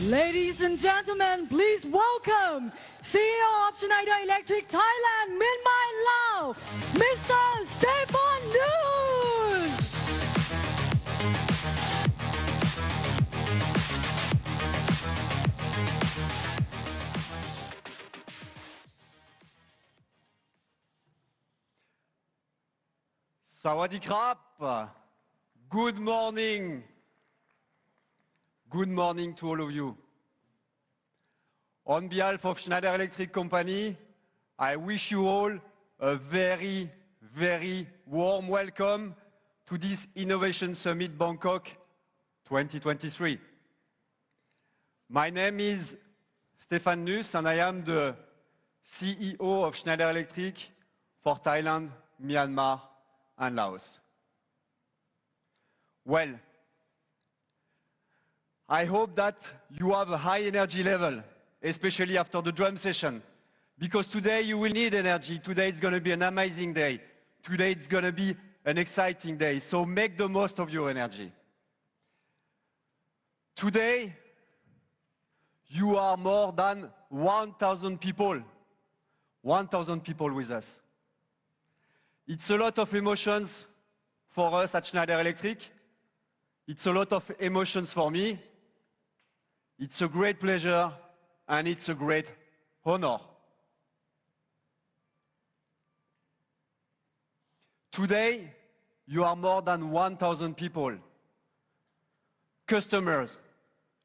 Ladies and gentlemen, please welcome CEO of Schneider Electric Thailand, Myanmar and Laos, Mr. Stefan News. สวัสดีครับ Good morning. Good morning to all of you. On behalf of Schneider Electric Company, I wish you all a very, very warm welcome to this Innovation Summit Bangkok 2023. My name is Stefan Nuss and I am the CEO of Schneider Electric for Thailand, Myanmar and Laos. Well, I hope that you have a high energy level, especially after the drum session, because today you will need energy. Today it's going to be an amazing day. Today it's going to be an exciting day, so make the most of your energy. Today, you are more than 1,000 people. 1,000 people with us. It's a lot of emotions for us at Schneider Electric. It's a lot of emotions for me. It's a great pleasure and it's a great honor. Today, you are more than 1,000 people. Customers,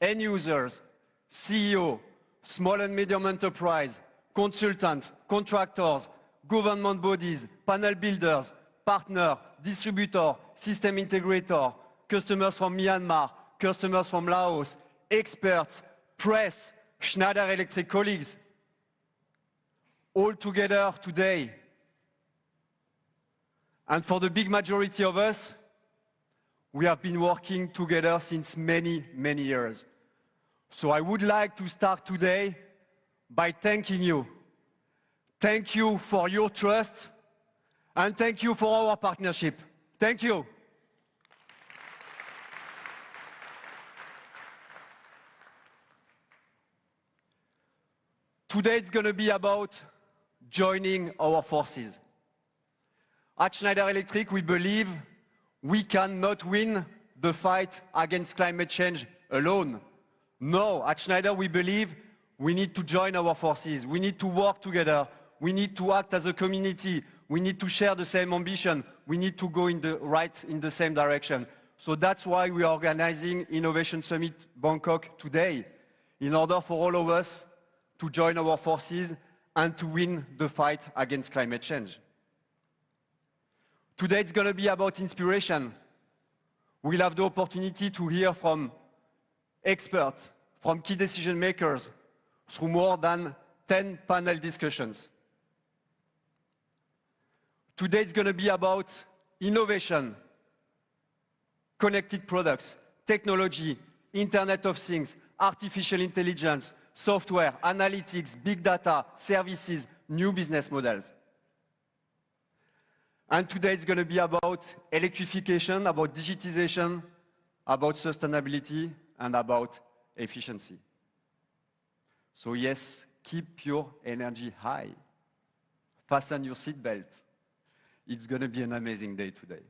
end users, CEO, small and medium enterprise, consultants, contractors, government bodies, panel builders, partner, distributor, system integrator, customers from Myanmar, customers from Laos, experts, press, Schneider Electric colleagues, all together today. And for the big majority of us, we have been working together since many, many years. So I would like to start today by thanking you. Thank you for your trust and thank you for our partnership. Thank you. Today it's going to be about joining our forces. At Schneider Electric, we believe we cannot win the fight against climate change alone. No, at Schneider we believe we need to join our forces. We need to work together. We need to act as a community. We need to share the same ambition. We need to go in the same direction. So that's why we are organizing Innovation Summit Bangkok today, in order for all of us to join our forces and to win the fight against climate change. Today it's going to be about inspiration. We'll have the opportunity to hear from experts, from key decision makers, through more than 10 panel discussions. Today it's going to be about innovation, connected products, technology, Internet of Things, artificial intelligence, software, analytics, big data, services, new business models. And today it's going to be about electrification, about digitization, about sustainability, and about efficiency. So yes, keep your energy high. Fasten your seatbelt. It's going to be an amazing day today.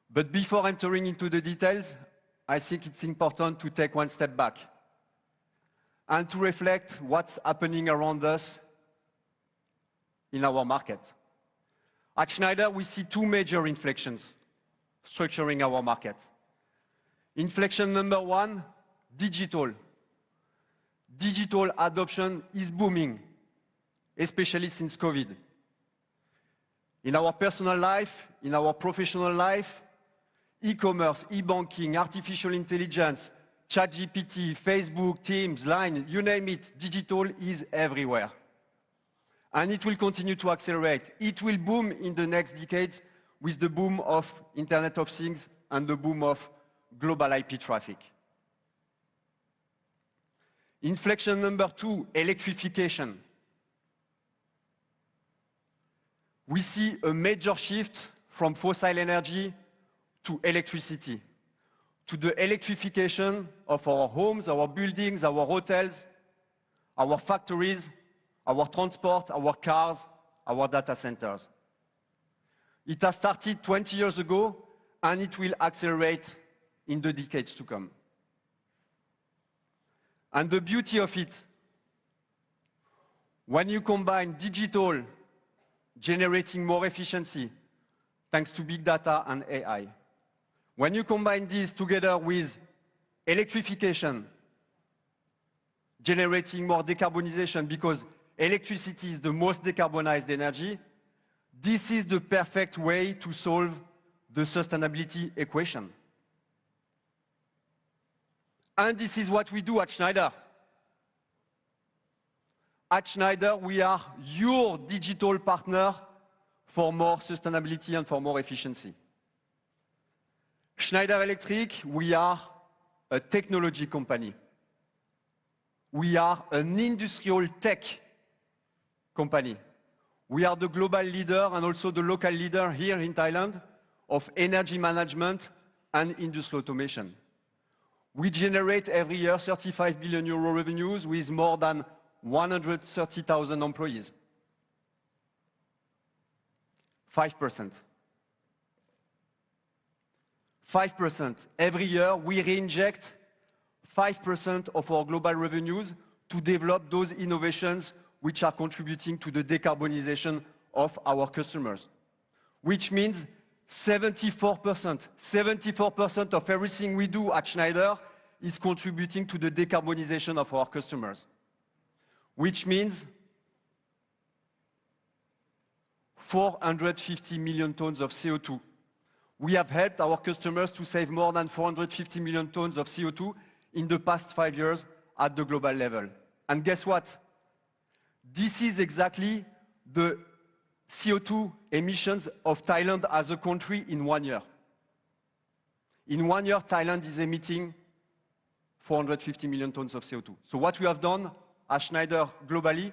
But before entering into the details, I think it's important to take one step back and to reflect what's happening around us in our market. At Schneider, we see two major inflections structuring our market. Inflection number one, digital. Digital adoption is booming, especially since COVID. In our personal life, in our professional life, e-commerce, e-banking, artificial intelligence, ChatGPT, Facebook, Teams, Line, you name it, digital is everywhere. And it will continue to accelerate. It will boom in the next decades with the boom of Internet of Things and the boom of global IP traffic. Inflection number two, electrification. We see a major shift from fossil energy to electricity. to the electrification of our homes, our buildings, our hotels, our factories, our transport, our cars, our data centers. It has started 20 years ago, and it will accelerate in the decades to come. And the beauty of it, when you combine digital, generating more efficiency, thanks to big data and AI, when you combine this together with electrification, generating more decarbonization, because electricity is the most decarbonized energy, this is the perfect way to solve the sustainability equation. And this is what we do at Schneider. At Schneider, we are your digital partner for more sustainability and for more efficiency. Schneider Electric, we are a technology company. We are an industrial tech company. We are the global leader and also the local leader here in Thailand of energy management and industrial automation. We generate every year 35 billion euro revenues with more than 130,000 employees. 5%. 5%. Every year, we reinject 5% of our global revenues to develop those innovations which are contributing to the decarbonization of our customers. Which means 74%. 74% of everything we do at Schneider is contributing to the decarbonization of our customers. Which means 450 million tons of CO2. We have helped our customers to save more than 450 million tons of CO2 in the past 5 years at the global level. And guess what? This is exactly the CO2 emissions of Thailand as a country in 1 year. In 1 year, Thailand is emitting 450 million tons of CO2. So what we have done at Schneider globally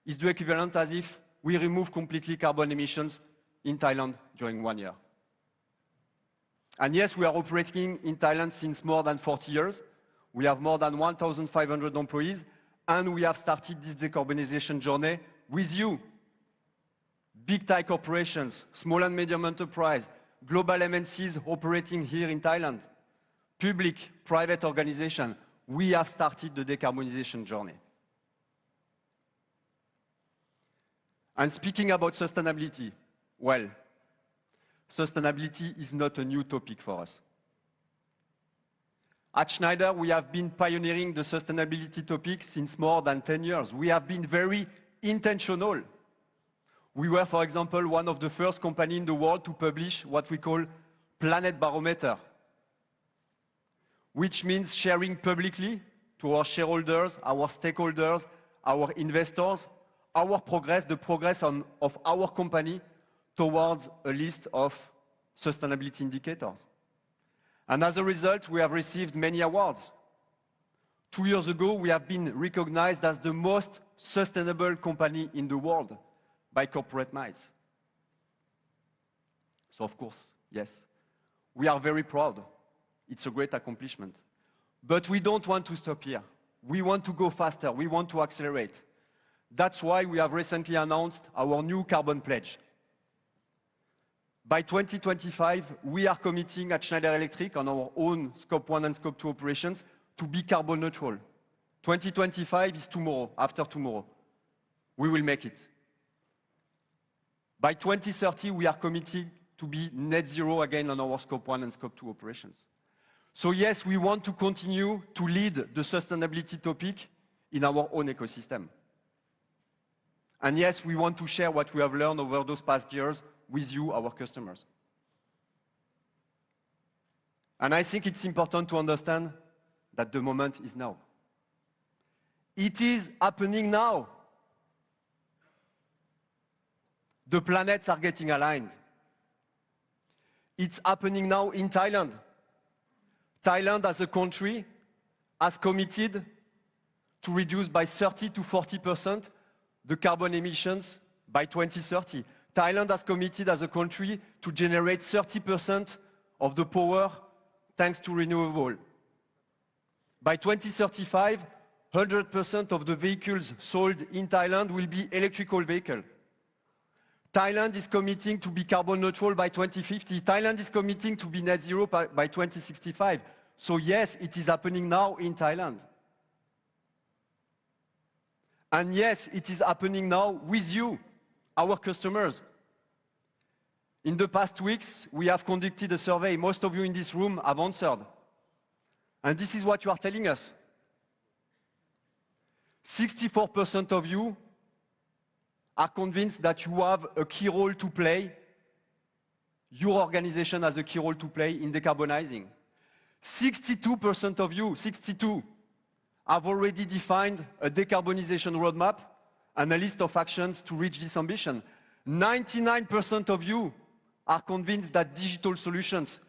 is the equivalent as if we remove completely carbon emissions in Thailand during 1 year. And yes, we are operating in Thailand since more than 40 years. We have more than 1,500 employees, and we have started this decarbonization journey with you. Big Thai corporations, small and medium enterprise, global MNCs operating here in Thailand, public, private organization, we have started the decarbonization journey. And speaking about sustainability, well, sustainability is not a new topic for us. At Schneider, we have been pioneering the sustainability topic since more than 10 years. We have been very intentional. We were, for example, one of the first companies in the world to publish what we call Planet Barometer, which means sharing publicly to our shareholders, our stakeholders, our investors, our progress, the progress of our company towards a list of sustainability indicators. And as a result, we have received many awards. 2 years ago, we have been recognized as the most sustainable company in the world by Corporate Knights. So of course, yes, we are very proud. It's a great accomplishment. But we don't want to stop here. We want to go faster. We want to accelerate. That's why we have recently announced our new carbon pledge. By 2025, we are committing at Schneider Electric on our own Scope 1 and Scope 2 operations to be carbon neutral. 2025 is tomorrow, after tomorrow. We will make it. By 2030, we are committed to be net zero again on our Scope 1 and Scope 2 operations. So yes, we want to continue to lead the sustainability topic in our own ecosystem. And yes, we want to share what we have learned over those past years with you, our customers. And I think it's important to understand that the moment is now. It is happening now. The planets are getting aligned. It's happening now in Thailand. Thailand as a country has committed to reduce by 30 to 40% the carbon emissions by 2030. Thailand has committed as a country to generate 30% of the power thanks to renewable. By 2035, 100% of the vehicles sold in Thailand will be electrical vehicles. Thailand is committing to be carbon neutral by 2050. Thailand is committing to be net zero by 2065. So yes, it is happening now in Thailand. And yes, it is happening now with you, our customers. In the past weeks, we have conducted a survey. Most of you in this room have answered. And this is what you are telling us. 64% of you are convinced that you have a key role to play, your organization has a key role to play in decarbonizing. 62% of you, 62, have already defined a decarbonization roadmap and a list of actions to reach this ambition. 99% of you are convinced that digital solutions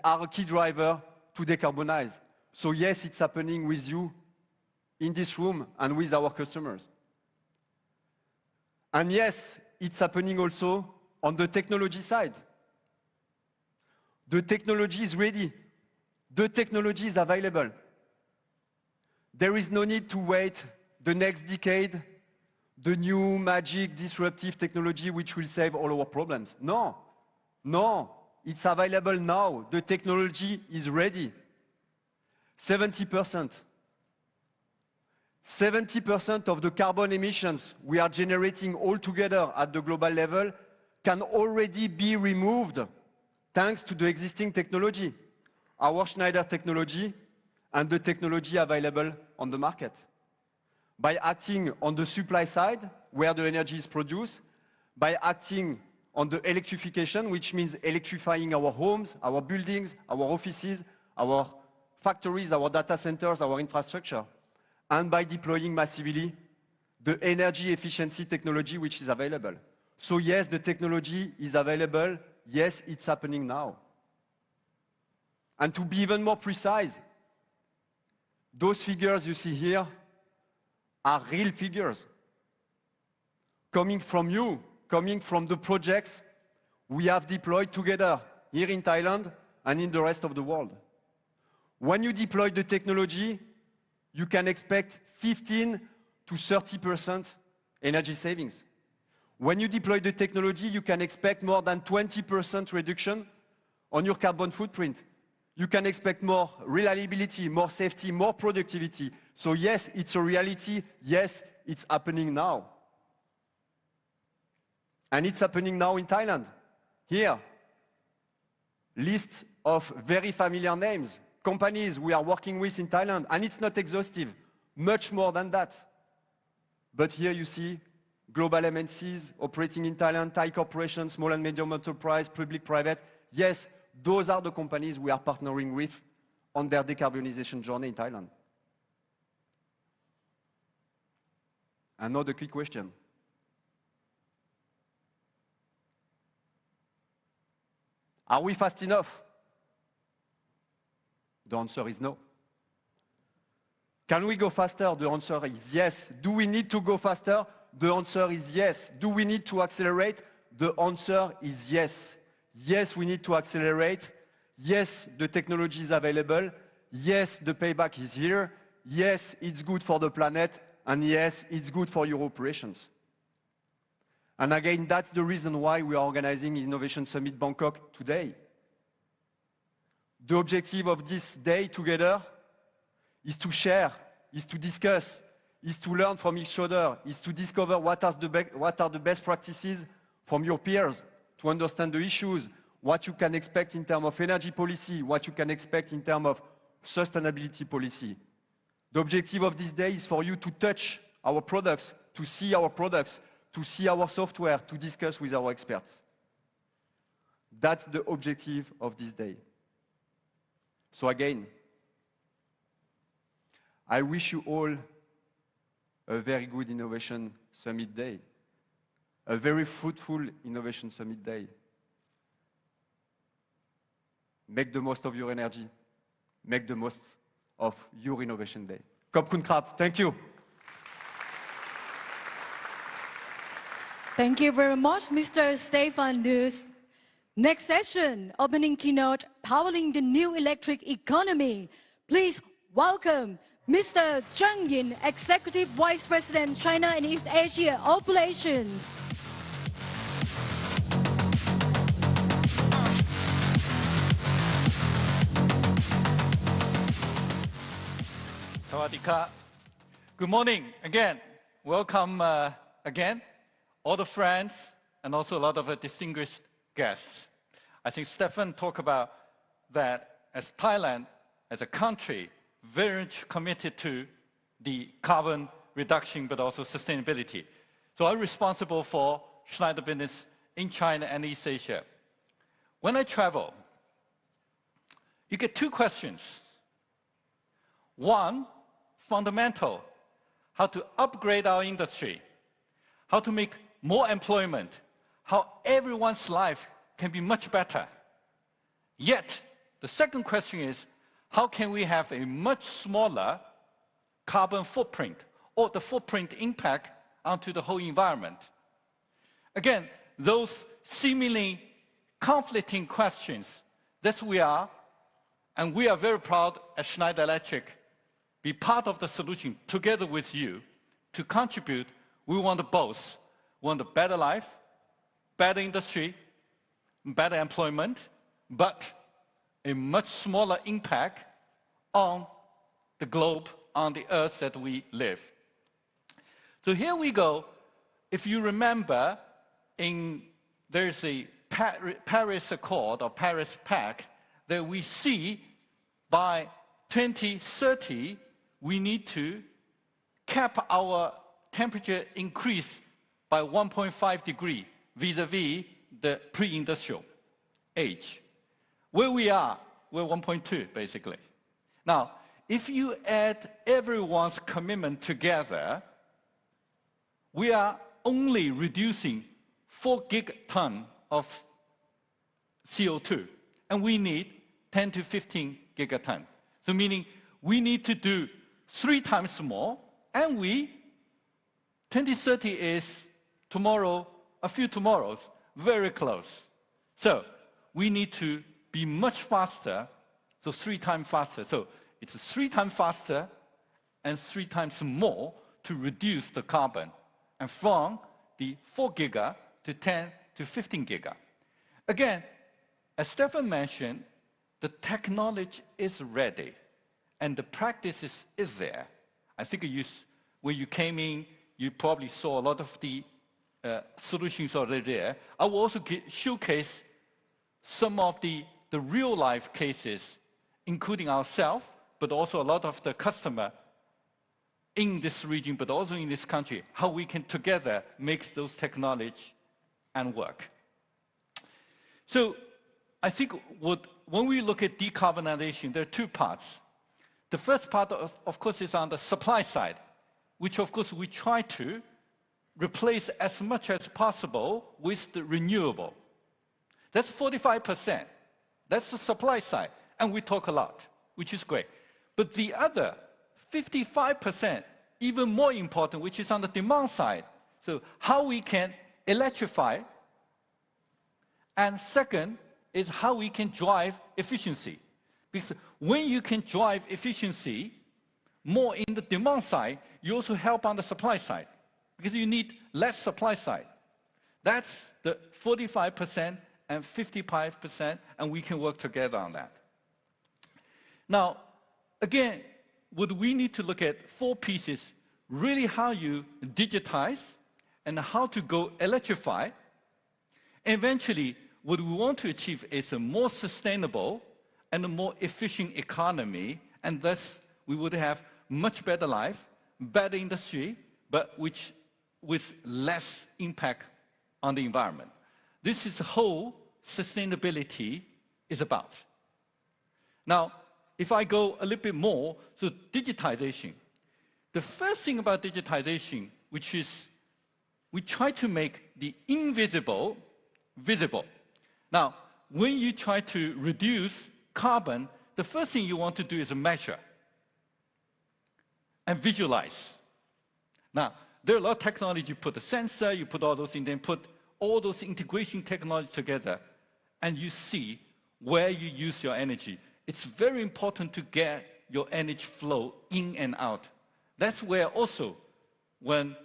are a key driver to decarbonize. So yes, it's happening with you in this room and with our customers. And yes, it's happening also on the technology side. The technology is ready. The technology is available. There is no need to wait the next decade, the new magic disruptive technology which will save all our problems. No, no, it's available now. The technology is ready. 70% of the carbon emissions we are generating altogether at the global level can already be removed thanks to the existing technology, our Schneider technology and the technology available on the market. By acting on the supply side, where the energy is produced, by acting on the electrification, which means electrifying our homes, our buildings, our offices, our factories, our data centers, our infrastructure, and by deploying massively the energy efficiency technology which is available. So yes, the technology is available. Yes, it's happening now. And to be even more precise, those figures you see here are real figures coming from you, coming from the projects we have deployed together here in Thailand and in the rest of the world. When you deploy the technology, you can expect 15 to 30% energy savings. When you deploy the technology, you can expect more than 20% reduction on your carbon footprint. You can expect more reliability, more safety, more productivity. So yes, it's a reality. Yes, it's happening now. And it's happening now in Thailand. Here, list of very familiar names, companies we are working with in Thailand, and it's not exhaustive, much more than that. But here you see global MNCs operating in Thailand, Thai corporations, small and medium enterprise, public, private. Yes, those are the companies we are partnering with on their decarbonization journey in Thailand. Another key question. Are we fast enough? The answer is no. Can we go faster? The answer is yes. Do we need to go faster? The answer is yes. Do we need to accelerate? The answer is yes. Yes, we need to accelerate. Yes, the technology is available. Yes, the payback is here. Yes, it's good for the planet. And yes, it's good for your operations. And again, that's the reason why we are organizing Innovation Summit Bangkok today. The objective of this day together is to share, is to discuss, is to learn from each other, is to discover what are the best practices from your peers, to understand the issues, what you can expect in terms of energy policy, what you can expect in terms of sustainability policy. The objective of this day is for you to touch our products, to see our products, to see our software, to discuss with our experts. That's the objective of this day. So again, I wish you all a very good Innovation Summit Day, a very fruitful Innovation Summit Day. Make the most of your energy. Make the most of your Innovation Day. Khop kun krap. Thank you. Thank you very much, Mr. Stefan Dus. Next session, opening keynote, Powering the New Electric Economy. Please welcome Mr. Zheng, Executive Vice President, China and East Asia Operations. สวัสดีครับ Good morning again. Welcome again, all the friends and also a lot of distinguished guests. I think Stefan talked about that as Thailand, as a country, very much committed to the carbon reduction but also sustainability. So I'm responsible for Schneider business in China and East Asia. When I travel, you get two questions. One, fundamental, how to upgrade our industry, how to make more employment, how everyone's life can be much better. Yet, the second question is, how can we have a much smaller carbon footprint or the footprint impact onto the whole environment? Again, those seemingly conflicting questions, that's who we are, and we are very proud at Schneider Electric be part of the solution together with you to contribute. We want both. We want a better life, better industry, better employment, but a much smaller impact on the globe, on the earth that we live. So here we go. If you remember, there's a Paris Accord or Paris Pact that we see by 2030, we need to cap our temperature increase by 1.5 degrees vis-a-vis the pre-industrial age. Where we are, we're 1.2 basically. Now, if you add everyone's commitment together, we are only reducing 4 gigaton of CO2, and we need 10 to 15 gigaton. So meaning we need to do 3 times more, and 2030 is tomorrow, a few tomorrows, very close. So we need to be much faster, so 3 times faster. So it's 3 times faster and 3 times more to reduce the carbon, and from the 4 giga to 10 to 15 giga. Again, as Stefan mentioned, the technology is ready, and the practice is there. I think when you came in, you probably saw a lot of the solutions already there. I will also showcase some of the real-life cases, including ourselves, but also a lot of the customer in this region, but also in this country, how we can together make those technology and work. So I think when we look at decarbonization, there are 2 parts. The first part, of course, is on the supply side, which, of course, we try to replace as much as possible with the renewable. That's 45%. That's the supply side, and we talk a lot, which is great. But the other 55%, even more important, which is on the demand side. So how we can electrify, and second is how we can drive efficiency. Because when you can drive efficiency more in the demand side, you also help on the supply side, because you need less supply side. That's the 45% and 55%, and we can work together on that. Now, again, what we need to look at 4 pieces, really how you digitize and how to go electrify. Eventually, what we want to achieve is a more sustainable and a more efficient economy, and thus we would have much better life, better industry, but with less impact on the environment. This is the whole sustainability is about. Now, if I go a little bit more, so digitization. The first thing about digitization, which is we try to make the invisible visible. Now, when you try to reduce carbon, the first thing you want to do is measure and visualize. Now, there are a lot of technology. You put a sensor, you put all those in, then put all those integration technology together. and you see where you use your energy. It's very important to get your energy flow in and out. That's where also, when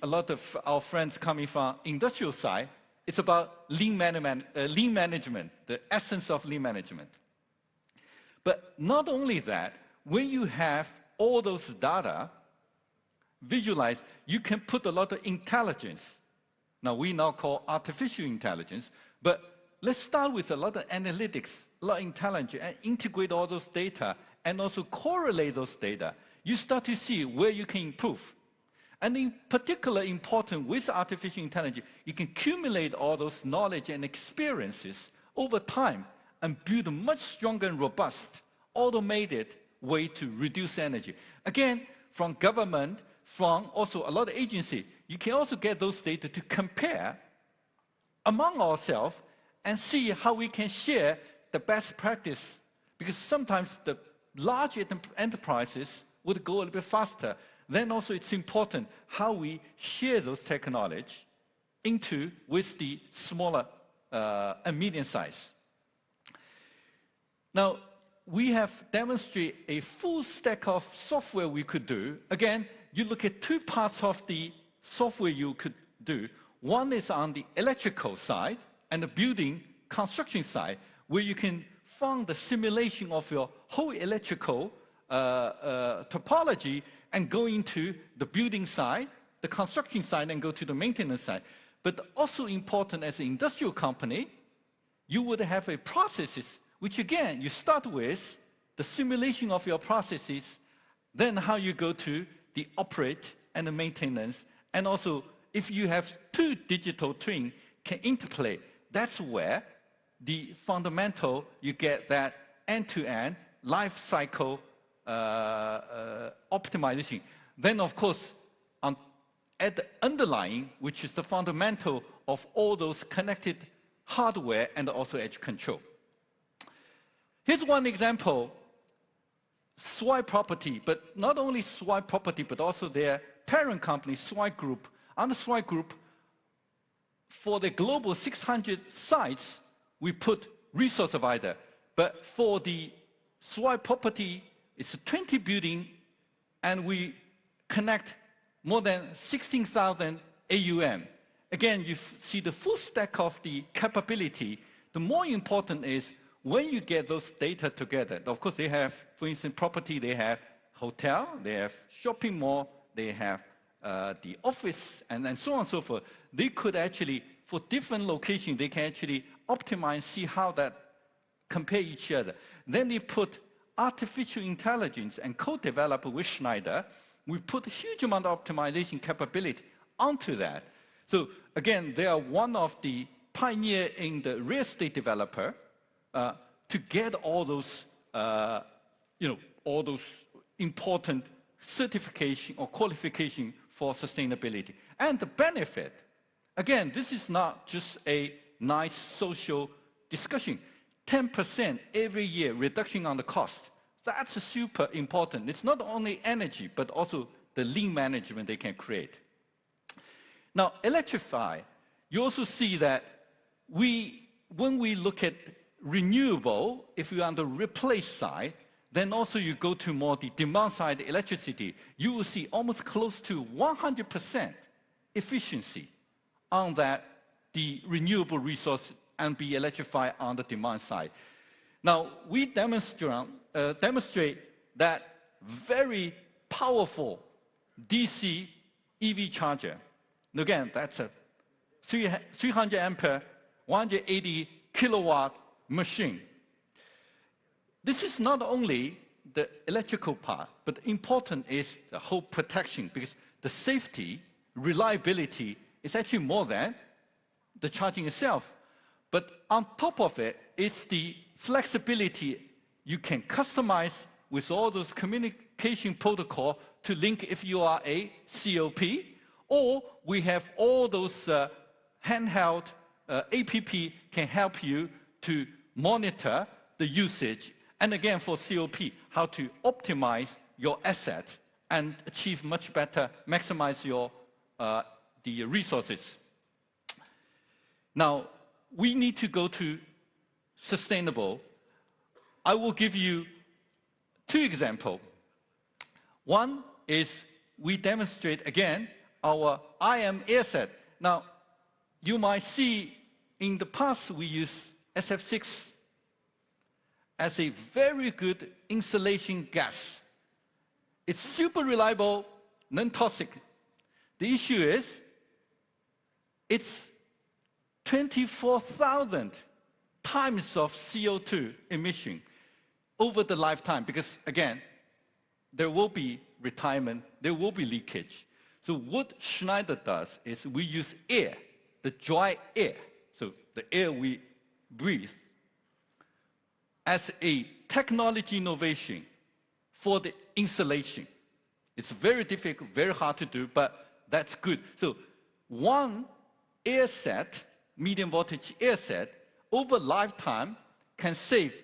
a lot of our friends coming from industrial side, it's about lean management, the essence of lean management. But not only that, when you have all those data visualized, you can put a lot of intelligence. Now, we now call artificial intelligence, but let's start with a lot of analytics, a lot of intelligence, and integrate all those data, and also correlate those data. You start to see where you can improve. And in particular important with artificial intelligence, you can accumulate all those knowledge and experiences over time and build a much stronger and robust, automated way to reduce energy. Again, from government, from also a lot of agencies, you can also get those data to compare among ourselves and see how we can share the best practice. Because sometimes the large enterprises would go a little bit faster. Then also it's important how we share those technology with the smaller and medium size. Now, we have demonstrated a full stack of software we could do. Again, you look at two parts of the software you could do. One is on the electrical side and the building construction side, where you can find the simulation of your whole electrical topology and go into the building side, the construction side, and go to the maintenance side. But also important as an industrial company, you would have a processes, which again, you start with the simulation of your processes, then how you go to the operate and the maintenance, and also if you have two digital twin can interplay, that's where the fundamental, you get that end-to-end life cycle optimization. Then, of course, at the underlying, which is the fundamental of all those connected hardware and also edge control. Here's one example, Swipe Property, but not only Swipe Property, but also their parent company, Swipe Group. On the Swipe Group, for the global 600 sites, we put resource advisor. But for the Swipe Property, it's a 20 building, and we connect more than 16,000 AUM. Again, you see the full stack of the capability. The more important is when you get those data together. Of course, they have, for instance, property, they have hotel, they have shopping mall, they have the office, and so on and so forth. They could actually, for different locations, they can actually optimize, see how that compare each other. Then they put artificial intelligence and co-develop with Schneider. We put a huge amount of optimization capability onto that. So again, they are one of the pioneer in the real estate developer to get all those, all those important certification or qualification for sustainability. And the benefit, again, this is not just a nice social discussion. 10% every year reduction on the cost. That's super important. It's not only energy, but also the lean management they can create. Now, electrify, you also see that when we look at renewable, if you're on the replace side, then also you go to more the demand side electricity, you will see almost close to 100% efficiency on that, the renewable resource, and be electrified on the demand side. Now, we demonstrate that very powerful DC EV charger. And again, that's a 300 ampere, 180 kilowatt machine. This is not only the electrical part, but important is the whole protection, because the safety, reliability is actually more than the charging itself. But on top of it, it's the flexibility you can customize with all those communication protocol to link if you are a COP, or we have all those handheld APP can help you to monitor the usage. And again, for COP, how to optimize your asset and achieve much better, maximize your the resources. Now, we need to go to sustainable. I will give you two examples. One is we demonstrate again our IM airset. Now, you might see in the past we use SF6 as a very good insulation gas. It's super reliable, non-toxic. The issue is it's 24,000 times of CO2 emission over the lifetime because, again, there will be retirement, there will be leakage. So what Schneider does is we use air, the dry air, so the air we breathe, as a technology innovation for the insulation. It's very difficult, very hard to do, but that's good. So one air set, medium voltage air set, over lifetime can save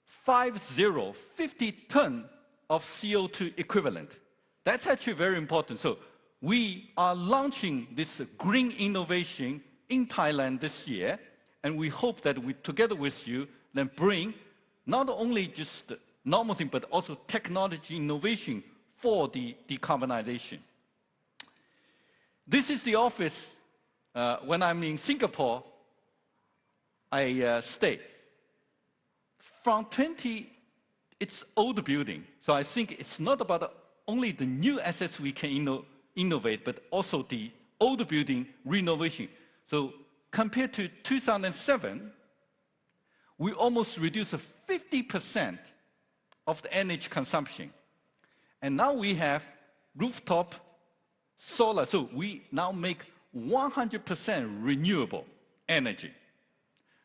50 tons of CO2 equivalent. That's actually very important. So we are launching this green innovation in Thailand this year, and we hope that we, together with you, then bring not only just the normal thing, but also technology innovation for the decarbonization. This is the office. When I'm in Singapore, I stay. From 20, it's old building. So I think it's not about only the new assets we can innovate, but also the old building renovation. So compared to 2007, we almost reduced 50% of the energy consumption. And now we have rooftop solar. So we now make 100% renewable energy.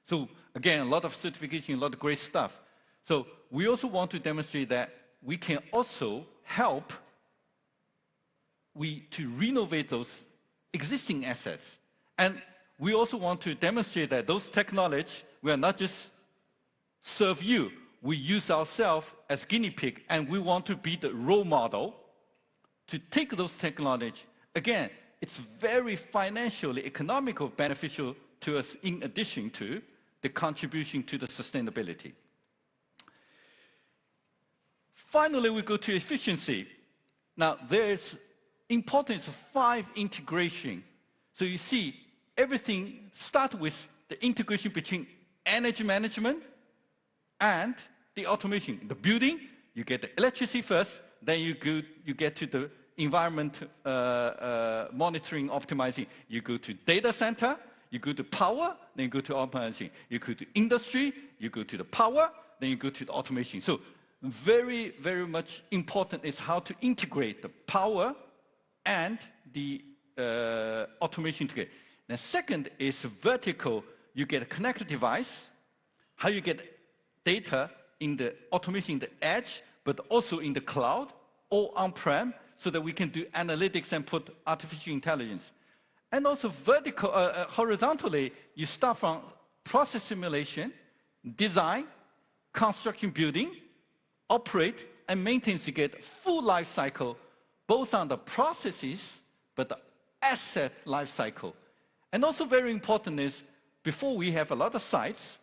So again, a lot of certification, a lot of great stuff. So we also want to demonstrate that we can also help to renovate those existing assets. And we also want to demonstrate that those technology will not just serve you. We use ourselves as guinea pig, and we want to be the role model to take those technology. Again, it's very financially, economical, beneficial to us in addition to the contribution to the sustainability. Finally, we go to efficiency. Now, there's importance of 5 integration. So you see, everything starts with the integration between energy management and the automation. The building, you get the electricity first, then you get to the environment monitoring, optimizing. You go to data center, you go to power, then you go to optimizing. You go to industry, you go to the power, then you go to the automation. So very, very much important is how to integrate the power and the automation together. The second is vertical. You get a connected device, how you get data in the automation, in the edge, but also in the cloud or on-prem, so that we can do analytics and put artificial intelligence. And also vertical, horizontally, you start from process simulation, design, construction, building, operate, and maintenance to get full life cycle, both on the processes, but the asset life cycle. And also very important is, before we have a lot of sites,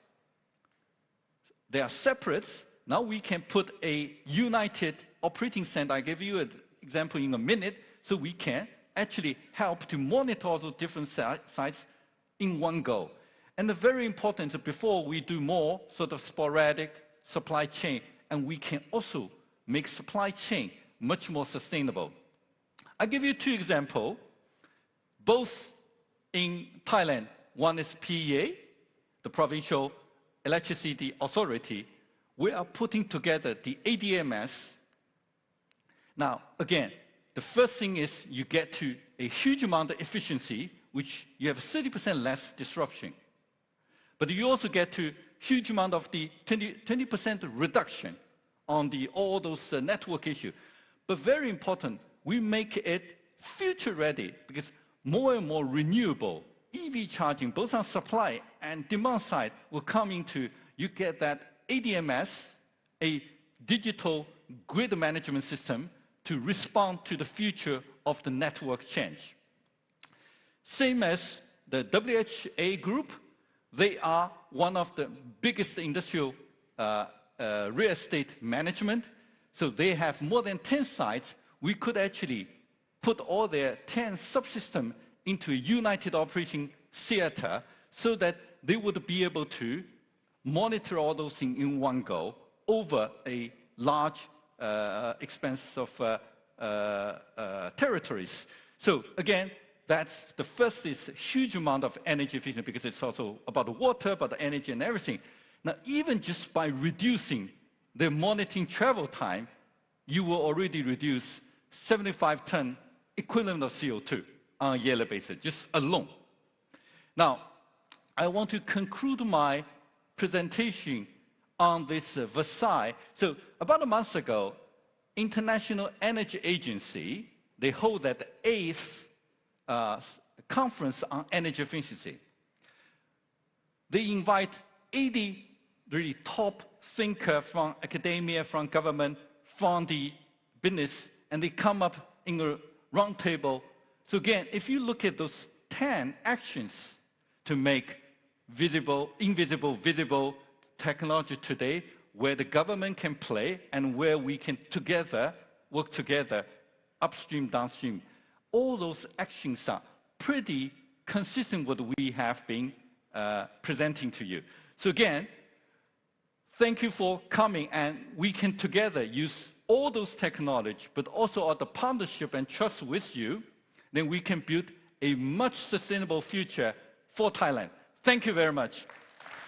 they are separate. Now we can put a united operating center. I give you an example in a minute, so we can actually help to monitor all those different sites in one go. And the very important, before we do more sort of sporadic supply chain, and we can also make supply chain much more sustainable. I'll give you 2 examples, both in Thailand. One is PEA, the Provincial Electricity Authority. We are putting together the ADMS. Now, again, the first thing is you get to a huge amount of efficiency, which you have 30% less disruption. But you also get to huge amount of the 20% reduction on all those network issues. But very important, we make it future ready, because more and more renewable EV charging, both on supply and demand side, will come into, you get that ADMS, a digital grid management system, to respond to the future of the network change. Same as the WHA group, They are one of the biggest industrial real estate management. So they have more than 10 sites. We could actually put all their 10 subsystems into a united operation theater so that they would be able to monitor all those things in one go over a large expanse of territories. So again, that's the first is a huge amount of energy efficiency because it's also about the water, about the energy and everything. Now, even just by reducing the monitoring travel time, you will already reduce 75 ton equivalent of CO2 on a yearly basis, just alone. Now, I want to conclude my presentation on this Versailles. So about a month ago, International Energy Agency, they hold that 8th conference on energy efficiency. They invite 80 really top thinkers from academia, from government, from the business, and they come up in a round table. So again, if you look at those 10 actions to make visible, invisible, visible technology today, where the government can play and where we can together, work together, upstream, downstream, all those actions are pretty consistent with what we have been presenting to you. So again, thank you for coming, and we can together use all those technology, but also all the partnership and trust with you, then we can build a much sustainable future for Thailand. Thank you very much.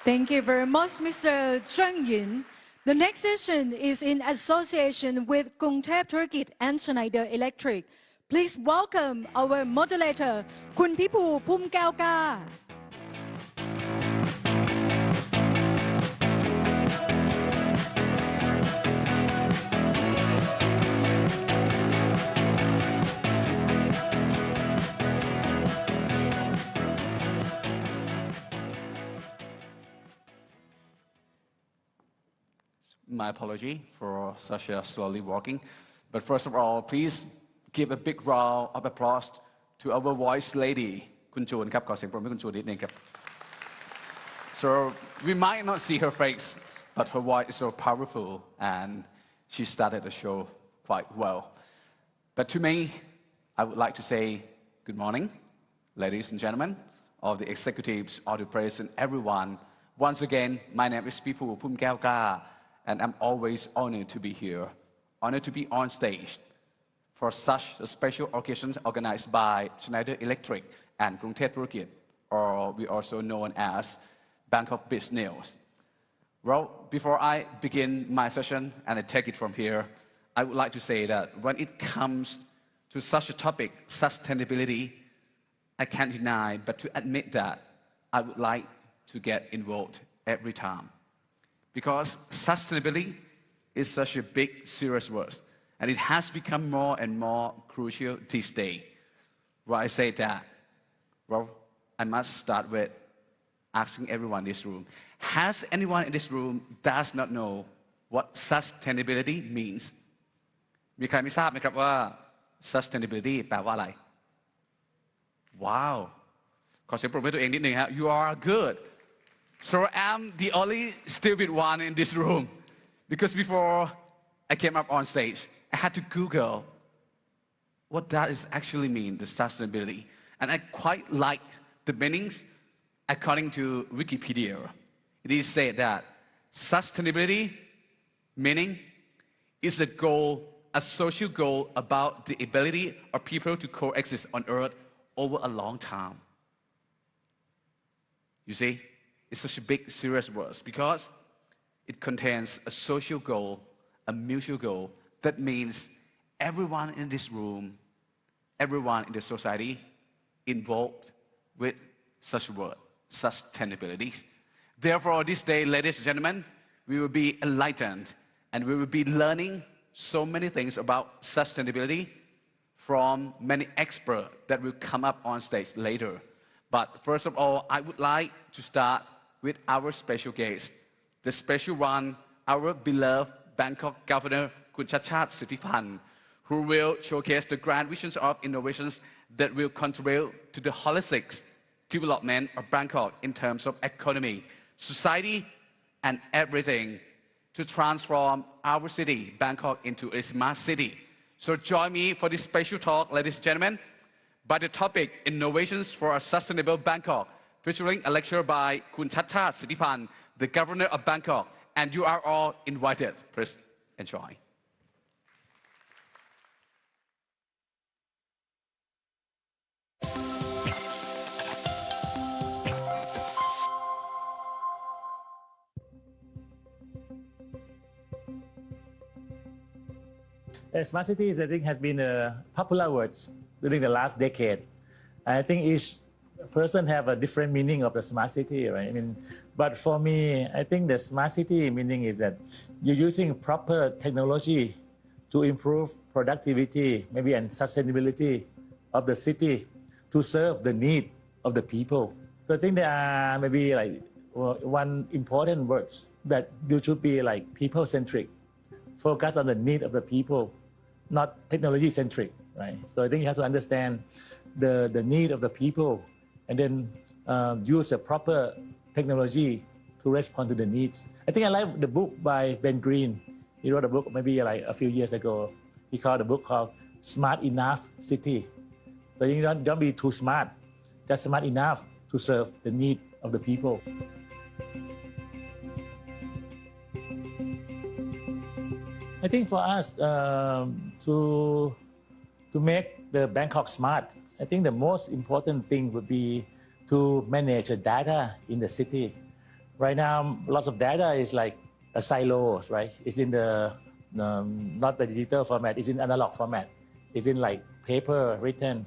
Thank you very much, Mr. Zheng Yin. The next session is in association with Gongthep Thurkit and Schneider Electric. Please welcome our moderator, Kun Pipu Pumkaoka. My apology for such a slowly walking. But first of all, please give a big round of applause to our voice lady, คุณจูนครับขอเสียงปรบมือให้คุณจูนนิดนึงครับ So we might not see her face, but her voice is so powerful and she started the show quite well. But to me, I would like to say good morning, ladies and gentlemen, all the executives, all the press and everyone. Once again, my name is Pipu Pumkaoka, and I'm always honored to be here, honored to be on stage for such a special occasion organized by Schneider Electric and Gongthep Thurkit, or we also known as Bangkok Biz News. Well, before I begin my session and I take it from here, I would like to say that when it comes to such a topic, sustainability, I can't deny but to admit that I would like to get involved every time. Because sustainability is such a big, serious word, and it has become more and more crucial these days. Why I say that? Well, I must start with asking everyone in this room. Has anyone in this room does not know what sustainability means? มีใครไม่ทราบไหมครับว่า sustainability แปลว่าอะไร Wow ขอเสียงปรบมือให้ตัวเองนิดนึงฮะ You are good. So I'm the only stupid one in this room. Because before I came up on stage, I had to Google what does actually mean, the sustainability. And I quite like the meanings according to Wikipedia. It is said that sustainability meaning is a goal, a social goal about the ability of people to coexist on Earth over a long time. You see, it's such a big, serious word because it contains a social goal, a mutual goal. That means everyone in this room, everyone in the society involved with such a word, sustainability. Therefore, this day, ladies and gentlemen, we will be enlightened and we will be learning so many things about sustainability from many experts that will come up on stage later. But first of all, I would like to start with our special guest, the special one, our beloved Bangkok Governor, Kun Sitiphan, who will showcase the grand visions of innovations that will contribute to the holistic development of Bangkok in terms of economy, society, and everything to transform our city, Bangkok, into a smart city. So join me for this special talk, ladies and gentlemen, by the topic Innovations for a Sustainable Bangkok, featuring a lecture by Kun Chachat Sithipan, the Governor of Bangkok, and you are all invited. Please enjoy. Smart cities, I think, has been a popular word during the last decade. I think each person have a different meaning of the smart city, right? I mean, but for me, I think the smart city meaning is that you're using proper technology to improve productivity, maybe and sustainability of the city to serve the need of the people. So I think there are maybe like one important words that you should be like people-centric, focus on the need of the people, not technology-centric, right? So I think you have to understand the need of the people and then use the proper technology to respond to the needs. I think I like the book by Ben Green. He wrote a book maybe like a few years ago. He called the book called Smart Enough City. So you don't be too smart, just smart enough to serve the need of the people. I think for us to make the Bangkok smart, I think the most important thing would be to manage the data in the city. Right now, lots of data is like a silos, right? It's in the not the digital format, it's in analog format. It's in like paper written.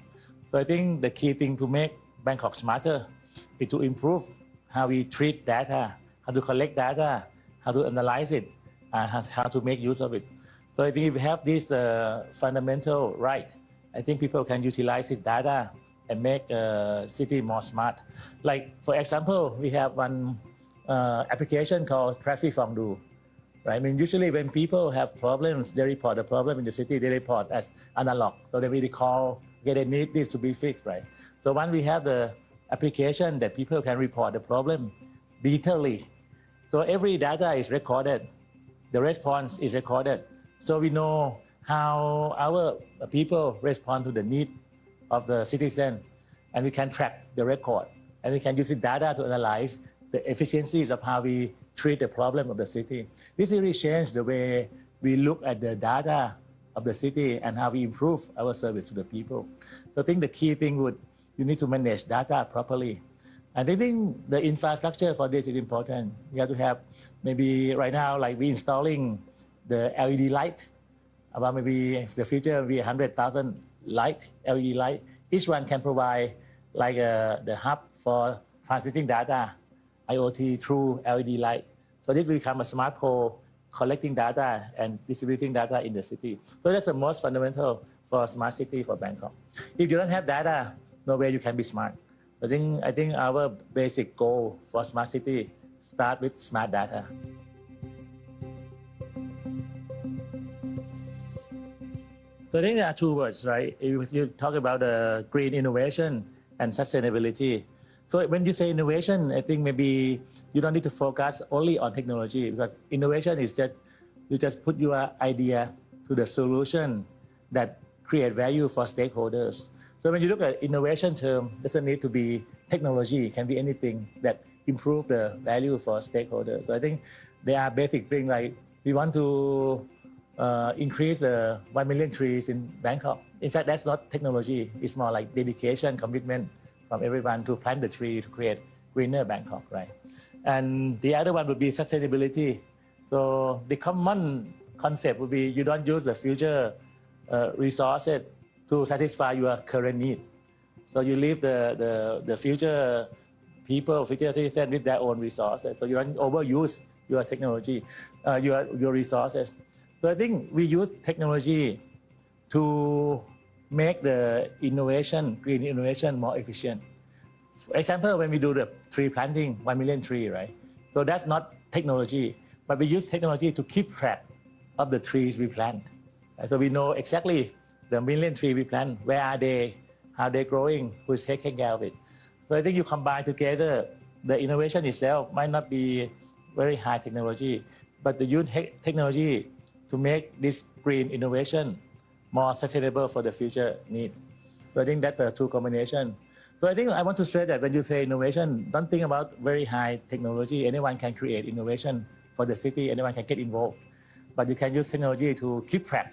So I think the key thing to make Bangkok smarter is to improve how we treat data, how to collect data, how to analyze it, and how to make use of it. So I think if we have this fundamental right, I think people can utilize this data and make a city more smart. Like for example, we have one application called Traffic Fondue, right? I mean, usually when people have problems, they report a problem in the city, they report as analog. So they really call, okay, they need this to be fixed, right? So once we have the application that people can report the problem digitally, so every data is recorded, the response is recorded. So we know how our people respond to the need of the citizen, and we can track the record, and we can use the data to analyze the efficiencies of how we treat the problem of the city. This really changed the way we look at the data of the city and how we improve our service to the people. So I think the key thing would, you need to manage data properly. And I think the infrastructure for this is important. You have to have maybe right now, like we installing the LED light, about maybe the future will be 100,000 light, LED light. Each one can provide like the hub for transmitting data, IoT through LED light. So this will become a smart pole collecting data and distributing data in the city. So that's the most fundamental for a smart city for Bangkok. If you don't have data, no way you can be smart. I think our basic goal for smart city start with smart data. So I think there are two words, right? If you talk about the green innovation and sustainability. So when you say innovation, I think maybe you don't need to focus only on technology, because innovation is just, you just put your idea to the solution that create value for stakeholders. So when you look at innovation term, it doesn't need to be technology, it can be anything that improve the value for stakeholders. So I think there are basic things like we want to increase the 1 million trees in Bangkok. In fact, that's not technology. It's more like dedication, commitment from everyone to plant the tree to create greener Bangkok, right? And the other one would be sustainability. So the common concept would be you don't use the future resources to satisfy your current need. So you leave the future people, future citizens with their own resources. So you don't overuse your technology, your resources. So I think we use technology to make the innovation, green innovation more efficient. For example, when we do the tree planting, 1 million tree, right? So that's not technology, but we use technology to keep track of the trees we plant. So we know exactly the 1 million tree we plant, where are they, how they're growing, who's taking care of it. So So I think you combine together, the innovation itself might not be very high technology, but the use technology to make this green innovation more sustainable for the future need. So I think that's a true combination. So I think I want to say that when you say innovation, don't think about very high technology. Anyone can create innovation for the city. Anyone can get involved, but you can use technology to keep track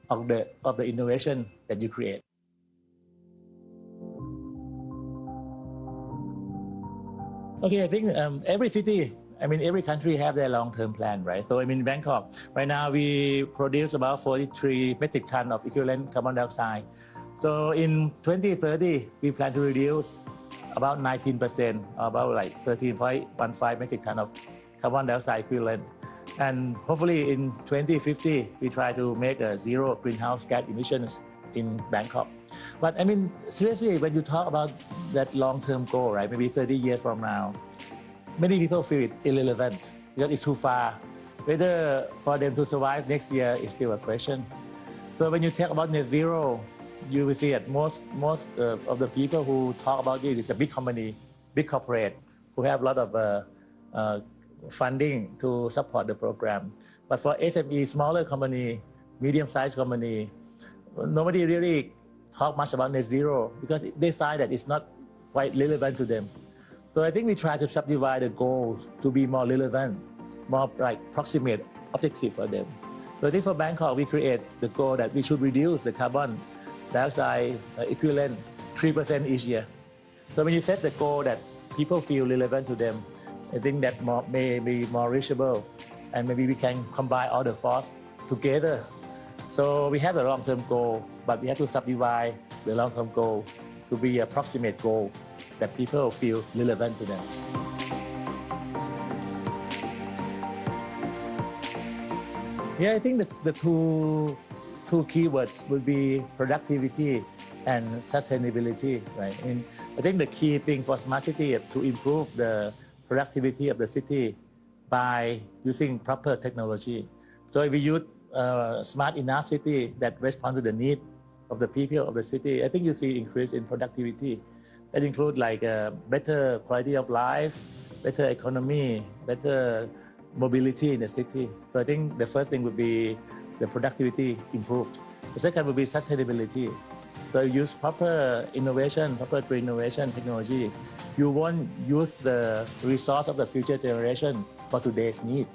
of the innovation that you create. Okay, I think every city, every country have their long-term plan, right? So Bangkok, right now we produce about 43 metric tons of equivalent carbon dioxide. So in 2030, we plan to reduce about 19%, about like 13.15 metric tons of carbon dioxide equivalent. And hopefully in 2050, we try to make a zero greenhouse gas emissions in Bangkok. But seriously, when you talk about that long-term goal, right, maybe 30 years from now, many people feel it irrelevant because it's too far. Whether for them to survive next year is still a question. So when you talk about net zero, you will see that most of the people who talk about it is a big company, big corporate, who have a lot of funding to support the program. But for SME, smaller company, medium-sized company, nobody really talk much about net zero because they find that it's not quite relevant to them. So I think we try to subdivide the goals to be more relevant, more like proximate objective for them. So I think for Bangkok, we create the goal that we should reduce the carbon dioxide equivalent 3% each year. So when you set the goal that people feel relevant to them, I think that may be more reachable, and maybe we can combine all the force together. So we have a long-term goal, but we have to subdivide the long-term goal to be a proximate goal that people feel relevant to them. Yeah, I think the two keywords would be productivity and sustainability, right? I think the key thing for smart city is to improve the productivity of the city by using proper technology. So if we use smart enough city that respond to the need of the people of the city, I think you see increase in productivity. That include like better quality of life, better economy, better mobility in the city. So I think the first thing would be the productivity improved. The second would be sustainability. So use proper innovation, proper green innovation technology. You won't use the resource of the future generation for today's need.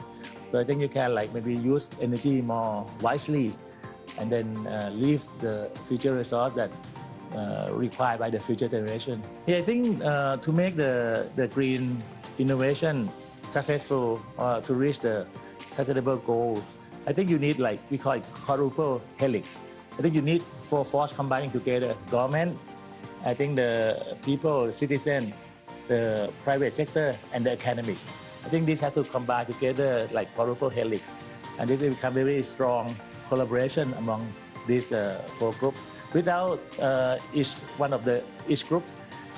So I think you can maybe use energy more wisely and then leave the future resource that required by the future generation. Yeah, I think to make the green innovation successful to reach the sustainable goals, I think you need we call it quadruple helix. I think you need 4 forces combining together: government, I think the people, the citizen, the private sector, and the academic. I think these have to combine together like quadruple helix, and it will become very strong collaboration among these 4 groups. Without each group,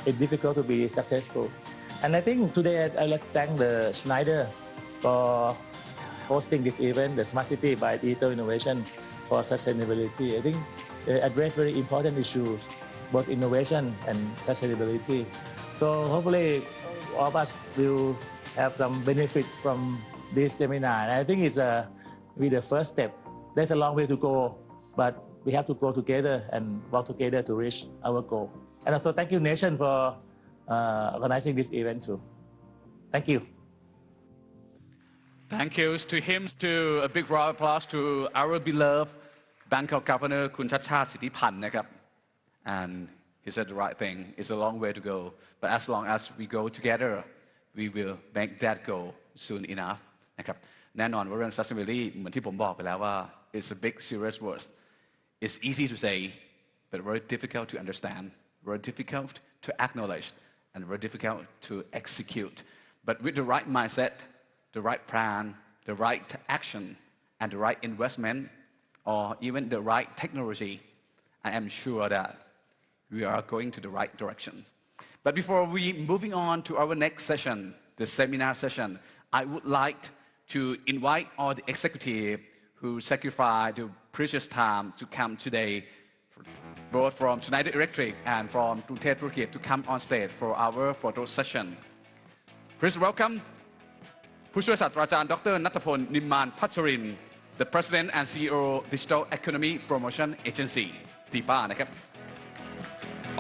it's difficult to be successful. And I think today I'd like to thank the Schneider for hosting this event, the Smart City by Digital Innovation for Sustainability. I think they address very important issues, both innovation and sustainability. So hopefully all of us will have some benefits from this seminar. And I think it's be the first step. There's a long way to go, but we have to go together and work together to reach our goal. And also thank you, Nation, for organizing this event too. Thank you. Thank you to him. To a big round of applause to our beloved Bangkok Governor, Kun Chatchhat And he said the right thing. It's a long way to go. But as long as we go together, we will make that goal soon enough. แน่นอนว่าเรื่อง sustainability เหมือนที่ผมบอกไปแล้วว่า it's a big serious word. It's easy to say, but very difficult to understand, very difficult to acknowledge, and very difficult to execute. But with the right mindset, the right plan, the right action, and the right investment, or even the right technology, I am sure that we are going to the right direction. But before we moving on to our next session, the seminar session, I would like to invite all the executives who sacrificed their precious time to come today both from Schneider Electric and from Krungthep Thurukit to come on stage for our photo session. Please welcome ผู้ช่วยศาสตราจารย์ดร.ณัฐพล นิมมานพัชรินทร์ the President and CEO Digital Economy Promotion Agency ตีป้านะครับ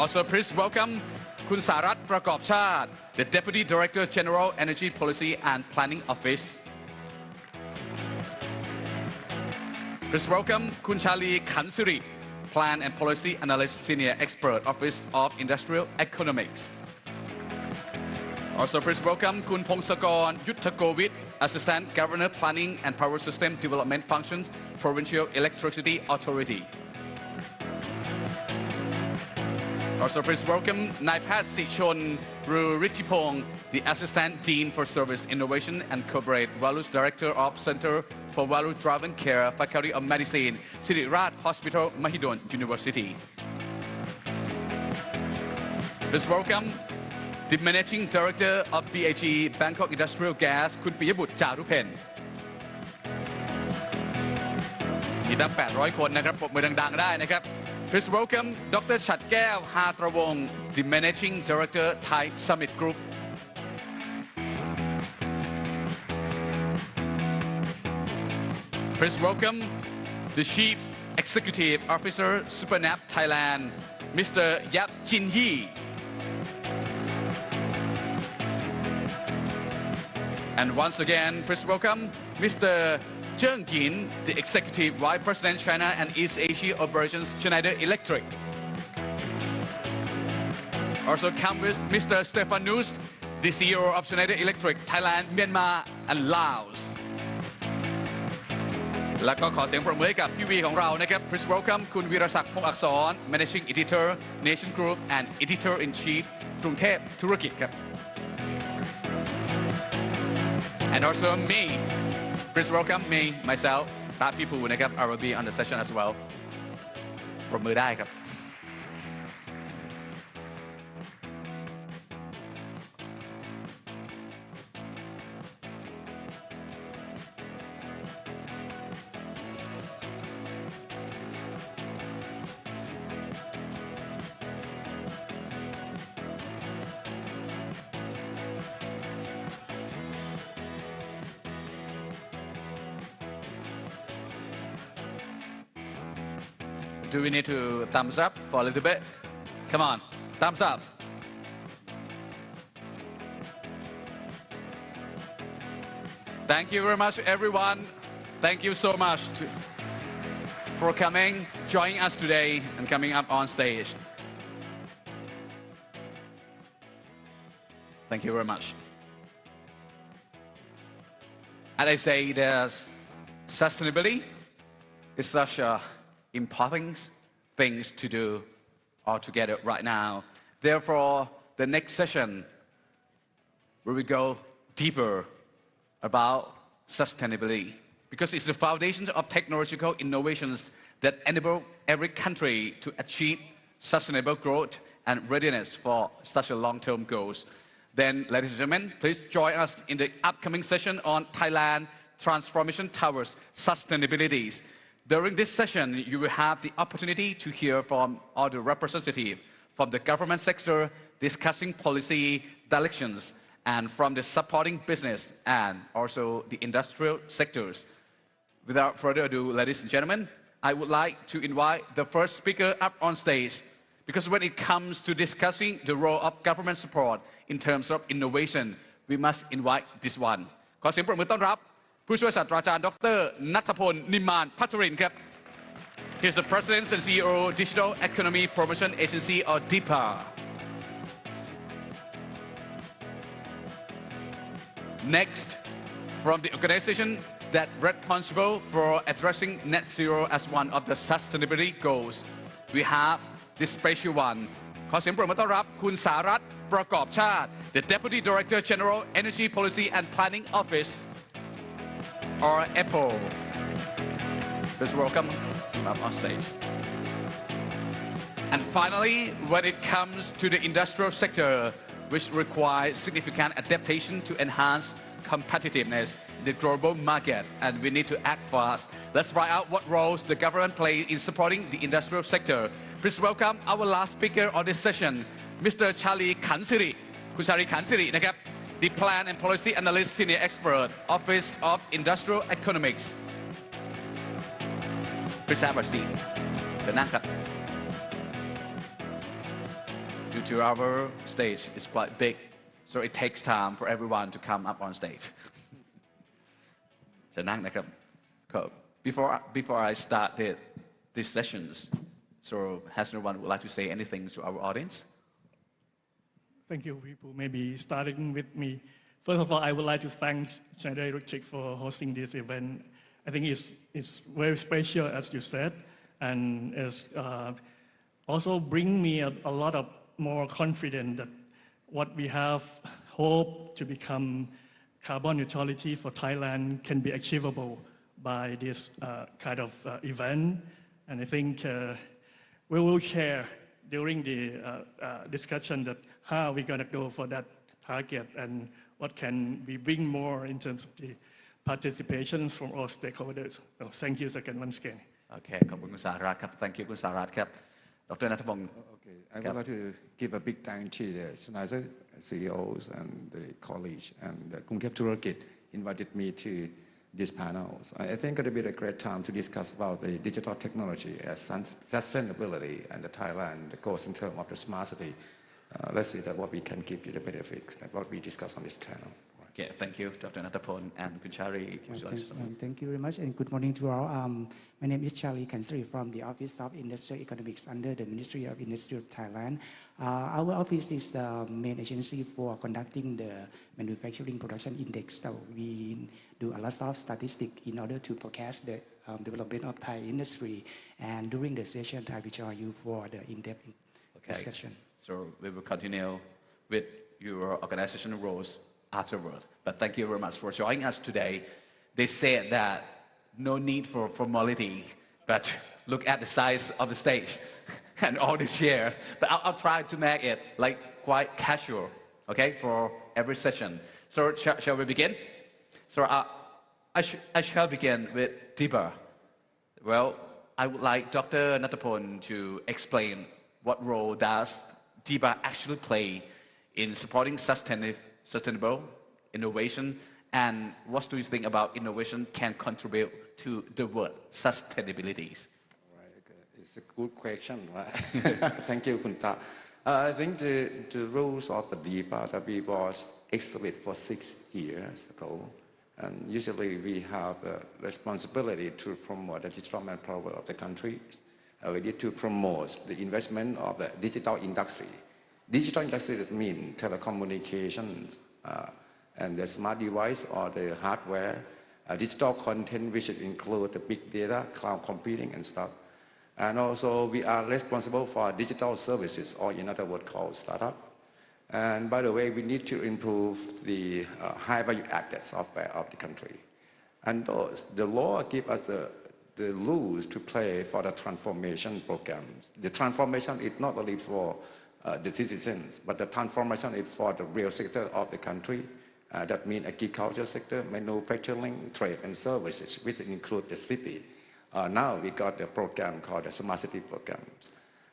Also please welcome คุณสารัตน์ประกอบชาติ the Deputy Director General Energy Policy and Planning Office. Please welcome คุณชาลีขันสิริ Plan and Policy Analyst Senior Expert Office of Industrial Economics. Also please welcome คุณพงศกร ยุทธโกวิท Assistant Governor Planning and Power System Development Functions Provincial Electricity Authority. Also please welcome นายแพทย์สิชน รูฤทธิพงศ์ the Assistant Dean for Service Innovation and Corporate Values Director of Center for Value Driven Care Faculty of Medicine ศิริราช Hospital Mahidol University. Please welcome the Managing Director of BAG Bangkok Industrial Gas คุณปิยบุตร จารุเพ็ญมีตั้ง800 คนนะครับปรบมือดังๆได้นะครับ Please welcome ดร.ฉัตรแก้ว หาตระวงศ์ the Managing Director Thai Summit Group. Please welcome the Chief Executive Officer Supernap Thailand Mr. Yap Jin Yi. And once again, please welcome Mr. Zheng, the Executive Vice President China and East Asia Operations Schneider Electric. Also come with Mr. Stefan, the CEO of Schneider Electric Thailand, Myanmar and Laos. แล้วก็ขอเสียงปรบมือให้กับพี่วีของเรานะครับ Please welcome คุณวีรศักดิ์ พงษ์อักษร Managing Editor Nation Group and Editor in Chief กรุงเทพธุรกิจครับ And also me, please welcome me, myself, ตาพี่ภูนะครับ I will be on the session as well. ปรบมือได้ครับ Do we need to thumbs up for a little bit? Come on, thumbs up. Thank you very much, everyone. Thank you so much for coming, joining us today, and coming up on stage. Thank you very much. And I say there's sustainability is such a important things to do all together right now. Therefore, the next session, we will go deeper about sustainability because it's the foundation of technological innovations that enable every country to achieve sustainable growth and readiness for such a long-term goals. Then, ladies and gentlemen, please join us in the upcoming session on Thailand Transformation Towards Sustainability. During this session, you will have the opportunity to hear from all the representatives from the government sector discussing policy directions and from the supporting business and also the industrial sectors. Without further ado, ladies and gentlemen, I would like to invite the first speaker up on stage because when it comes to discussing the role of government support in terms of innovation, we must invite this one. ขอเสียงปรบมือต้อนรับผู้ช่วยศาสตราจารย์ดร.ณัฐพล นิมมานพัชรินทร์ครับ He's the President and CEO Digital Economy Promotion Agency or DIPA. Next, from the organization that responsible for addressing net zero as one of the sustainability goals, we have this special one. ขอเสียงปรบมือต้อนรับคุณสารัตน์ประกอบชาติ the Deputy Director General Energy Policy and Planning Office or EPO. Please welcome him up on stage. And finally, when it comes to the industrial sector, which requires significant adaptation to enhance competitiveness in the global market, and we need to act fast. Let's find out what roles the government plays in supporting the industrial sector. Please welcome our last speaker on this session, Mr. Charlie Kansiri. คุณ Charlie Kansiri นะครับ The Plan and Policy Analyst Senior Expert, Office of Industrial Economics. Please have a seat. จะนั่งครับ Due to our stage is quite big, so it takes time for everyone to come up on stage. จะนั่งนะครับ Before I start these sessions, so has anyone would like to say anything to our audience? Thank you, people. Maybe starting with me. First of all, I would like to thank Schneider Electric for hosting this event. I think it's very special, as you said, and it's also bring me a lot of more confidence that what we have hoped to become carbon neutrality for Thailand can be achievable by this kind of event. And I think we will share during the discussion that how we're going to go for that target and what can we bring more in terms of the participation from all stakeholders. So thank you again once again. Okay, ขอบคุณคุณสารัตน์ครับ Thank you คุณสารัตน์ครับ ดร.ณัฐพงศ์ Okay, I would like to give a big thank to the Schneider CEOs and the college and the Kungkep Thurukit invited me to these panels. I think it will be a great time to discuss about the digital technology as sustainability and the Thailand goals in terms of the smart city. Let's see that what we can give you the benefits that what we discuss on this channel. Okay, thank you, Dr. Nathapon and Kun Chari. Thank you very much and good morning to all. My name is Charlie Kansiri from the Office of Industrial Economics under the Ministry of Industry of Thailand. Our office is the main agency for conducting the manufacturing production index. So we do a lot of statistics in order to forecast the development of Thai industry. And during the session, I will join you for the in-depth discussion. So we will continue with your organizational roles afterwards. But thank you very much for joining us today. They said that no need for formality, but look at the size of the stage and all the chairs. But I'll try to make it like quite casual, okay, for every session. So shall we begin? So I shall begin with DIBA. Well, I would like Dr. Nathapon to explain what role does DIBA actually play in supporting sustainable innovation, and what do you think about innovation can contribute to the word sustainability? Right, it's a good question, right? Thank you, Kunta. I think the rules of the DIBA that we was established for 6 years ago, and usually we have a responsibility to promote the digital manpower of the country. We need to promote the investment of the digital industry. Digital industry that means telecommunications and the smart device or the hardware, digital content which include the big data, cloud computing and stuff. And also we are responsible for digital services, or in other words called startup. And by the way, we need to improve the high value added software of the country. And the law gives us the rules to play for the transformation programs. The transformation is not only for the citizens, but the transformation is for the real sector of the country. That means agriculture sector, manufacturing, trade and services, which include the city. Now we got a program called the Smart City programs.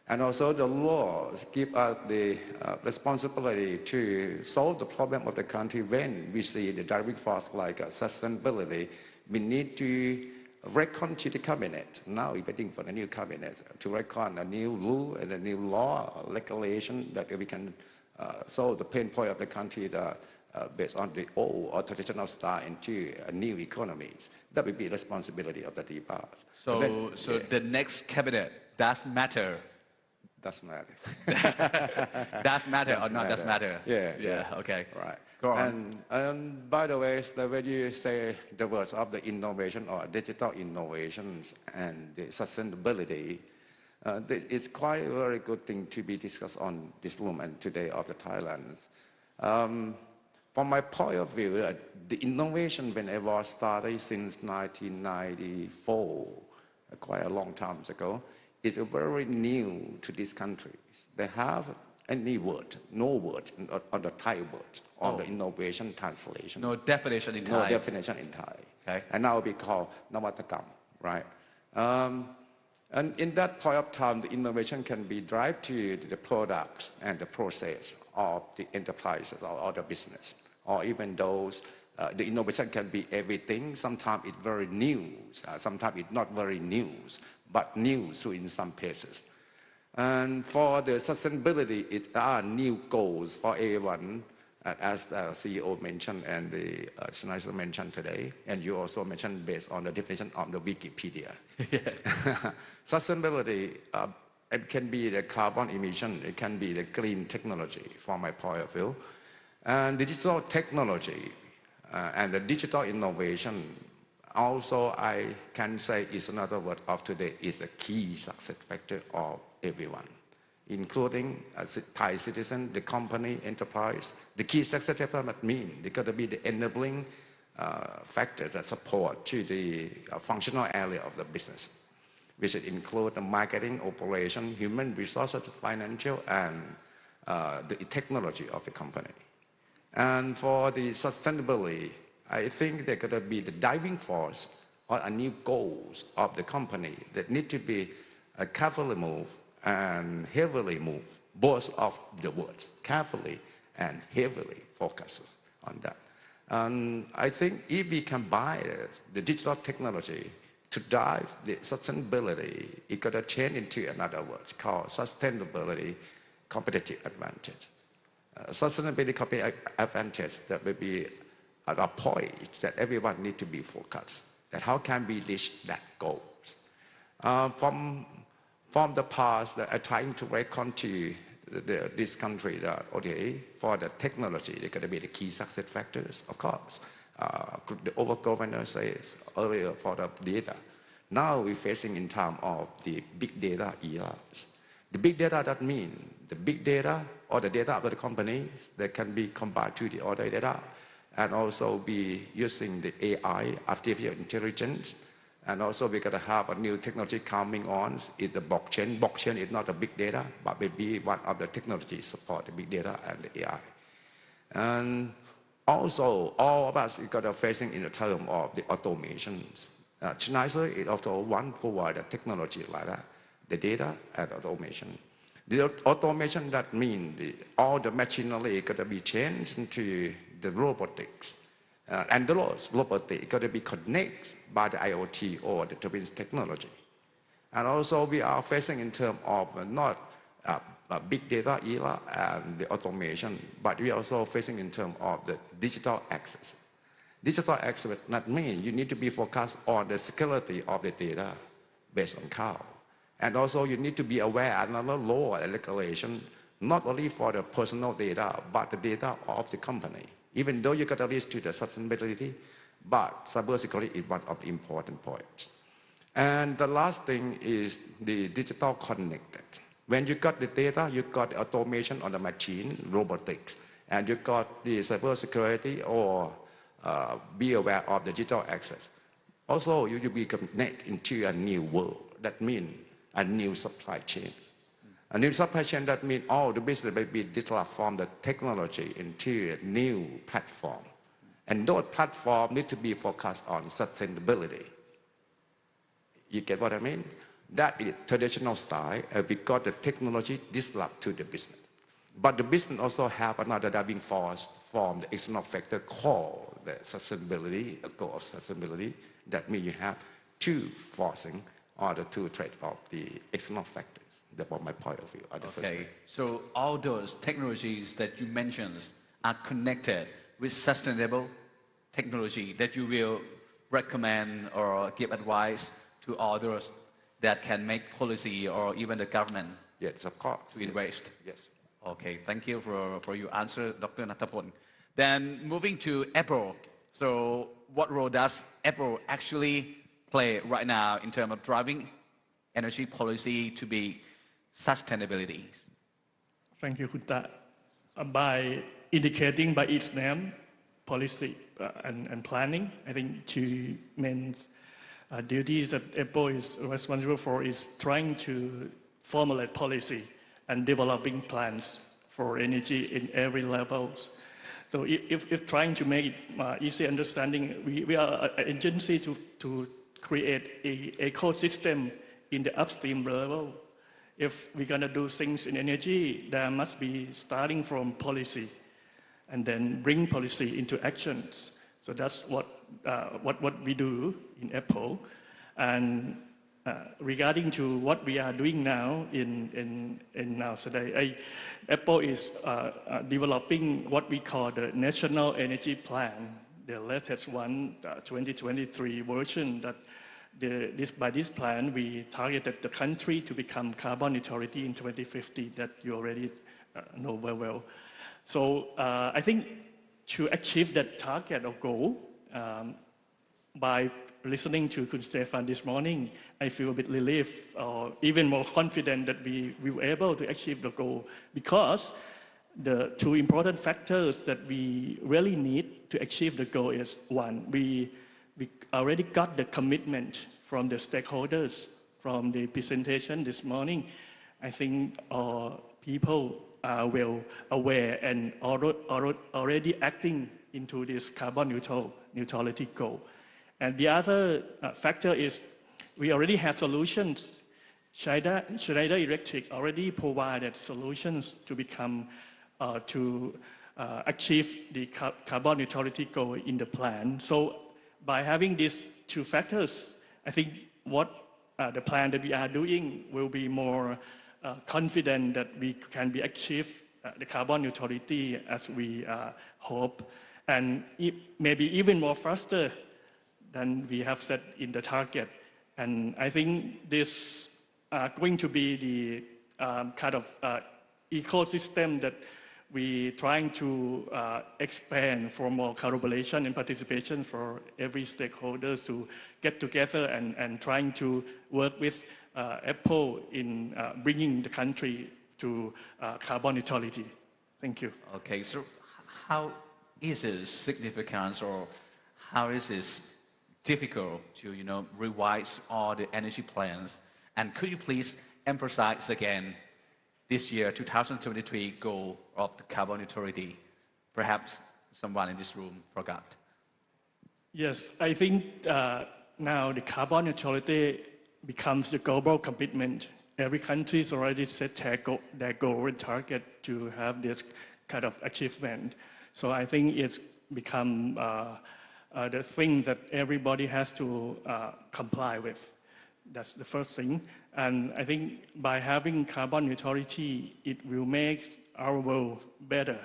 And also the laws give us the responsibility to solve the problem of the country when we see the direct force like sustainability. We need to reckon to the cabinet. Now we're waiting for the new cabinet to reckon a new rule and a new law, regulation that we can solve the pain point of the country that, based on the old or traditional style into new economies. That will be responsibility of the DPAs. So the next cabinet does matter. Does matter. Does matter or not does matter? Yeah. Okay. Right. Go on. And by the way, when you say the words of the innovation or digital innovations and the sustainability, it's quite a very good thing to be discussed on this room and today of the Thailand. From my point of view, the innovation when it was started since 1994, quite a long time ago, is very new to these countries. They have any word, no word on the Thai word, on the innovation translation. No definition in No Thai. definition in Thai. Okay. And now we call Navatakam, right? And in that point of time, the innovation can be driven to the products and the process of the enterprises or the business, or even those, the innovation can be everything. Sometimes it's very new, sometimes it's not very new, but new in some cases. And for the sustainability, it are new goals for everyone, as the CEO mentioned and the Schneider mentioned today, and you also mentioned based on the definition of the Wikipedia. Sustainability, it can be the carbon emission, it can be the clean technology from my point of view. And digital technology and the digital innovation, also I can say is another word of today, is a key success factor of everyone, including Thai citizen, the company, enterprise. The key success factor that means they got to be the enabling factors that support to the functional area of the business, which include the marketing, operation, human resources, financial, and the technology of the company. And for the sustainability, I think they're going to be the driving force or a new goals of the company that need to be carefully moved and heavily moved, both of the words, carefully and heavily focuses on that. And I think if we combine the digital technology to drive the sustainability, it got to change into another word called sustainability competitive advantage. Sustainability competitive advantage, that will be at a point that everyone needs to be focused, that how can we reach that goals. From the past, that are trying to reckon to this country that, okay, for the technology, they're going to be the key success factors, of course. The over-governor says earlier for the data. Now we're facing in terms of the big data eras. The big data, that means the big data or the data of the companies that can be combined to the other data, and also be using the AI, artificial intelligence, and also we're going to have a new technology coming on, is the blockchain. Blockchain is not a big data, but maybe one of the technologies support the big data and the AI. And also, all of us is going to facing in the term of the automations. Schneider is also one provider technology like that, the data and automation. The automation, that means all the machinery is going to be changed into the robotics. And those robotics got to be connected by the IoT or the twins technology. And also we are facing in terms of not a big data era and the automation, but we are also facing in terms of the digital access. Digital access, that means you need to be focused on the security of the data based on cloud. And also you need to be aware of another law and regulation, not only for the personal data, but the data of the company. Even though you got to reach to the sustainability, but cybersecurity is one of the important points. And the last thing is the digital connected. When you got the data, you got the automation on the machine, robotics, and you got the cybersecurity or be aware of the digital access. Also, you will be connected into a new world. That means a new supply chain. A new supply chain, that means all the business will be developed from the technology into a new platform. And those platforms need to be focused on sustainability. You get what I mean? That is traditional style, because the technology disrupt to the business. But the business also have another driving force from the external factor called the sustainability, a goal of sustainability. That means you have two forcing or the two traits of the external factors. That's my point of view. Okay, so all those technologies that you mentioned are connected with sustainable technology that you will recommend or give advice to others that can make policy or even the government. Yes, of course. To invest. Yes. Okay, thank you for your answer, Dr. Nattapon. Then moving to Apple. So what role does Apple actually play right now in terms of driving energy policy to be sustainability? Thank you, Kunta. By indicating by its name, policy and planning, I think two main duties that Apple is responsible for is trying to formulate policy and developing plans for energy in every levels. So if trying to make it easy understanding, we are an agency to create a ecosystem in the upstream level. If we're going to do things in energy, there must be starting from policy and then bring policy into actions. So that's what we do in Apple. And regarding to what we are doing now in now today, Apple is developing what we call the National Energy Plan, the latest one, 2023 version. That by this plan, we targeted the country to become carbon neutrality in 2050. That you already know very well. So I think to achieve that target or goal, by listening to Kun Stefan this morning, I feel a bit relieved or even more confident that we were able to achieve the goal, because the two important factors that we really need to achieve the goal is, one, we already got the commitment from the stakeholders from the presentation this morning. I think our people are well aware and already acting into this carbon neutrality goal. And the other factor is we already have solutions. Schneider Electric already provided solutions to become to achieve the carbon neutrality goal in the plan. So by having these two factors, I think what the plan that we are doing will be more confident that we can be achieve the carbon neutrality as we hope, and maybe even more faster than we have set in the target. And I think this going to be the kind of ecosystem that we're trying to expand for more collaboration and participation for every stakeholder to get together and trying to work with Apple in bringing the country to carbon neutrality. Thank you. Okay, so how is it significant, or how is it difficult to revise all the energy plans? And could you please emphasize again this year 2023 goal of the carbon neutrality? Perhaps someone in this room forgot. Yes, I think now the carbon neutrality becomes the global commitment. Every country has already set their goal and target to have this kind of achievement. So I think it's become the thing that everybody has to comply with. That's the first thing. And I think by having carbon neutrality, it will make our world better,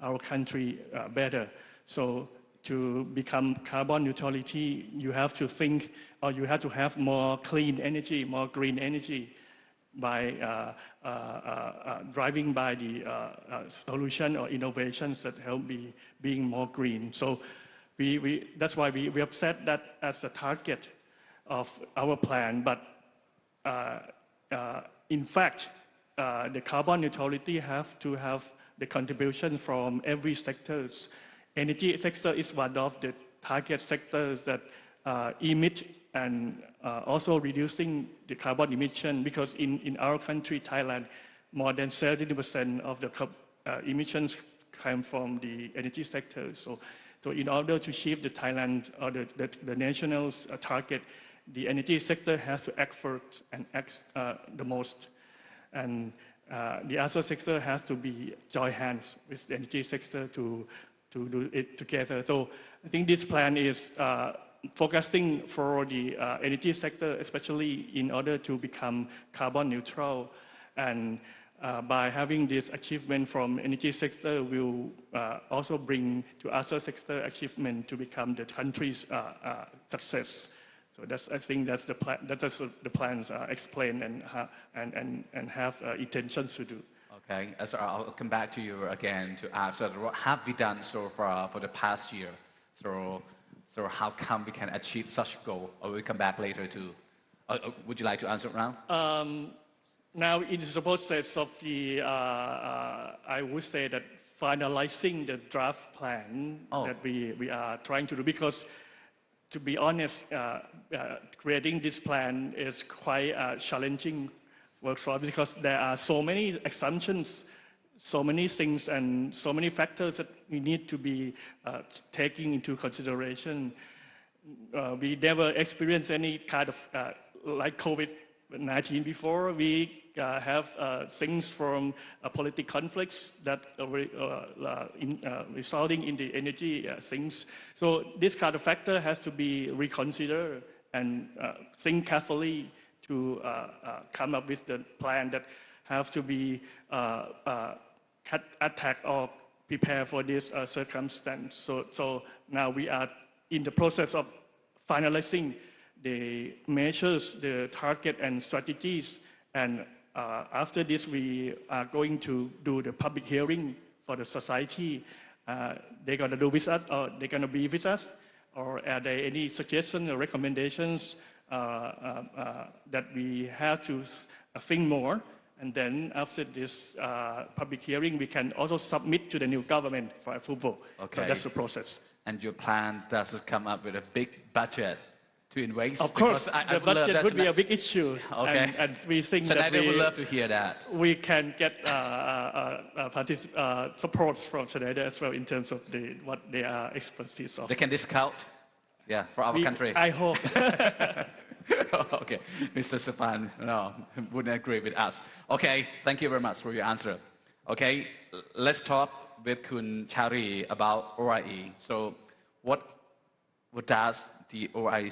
our country better. So to become carbon neutrality, you have to think, or you have to have more clean energy, more green energy, by driving by the solution or innovations that help being more green. So that's why we have set that as a target of our plan. But in fact, the carbon neutrality have to have the contribution from every sectors. Energy sector is one of the target sectors that emit and also reducing the carbon emission, because in our country, Thailand, more than 70% of the emissions come from the energy sector. So in order to achieve the Thailand or the national target, the energy sector has to act first and act the most. And the other sector has to be join hands with the energy sector to do it together. So I think this plan is focusing for the energy sector, especially in order to become carbon neutral. And by having this achievement from energy sector will also bring to other sector achievement to become the country's success. So I think that's the plan. That's the plans explain and have intentions to do. Okay, so I'll come back to you again to ask, so what have we done so far for the past year? So how come we can achieve such a goal? Or we'll come back later to, would you like to answer now? Now, in the process of the, I would say that finalizing the draft plan that we are trying to do, because to be honest, creating this plan is quite challenging work for us, because there are so many assumptions, so many things and so many factors that we need to be taking into consideration. We never experienced any kind of like COVID-19 before. We have things from political conflicts that resulting in the energy things. So this kind of factor has to be reconsidered and think carefully to come up with the plan that have to be attack or prepare for this circumstance. So now we are in the process of finalizing the measures, the target and strategies. And after this, we are going to do the public hearing for the society. They're going to do with us, or they're going to be with us, or are there any suggestions or recommendations that we have to think more? And then after this public hearing, we can also submit to the new government for approval. Okay. So that's the process. And your plan does come up with a big budget to invest? Of course, I the budget would be a big issue. Okay. And we think so that we would love to hear that. We can get support from Schneider as well in terms of what they are expertise of. They can discount, yeah, for our country. I hope. Okay, Mr. Stefan, no, wouldn't agree with us. Okay, thank you very much for your answer. Okay, let's talk with Kun Chari about OIE. So what does the OIE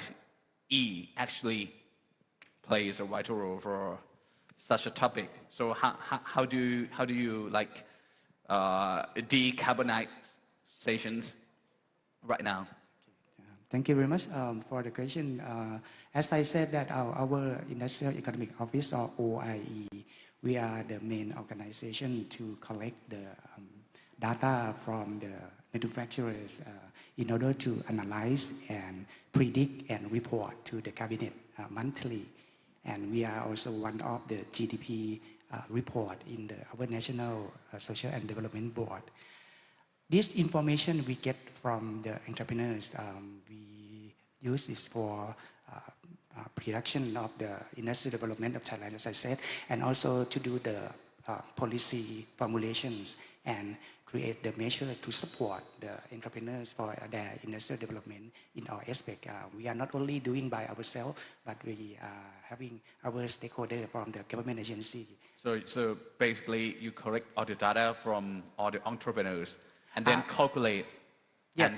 actually plays a vital role for such a topic? So how do you like decarbonization right now? Thank you very much for the question. As I said that our Industrial Economic Office, or OIE, we are the main organization to collect the data from the manufacturers in order to analyze and predict and report to the cabinet monthly. And we are also one of the GDP report in our National Social and Development Board. This information we get from the entrepreneurs. We use this for production of the industrial development of Thailand, as I said, and also to do the policy formulations and create the measures to support the entrepreneurs for their industrial development in all aspects. We are not only doing by ourselves, but we are having our stakeholder from the government agency. So basically, you collect all the data from all the entrepreneurs and then calculate and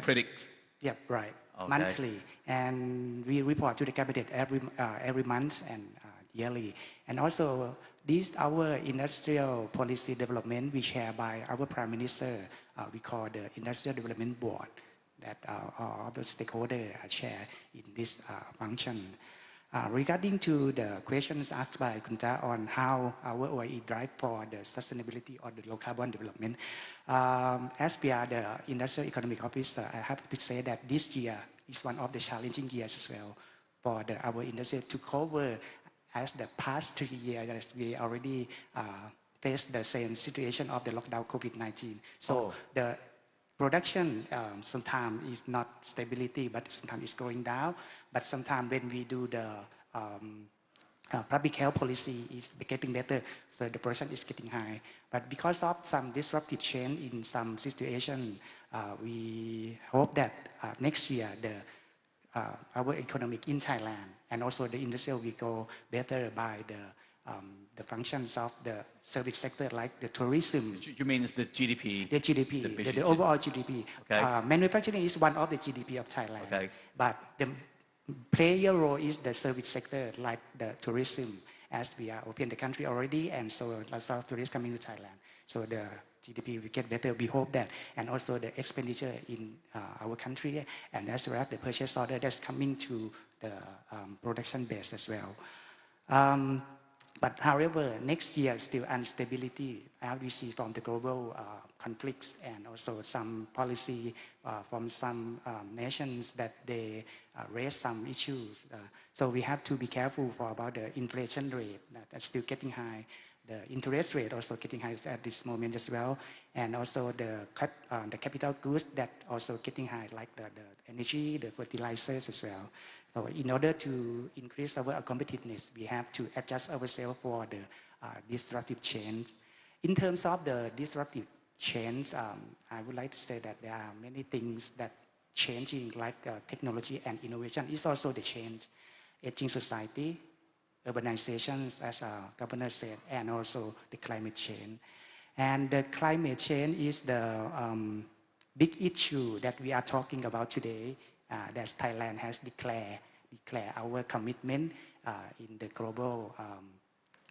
predict. Yep, right. Okay. Monthly, and we report to the cabinet every month and yearly. And also, this our industrial policy development we share by our Prime Minister. We call the Industrial Development Board that all the stakeholders share in this function. Regarding to the questions asked by Kunta on how our OIE drive for the sustainability or the low carbon development, as we are the Industrial Economic Officer, I have to say that this year is one of the challenging years as well for our industry to cover as the past 3 years we already faced the same situation of the lockdown COVID-19. So the production sometimes is not stability, but sometimes it's going down. But sometimes when we do the public health policy is getting better, so the production is getting high. But because of some disruptive change in some situation, we hope that next year our economic in Thailand and also the industry will go better by the functions of the service sector like the tourism. You mean it's the GDP? The GDP, the overall GDP. Okay. Manufacturing is one of the GDP of Thailand. Okay. But the player role is the service sector like the tourism, as we are open the country already, and so lots of tourists coming to Thailand. So the GDP will get better. We hope that, and also the expenditure in our country, and as well as the purchase order that's coming to the production base as well. But however, next year still instability, as we see from the global conflicts and also some policy from some nations that they raise some issues. So we have to be careful about the inflation rate that's still getting high. The interest rate also getting high at this moment as well, and also the capital goods that also getting high, like the energy, the fertilizers as well. So in order to increase our competitiveness, we have to adjust ourselves for the disruptive change. In terms of the disruptive change, I would like to say that there are many things that changing, like technology and innovation is also the change. Aging society, urbanization, as Governor said, and also the climate change. And the climate change is the big issue that we are talking about today, that Thailand has declared our commitment in the global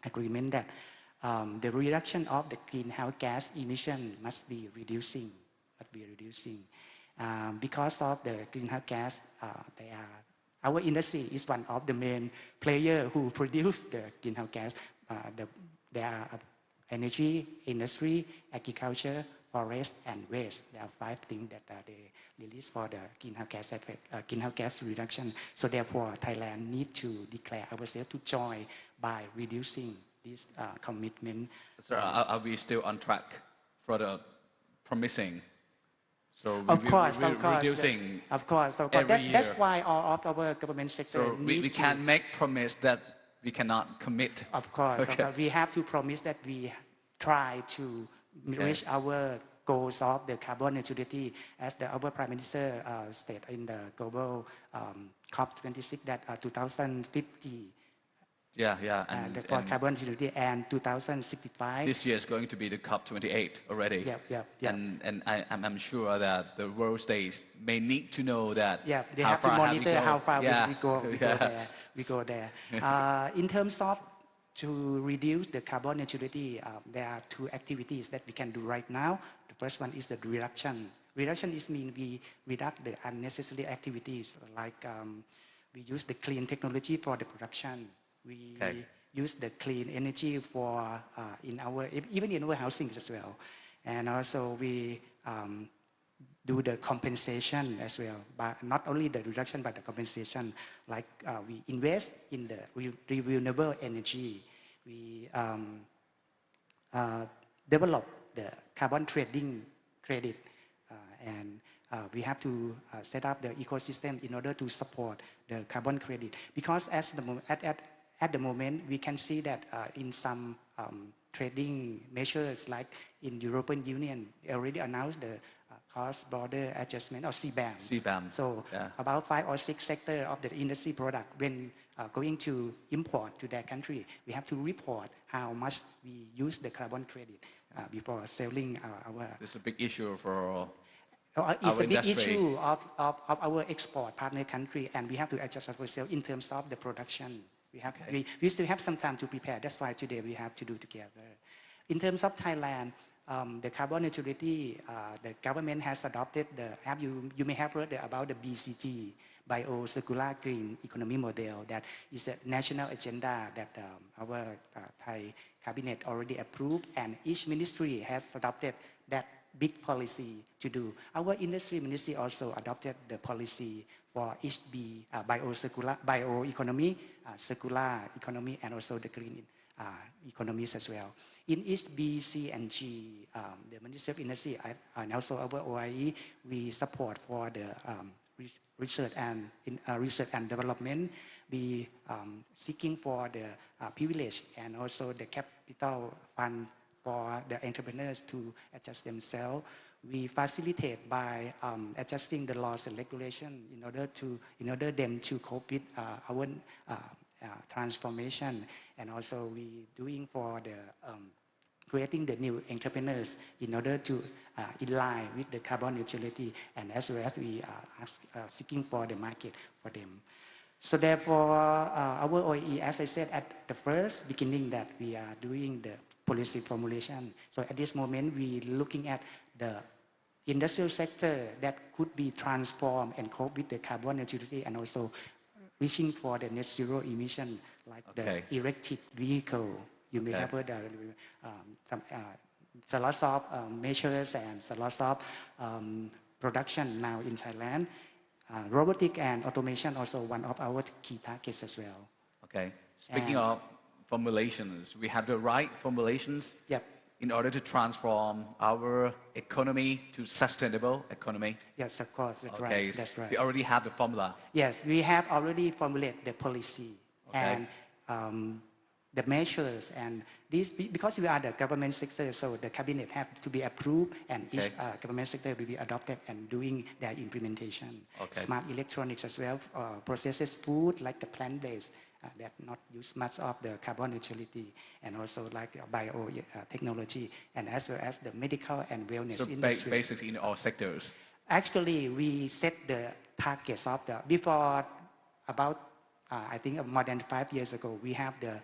agreement that the reduction of the greenhouse gas emission must be reducing. Because of the greenhouse gas, our industry is one of the main players who produce the greenhouse gas. There are energy, industry, agriculture, forest, and waste. There are 5 things that they release for the greenhouse gas effect, greenhouse gas reduction. So therefore, Thailand need to declare ourselves to join by reducing this commitment. Sir, are we still on track for the promising? So Of course, reducing of course. every year. That's why all of our government sector So we can't make promise that we cannot commit. Of course, Okay. we have to promise that we try to reach our goals of the carbon neutrality, as our Prime Minister stated in the global COP26 that 2050. And For carbon neutrality and 2065. this year is going to be the COP28 already. Yep. And I'm sure that the world states may need to know that. Yeah, they how have to far monitor how far Yeah. we go there. In terms of to reduce the carbon neutrality, there are 2 activities that we can do right now. The first one is the reduction. Reduction is mean we reduce the unnecessary activities, like we use the clean technology for the production. We use the clean energy for even in our housing as well. And also we do the compensation as well, but not only the reduction, but the compensation. Like we invest in the renewable energy. We develop the carbon trading credit, and we have to set up the ecosystem in order to support the carbon credit. Because at the moment, we can see that in some trading measures, like in European Union, they already announced the cross-border adjustment or CBAM. So about 5 or 6 sectors of the industry product, when going to import to their country, we have to report how much we use the carbon credit before selling our. This is a big issue for it's a big industry. issue of our export partner country, and we have to adjust ourselves in terms of the production. We still have some time to prepare. That's why today we have to do together. In terms of Thailand, the carbon neutrality, the government has adopted you may have heard about the BCG, Bio-Circular Green Economy Model. That is a national agenda that our Thai cabinet already approved, and each ministry has adopted that big policy to do. Our industry ministry also adopted the policy for each bioeconomy, circular economy, and also the green economies as well. In each B, C, and G, the Ministry of Industry and also our OIE, we support for the research and development. We seeking for the privilege and also the capital fund for the entrepreneurs to adjust themselves. We facilitate by adjusting the laws and regulation in order them to cope with our transformation, and also we doing for the creating the new entrepreneurs in order to in line with the carbon neutrality, and as well as we are seeking for the market for them. So therefore, our OEE, as I said at the first beginning, that we are doing the policy formulation. So at this moment, we looking at the industrial sector that could be transformed and cope with the carbon neutrality, and also reaching for the net zero emission, like the electric vehicle. You may have heard a lot of measures and a lot of production now in Thailand. Robotic and automation also one of our key targets as well. Okay. Speaking of formulations, we have the right formulations in order to transform our economy to sustainable economy. Yes, of course. That's right. That's right. We already have the formula. Yes, we have already formulated the policy, and the measures and these, because we are the government sector, so the cabinet have to be approved and each government sector will be adopted and doing their implementation. Smart electronics as well, processes food like the plant-based that not use much of the carbon neutrality, and also like biotechnology, and as well as the medical and wellness industry. Basically in all sectors. Actually, we set the targets of the, before about, I think more than 5 years ago, we have the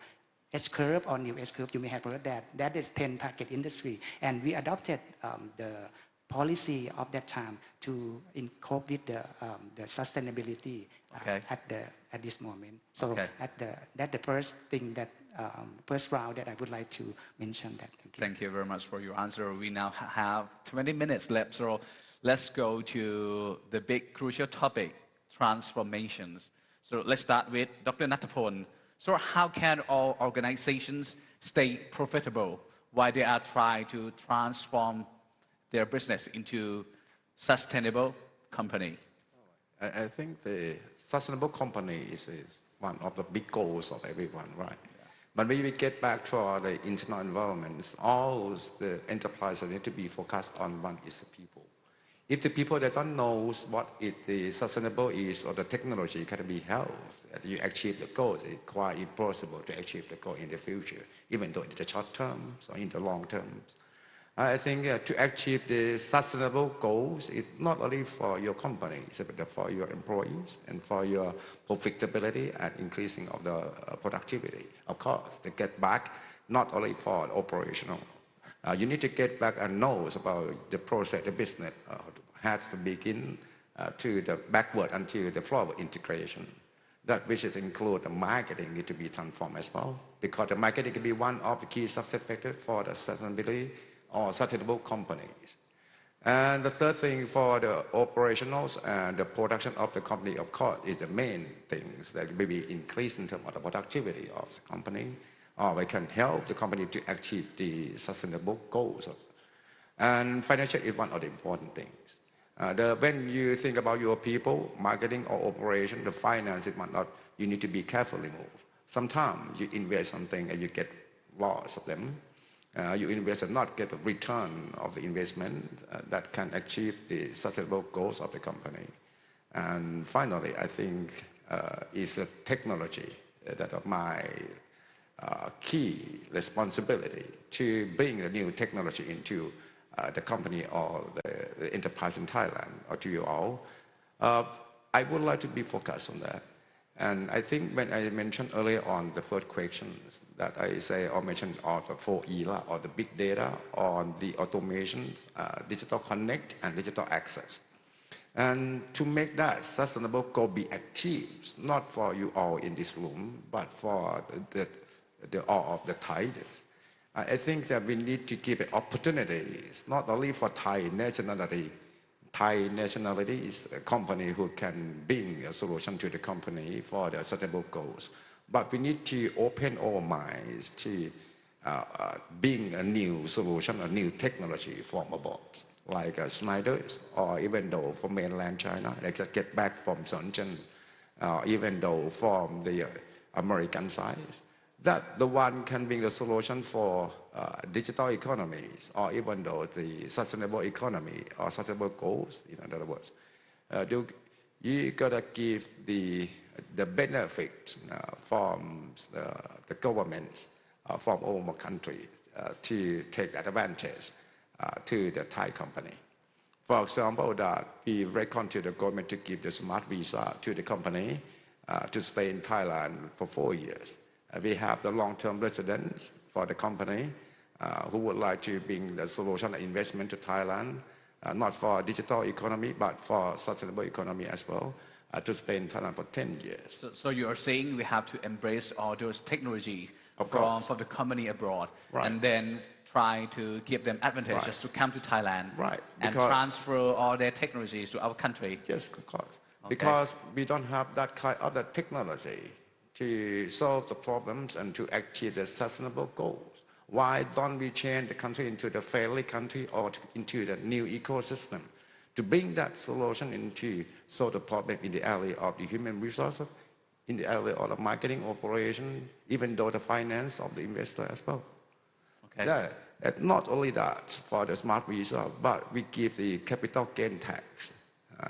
S-curve or new S-curve, you may have heard that. That is 10 target industry. And we adopted the policy of that time to cope with the sustainability at this moment. So that's the first thing that, first round that I would like to mention that. Thank you. Thank you very much for your answer. We now have 20 minutes left, so let's go to the big crucial topic, transformations. So let's start with Dr. Natapon. So how can all organizations stay profitable while they are trying to transform their business into sustainable company? I think the sustainable company is one of the big goals of everyone, right? Yeah. But when we get back to the internal environments, all the enterprises need to be focused on one is the people. If the people that don't know what the sustainable is or the technology can be helped, that you achieve the goals, it's quite impossible to achieve the goal in the future, even though in the short term or in the long term. I think to achieve the sustainable goals, it's not only for your company, but for your employees and for your profitability and increasing of the productivity. Of course, to get back, not only for operational. You need to get back and know about the process, the business has to begin to the backward until the forward integration. That which is include the marketing need to be transformed as well, because the marketing can be one of the key success factors for the sustainability or sustainable companies. And the third thing for the operationals and the production of the company, of course, is the main things that may be increased in terms of the productivity of the company, or we can help the company to achieve the sustainable goals. And financial is one of the important things. When you think about your people, marketing or operation, the finance is one of, you need to be carefully moved. Sometimes you invest something and you get loss of them. You invest and not get a return of the investment that can achieve the sustainable goals of the company. And finally, I think is a technology that of my key responsibility to bring the new technology into the company or the enterprise in Thailand or to you all. I would like to be focused on that. And I think when I mentioned earlier on the first questions that I say or mentioned on the 4E or the big data on the automation, digital connect and digital access. And to make that sustainable goal be achieved, not for you all in this room, but for all of the Thais. I think that we need to give opportunities, not only for Thai nationality. Thai nationality is a company who can bring a solution to the company for the sustainable goals. But we need to open our minds to bring a new solution, a new technology from abroad, like Schneider, or even though from mainland China, they just get back from Zheng, even though from the American side. That the one can bring the solution for digital economies, or even though the sustainable economy or sustainable goals, in other words. You gotta give the benefits from the governments from all countries to take advantage to the Thai company. For example, that we reckon to the government to give the smart visa to the company to stay in Thailand for 4 years. We have the long-term residents for the company who would like to bring the solution and investment to Thailand, not for digital economy, but for sustainable economy as well, to stay in Thailand for 10 years. So you are saying we have to embrace all those technologies from the company abroad, and then try to give them advantages to come to Thailand, and transfer all their technologies to our country. Yes, of course. Because we don't have that kind of the technology to solve the problems and to achieve the sustainable goals. Why don't we change the country into the friendly country or into the new ecosystem to bring that solution into solve the problem in the area of the human resources, in the area of the marketing operation, even though the finance of the investor as well. Okay. Not only that for the smart visa, but we give the capital gain tax.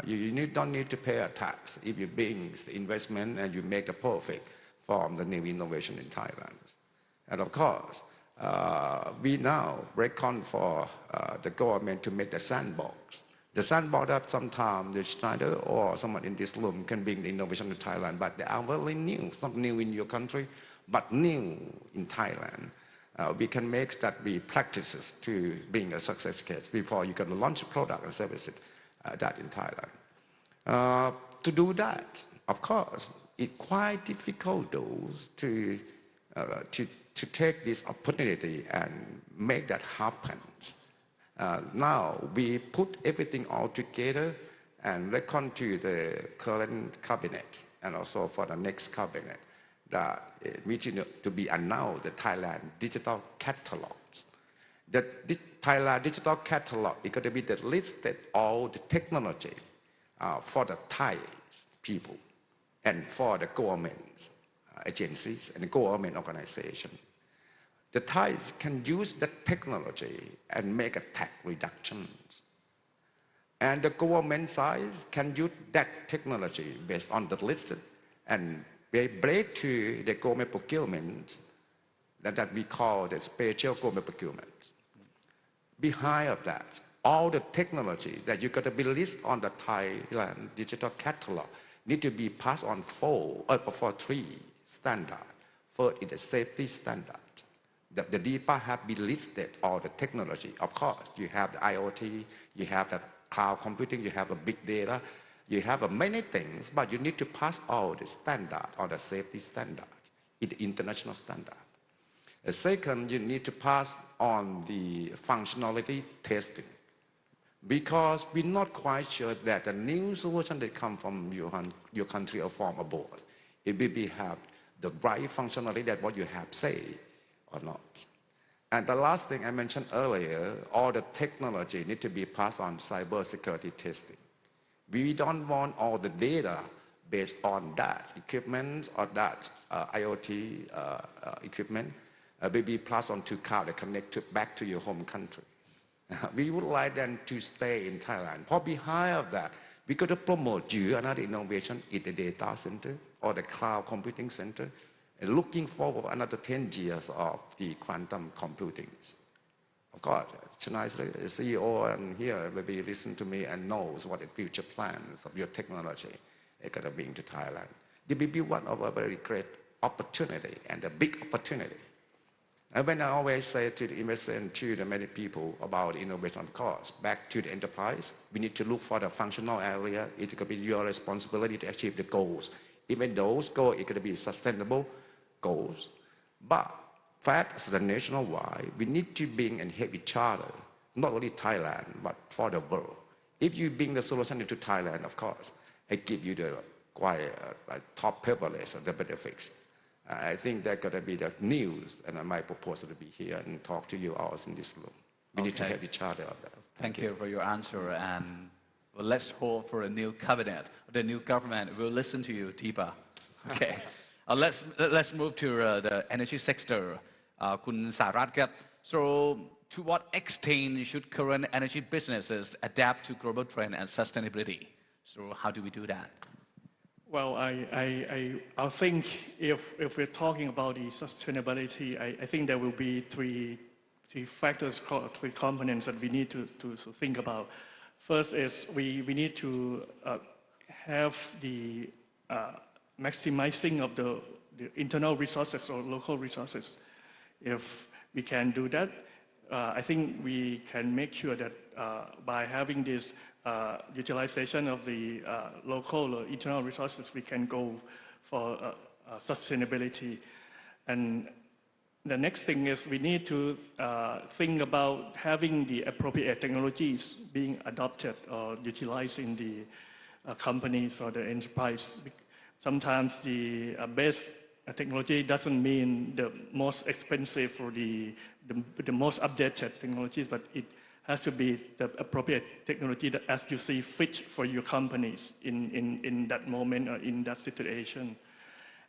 You don't need to pay a tax if you bring the investment and you make the profit from the new innovation in Thailand. And of course, we now reckon for the government to make the sandbox. The sandbox that sometimes the Schneider or someone in this room can bring the innovation to Thailand, but they are very new. It's not new in your country, but new in Thailand. We can make that be practices to bring a success case before you can launch a product and service it that in Thailand. To do that, of course, it's quite difficult those to take this opportunity and make that happen. Now we put everything all together and reckon to the current cabinet and also for the next cabinet that meeting to be announced the Thailand digital catalog. The Thailand digital catalog is going to be the listed all the technology for the Thai people and for the government agencies and the government organization. The Thais can use the technology and make a tax reductions. And the government side can use that technology based on the listed and they break to the government procurement that we call the special government procurement. Behind of that, all the technology that you're going to be listed on the Thailand digital catalog need to be passed on for three standards. First is the safety standard. The DIPA have been listed all the technology. Of course, you have the IoT, you have the cloud computing, you have a big data, you have many things, but you need to pass all the standard or the safety standard, the international standard. The second, you need to pass on the functionality testing because we're not quite sure that the new solution that come from your country or from abroad, it will have the right functionality that what you have say or not. And the last thing I mentioned earlier, all the technology need to be passed on cyber security testing. We don't want all the data based on that equipment or that IoT equipment will be passed on to cloud and connected back to your home country. We would like them to stay in Thailand. For behind of that, we got to promote you another innovation in the data center or the cloud computing center and looking forward another 10 years of the quantum computing. Of course, Schneider, the CEO and here maybe listen to me and knows what the future plans of your technology are going to bring to Thailand. It will be one of a very great opportunity and a big opportunity. And when I always say to the investor and to the many people about innovation, of course, back to the enterprise, we need to look for the functional area. It's going to be your responsibility to achieve the goals. Even those goals are going to be sustainable goals. But fact as the nationwide, we need to bring and help each other, not only Thailand, but for the world. If you bring the solution into Thailand, of course, I give you the quite top privilege of the benefits. I think that's going to be the news, and I might propose to be here and talk to you all in this room. We need to help each other on that. Thank you for your answer, and well, let's hope for a new cabinet, the new government will listen to you, Tipa. Okay, let's move to the energy sector. Kun Sarat Kap. So, to what extent should current energy businesses adapt to global trend and sustainability? So, how do we do that? Well, I think if we're talking about the sustainability, I think there will be three factors, three components that we need to think about. First is we need to have the maximizing of the internal resources or local resources. If we can do that, I think we can make sure that by having this utilization of the local or internal resources, we can go for sustainability. And the next thing is we need to think about having the appropriate technologies being adopted or utilized in the companies or the enterprise. Sometimes the best technology doesn't mean the most expensive or the most updated technologies, but it has to be the appropriate technology that as you see fit for your companies in that moment or in that situation.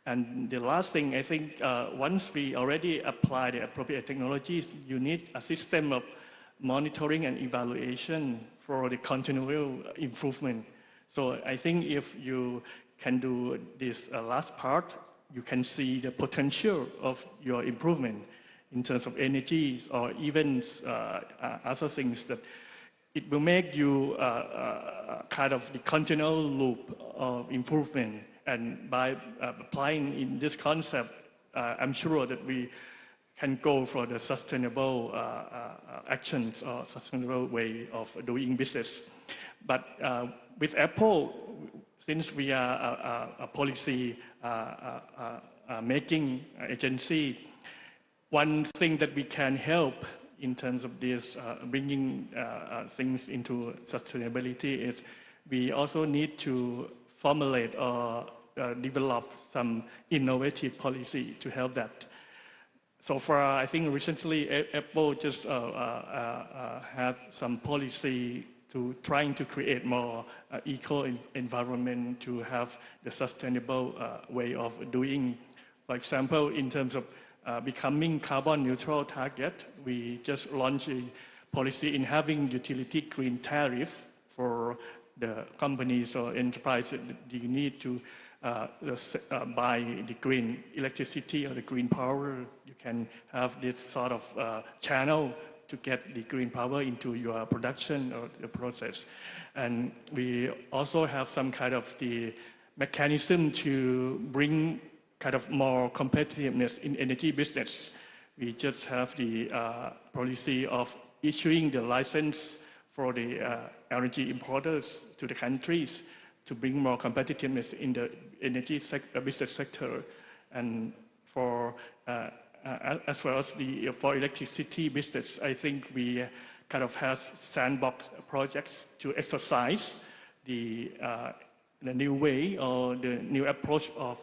And the last thing, I think once we already apply the appropriate technologies, you need a system of monitoring and evaluation for the continual improvement. So I think if you can do this last part, you can see the potential of your improvement in terms of energy or even other things that it will make you kind of the continual loop of improvement. And by applying in this concept, I'm sure that we can go for the sustainable actions or sustainable way of doing business. But with Apple, since we are a policy making agency, one thing that we can help in terms of this bringing things into sustainability is we also need to formulate or develop some innovative policy to help that. So far, I think recently Apple just had some policy to trying to create more eco-environment to have the sustainable way of doing. For example, in terms of becoming carbon neutral target, we just launched a policy in having utility green tariff for the companies or enterprises that you need to buy the green electricity or the green power. You can have this sort of channel to get the green power into your production or the process. And we also have some kind of the mechanism to bring kind of more competitiveness in energy business. We just have the policy of issuing the license for the energy importers to the countries to bring more competitiveness in the energy business sector. And for as well as for electricity business, I think we kind of have sandbox projects to exercise the new way or the new approach of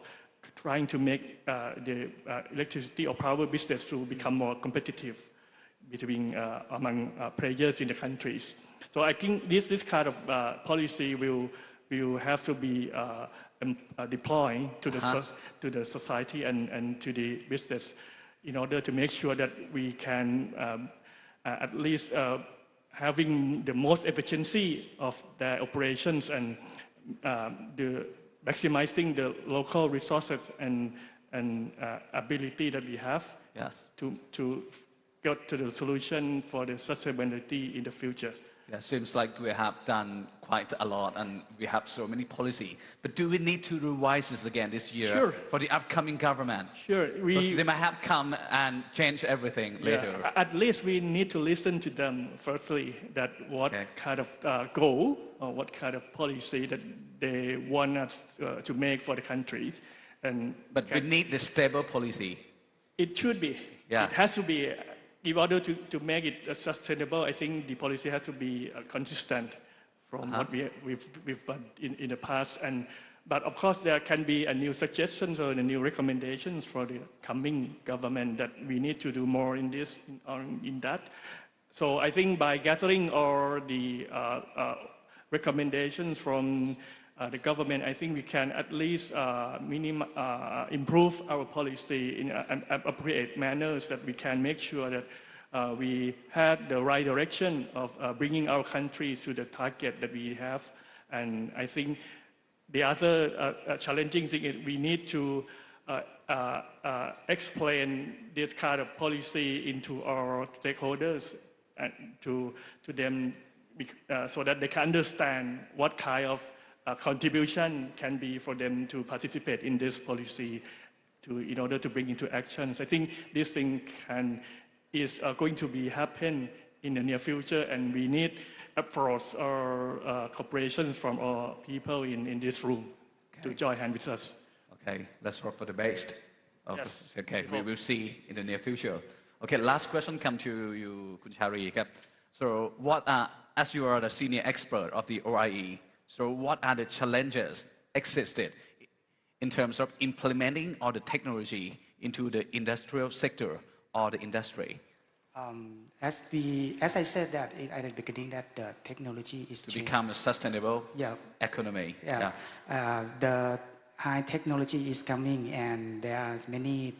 trying to make the electricity or power business to become more competitive between among players in the countries. So I think this kind of policy will have to be deployed to the society and to the business in order to make sure that we can at least having the most efficiency of their operations and maximizing the local resources and ability that we have to get to the solution for the sustainability in the future. Yeah, seems like we have done quite a lot and we have so many policy. But do we need to revise this again this year for the upcoming government? Sure. Because they might have come and change everything later. At least we need to listen to them firstly, that what kind of goal or what kind of policy that they want us to make for the countries. But we need the stable policy. It should be. It has to be. In order to make it sustainable, I think the policy has to be consistent from what we've done in the past. But of course, there can be a new suggestions or the new recommendations for the coming government that we need to do more in this or in that. So I think by gathering all the recommendations from the government, I think we can at least improve our policy in appropriate manners that we can make sure that we had the right direction of bringing our country to the target that we have. And I think the other challenging thing is we need to explain this kind of policy into our stakeholders and to them so that they can understand what kind of contribution can be for them to participate in this policy in order to bring into actions. I think this thing is going to be happen in the near future, and we need approach or cooperation from all people in this room to join hands with us. Okay, let's hope for the best. Yes, okay, we will see in the near future. Okay, last question come to you, Kun Chari. So, as you are the senior expert of the OIE, so what are the challenges existed in terms of implementing all the technology into the industrial sector or the industry? As I said that at the beginning, that the technology is to become a sustainable economy. high technology is coming, and there are many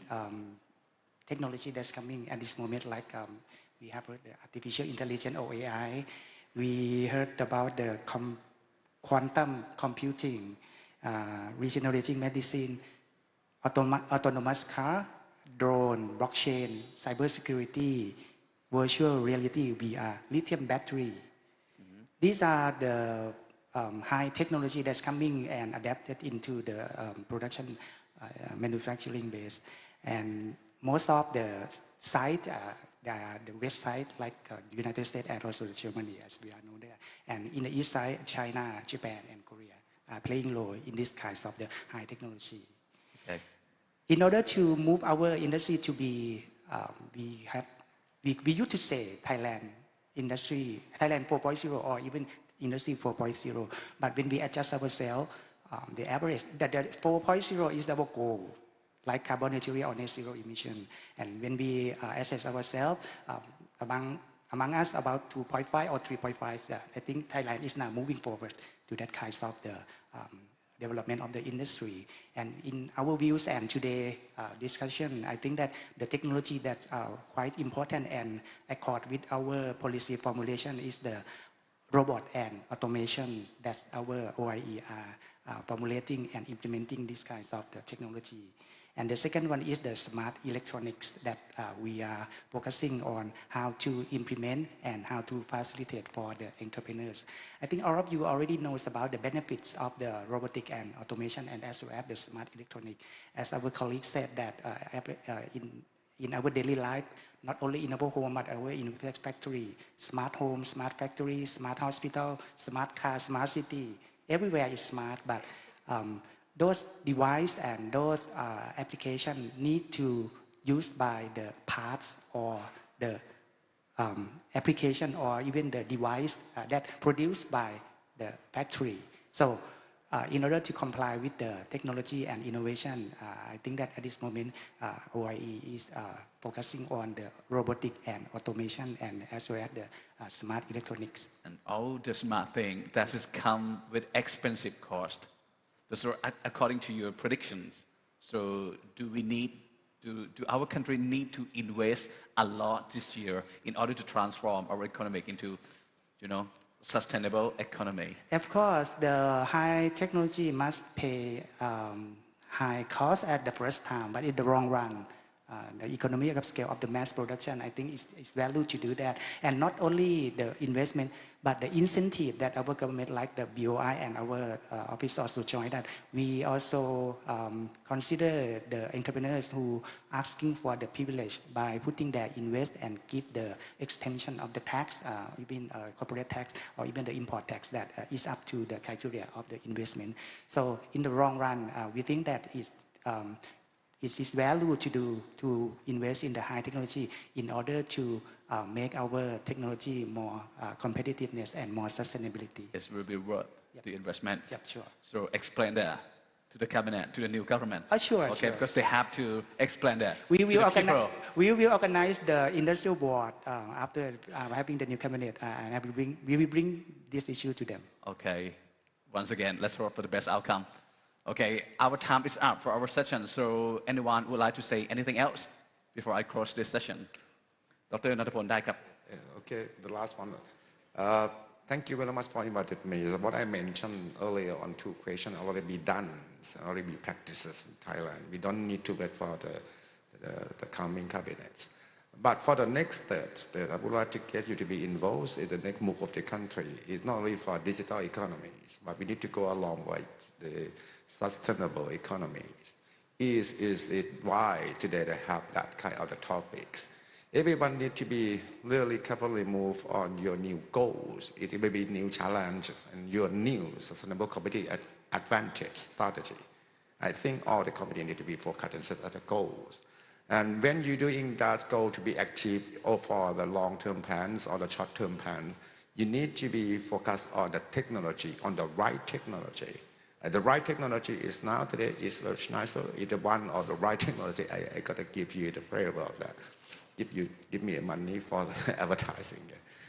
technology that's coming at this moment, like we have heard the artificial intelligence or AI. We heard about the quantum computing, regenerating medicine, autonomous car, drone, blockchain, cybersecurity, virtual reality, VR, lithium battery. These are the high technology that's coming and adapted into the production manufacturing base. And most of the sites, the west side, like the United States and also Germany, as we all know there. And in the east side, China, Japan, and Korea are playing role in these kinds of the high technology. Okay. In order to move our industry to be, we used to say Thailand industry, Thailand 4.0 or even industry 4.0. But when we adjust ourselves, the average, the 4.0 is our goal, like carbon neutral or net zero emission. And when we assess ourselves, among us about 2.5 or 3.5, I think Thailand is now moving forward to that kind of the development of the industry. And in our views and today discussion, I think that the technology that's quite important and accord with our policy formulation is the robot and automation that our OIE are formulating and implementing these kinds of the technology. And the second one is the smart electronics that we are focusing on how to implement and how to facilitate for the entrepreneurs. I think all of you already knows about the benefits of the robotic and automation and as well as the smart electronic. As our colleague said that in our daily life, not only in our home, but our in factory, smart home, smart factory, smart hospital, smart car, smart city, everywhere is smart, but those devices and those applications need to used by the parts or the application or even the device that produced by the factory. So in order to comply with the technology and innovation, I think that at this moment, OIE is focusing on the robotic and automation and as well as the smart electronics. And all the smart thing that has come with expensive cost. So according to your predictions, so do our country need to invest a lot this year in order to transform our economy into, sustainable economy? Of course, the high technology must pay high cost at the first time, but in the long run, the economy of scale of the mass production, I think is value to do that. And not only the investment, but the incentive that our government, like the BOI and our office also joined that. We also consider the entrepreneurs who asking for the privilege by putting their invest and give the extension of the tax, even corporate tax or even the import tax that is up to the criteria of the investment. So in the long run, we think that it's value to invest in the high technology in order to make our technology more competitiveness and more sustainability. It will be worth the investment. Yep, sure. So explain that to the cabinet, to the new government. Sure, okay, sure. Because they have to explain that. We will organize the industrial board after having the new cabinet, and we will bring this issue to them. Okay. Once again, let's hope for the best outcome. Okay, our time is up for our session. So anyone would like to say anything else before I close this session? Dr. Natapon, ได้ครับ Okay, the last one. Thank you very much for inviting me. What I mentioned earlier on two questions already be done, already be practices in Thailand. We don't need to wait for the coming cabinet. But for the next steps that I would like to get you to be involved in the next move of the country is not only for digital economies, but we need to go along with the sustainable economies. Is it why today they have that kind of the topics? Everyone needs to be really carefully move on your new goals. It may be new challenges and your new sustainable competitive advantage strategy. I think all the companies need to be focused and set as the goals. And when you're doing that goal to be active or for the long-term plans or the short-term plans, you need to be focused on the technology, on the right technology. The right technology is now today is the Schneider, is the one or the right technology. I got to give you the flavor of that. If you give me money for the advertising.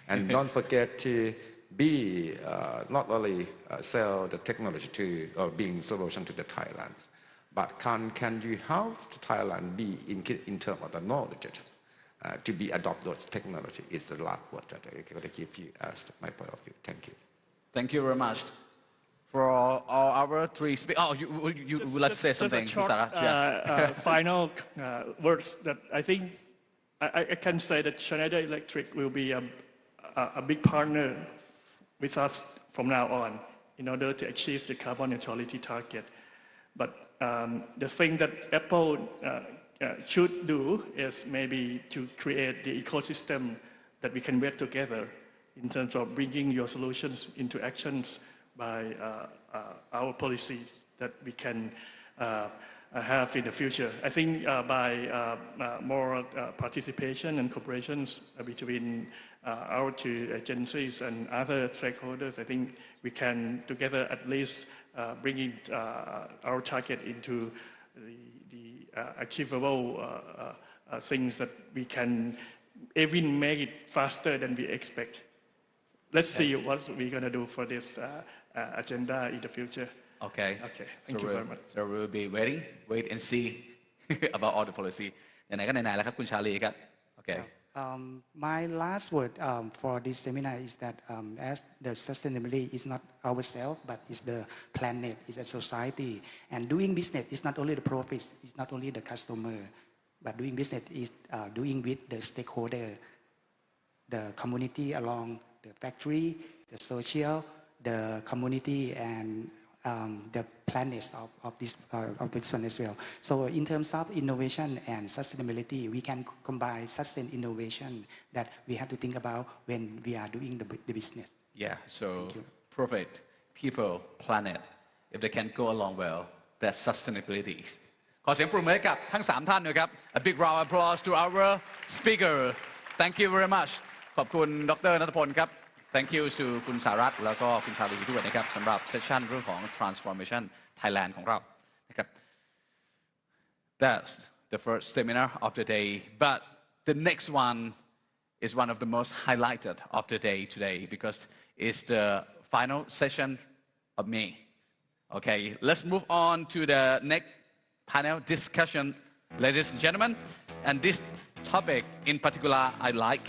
And don't forget to be not only sell the technology to or being solution to the Thailand, but can you help Thailand be in terms of the knowledge to be adopt those technology is the last word that I going to give you as my point of view. Thank you. Thank you very much. For all our three speakers, oh, you would like to say something, just a short, Sarah? final words that I think I can say that Schneider Electric will be a big partner with us from now on in order to achieve the carbon neutrality target. But the thing that Apple should do is maybe to create the ecosystem that we can work together in terms of bringing your solutions into actions by our policy that we can have in the future. I think by more participation and cooperations between our two agencies and other stakeholders, I think we can together at least bringing our target into the achievable things that we can even make it faster than we expect. Let's see what we're going to do for this agenda in the future. Okay. Okay. Thank you very much. So we'll be wait and see about all the policy. ไหนๆก็ไหนๆแล้วครับคุณชาลีครับ Okay. My last word for this seminar is that as the sustainability is not ourselves, but is the planet, is a society. And doing business is not only the profits, it's not only the customer, but doing business is doing with the stakeholder, the community along the factory, the social, the community, and the planets of this one as well. So in terms of innovation and sustainability, we can combine sustained innovation that we have to think about when we are doing the business. Yeah, so perfect. People, planet, if they can go along well, that's sustainability. ขอเสียงปรบมือให้กับทั้ง3ท่านด้วยครับ A big round of applause to our speaker. Thank you very much. ขอบคุณดร.ณัฐพลครับ Thank you to คุณสารัตน์แล้วก็คุณชาลีด้วยนะครับสำหรับเซสชันเรื่องของ Transformation Thailand ของเรานะครับ That's the first seminar of the day, but the next one is one of the most highlighted of the day today because it's the final session of me. Okay, let's move on to the next panel discussion, ladies and gentlemen. And this topic in particular I like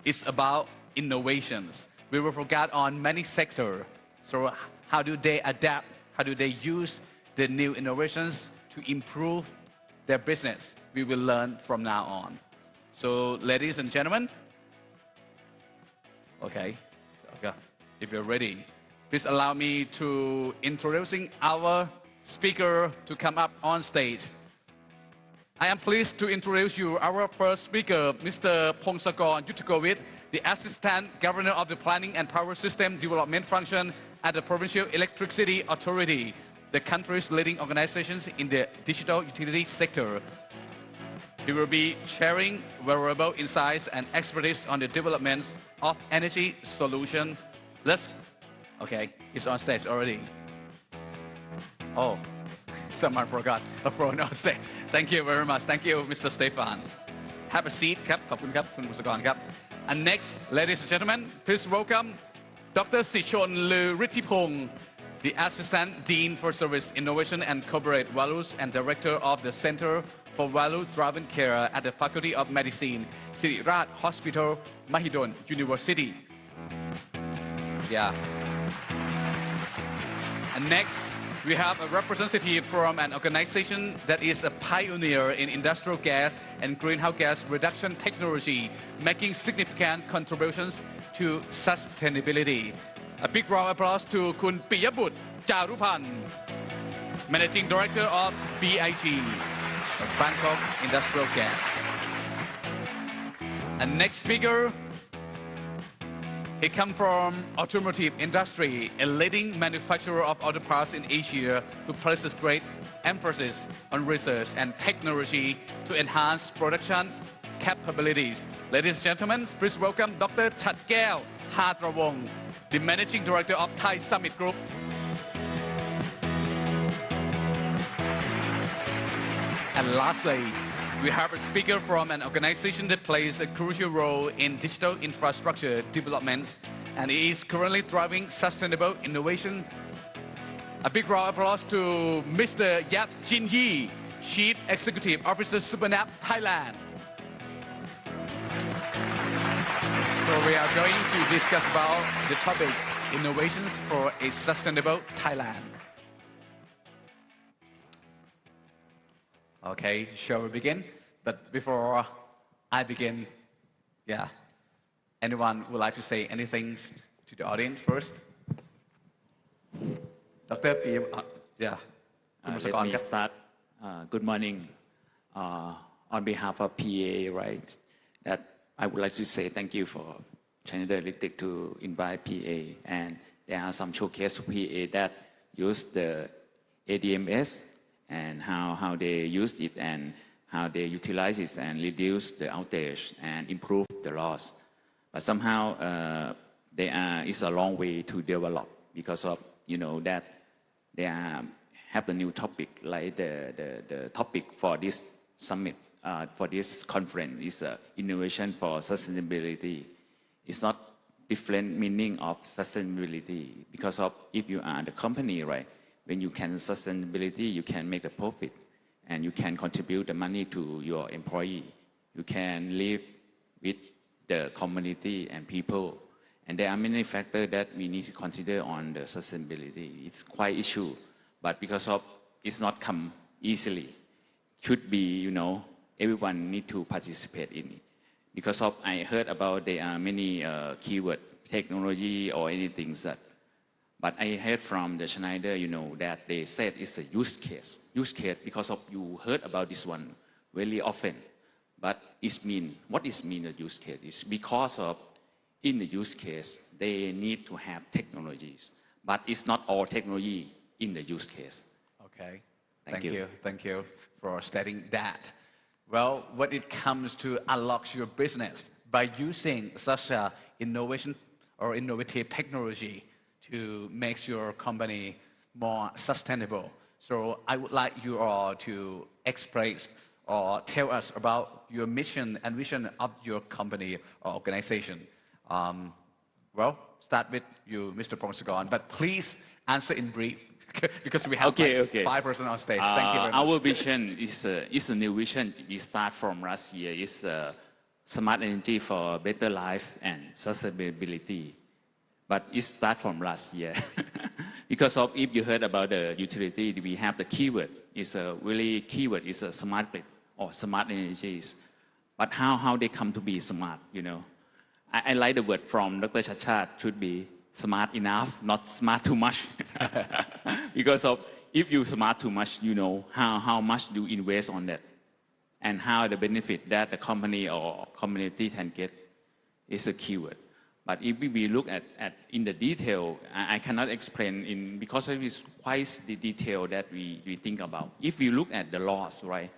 is about innovations. We will focus on many sectors. So how do they adapt? How do they use the new innovations to improve their business? We will learn from now on. So ladies and gentlemen, okay, if you're ready, please allow me to introducing our speaker to come up on stage. I am pleased to introduce you our first speaker, Mr. Pongsakorn Yutthakovit, the Assistant Governor of the Planning and Power System Development Function at the Provincial Electricity Authority, the country's leading organizations in the digital utility sector. He will be sharing valuable insights and expertise on the development of energy solution. Okay, he's on stage already. Oh, someone forgot a phone on stage. Thank you very much. Thank you, Mr. Stefan. Have a seat ครับ ขอบคุณครับ คุณบุษกรครับ And next, ladies and gentlemen, please welcome Dr. Sichon Lerithipong, the Assistant Dean for Service Innovation and Corporate Values and Director of the Center for Value-Driven Care at the Faculty of Medicine, Siriraj Hospital, Mahidol University. Yeah. And next, we have a representative from an organization that is a pioneer in industrial gas and greenhouse gas reduction technology, making significant contributions to sustainability. A big round of applause to Kun Piyabut Charupan, Managing Director of BIG, Bangkok Industrial Gas. And next speaker, he comes from automotive industry, a leading manufacturer of auto parts in Asia who places great emphasis on research and technology to enhance production capabilities. Ladies and gentlemen, please welcome Dr. Chatkaew Hatrawong, the Managing Director of Thai Summit Group. And lastly, we have a speaker from an organization that plays a crucial role in digital infrastructure developments, and he is currently driving sustainable innovation. A big round of applause to Mr. Yap Jin Yi, Chief Executive Officer Supernap Thailand. So we are going to discuss about the topic innovations for a sustainable Thailand. Okay, shall we begin? But before I begin, yeah, anyone would like to say anything to the audience first? Dr. PM, yeah. Let me start. Good morning. On behalf of PA, right, that I would like to say thank you for Schneider Electric to invite PA, and there are some showcase PA that use the ADMS and how they use it and how they utilize it and reduce the outage and improve the loss. But somehow it's a long way to develop because of, that they have a new topic, like the topic for this summit, for this conference is innovation for sustainability. It's not different meaning of sustainability because of if you are the company, right? When you can sustainability, you can make the profit and you can contribute the money to your employee. You can live with the community and people. And there are many factors that we need to consider on the sustainability. It's quite issue, but because of it's not come easily, should be, everyone need to participate in it. Because of I heard about there are many keyword technology or anything that, but I heard from the Schneider, that they said it's a use case. Use case because of you heard about this one very often, but what is mean a use case? It's because of in the use case they need to have technologies, but it's not all technology in the use case. Okay, thank you. Thank you for stating that. Well, when it comes to unlock your business by using such a innovation or innovative technology to make your company more sustainable. So I would like you all to express or tell us about your mission and vision of your company or organization. Well, start with you, Mr. Pongsakorn, but please answer in brief because we have 5 persons on stage. Thank you very much. Our vision is a new vision. We start from last year. It's smart energy for better life and sustainability. But it starts from last year. Because of if you heard about the utility, we have the keyword. It's a really keyword is a smart grid or smart energies. But how they come to be smart, I like the word from Dr. Chachat should be smart enough, not smart too much. Because of if you smart too much, how much you invest on that and how the benefit that the company or community can get is a keyword. But if we look at in the detail, I cannot explain because it is quite the detail that we think about. If we look at the loss, right,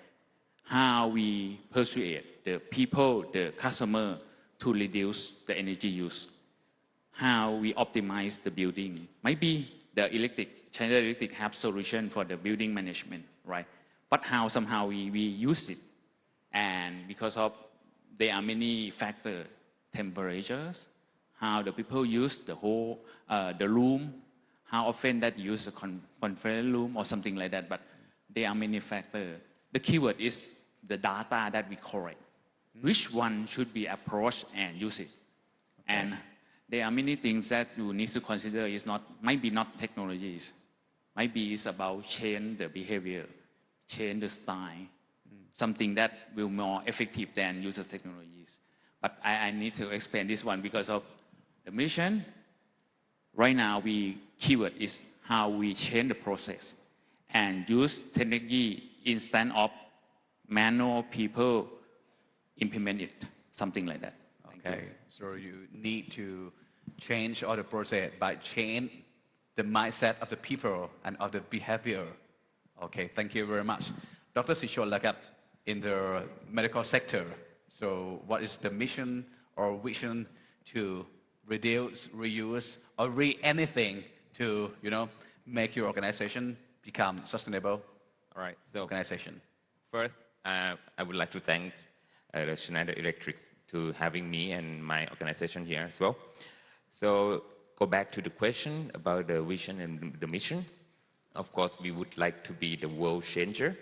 how we persuade the people, the customer to reduce the energy use, how we optimize the building. Maybe the Schneider Electric have solution for the building management, right? But how somehow we use it, and because of there are many factors, temperatures, how the people use the whole the room, how often that use a conference room or something like that. But there are many factors. The keyword is the data that we collect. Which one should be approached and use it? Okay. And there are many things that you need to consider. Maybe not technologies. Maybe it's about change the behavior, change the style, something that will be more effective than user technologies. But I need to explain this one because of the mission. Right now, keyword is how we change the process and use technology instead of manual people implement it, something like that. Okay, so you need to change all the process by change the mindset of the people and of the behavior. Okay, thank you very much. Dr. Sichon Lakat, in the medical sector, so what is the mission or vision to reduce, reuse, or anything to, make your organization become sustainable? All right, so organization. First, I would like to thank the Schneider Electric to having me and my organization here as well. So go back to the question about the vision and the mission. Of course, we would like to be the world changer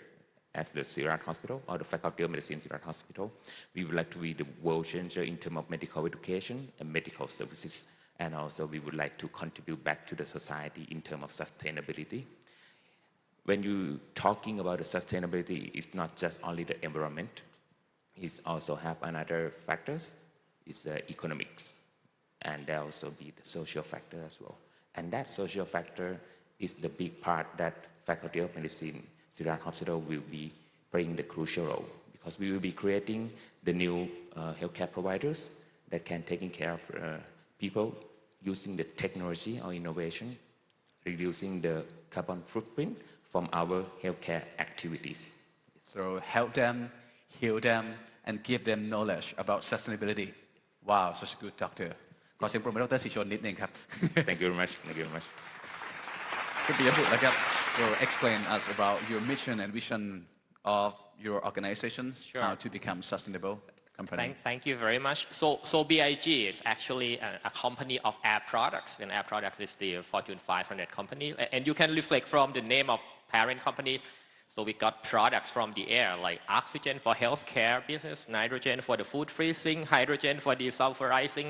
at the Sirat Hospital or the Faculty of Medicine Sirat Hospital. We would like to be the world changer in terms of medical education and medical services. And also we would like to contribute back to the society in terms of sustainability. When you talking about the sustainability, it's not just only the environment. It also have another factors, is the economics. And there also be the social factor as well. And that social factor is the big part that Faculty of Medicine Sirat Hospital will be playing the crucial role, because we will be creating the new healthcare providers that can taking care of people using the technology or innovation, reducing the carbon footprint from our healthcare activities. So help them, heal them, and give them knowledge about sustainability. Wow, such a good doctor. ขอเสียงปรบมือให้ดร.ศิชนนิดนึงครับ Thank you very much. Thank you very much. คุณปิยบุตรนะครับ will explain us about your mission and vision of your organization, Sure. how to become sustainable company. Thank you very much. So BIG is actually a company of air products, and air products is the Fortune 500 company. And you can reflect from the name of parent companies. So we got products from the air, like oxygen for healthcare business, nitrogen for the food freezing, hydrogen for desulfurizing,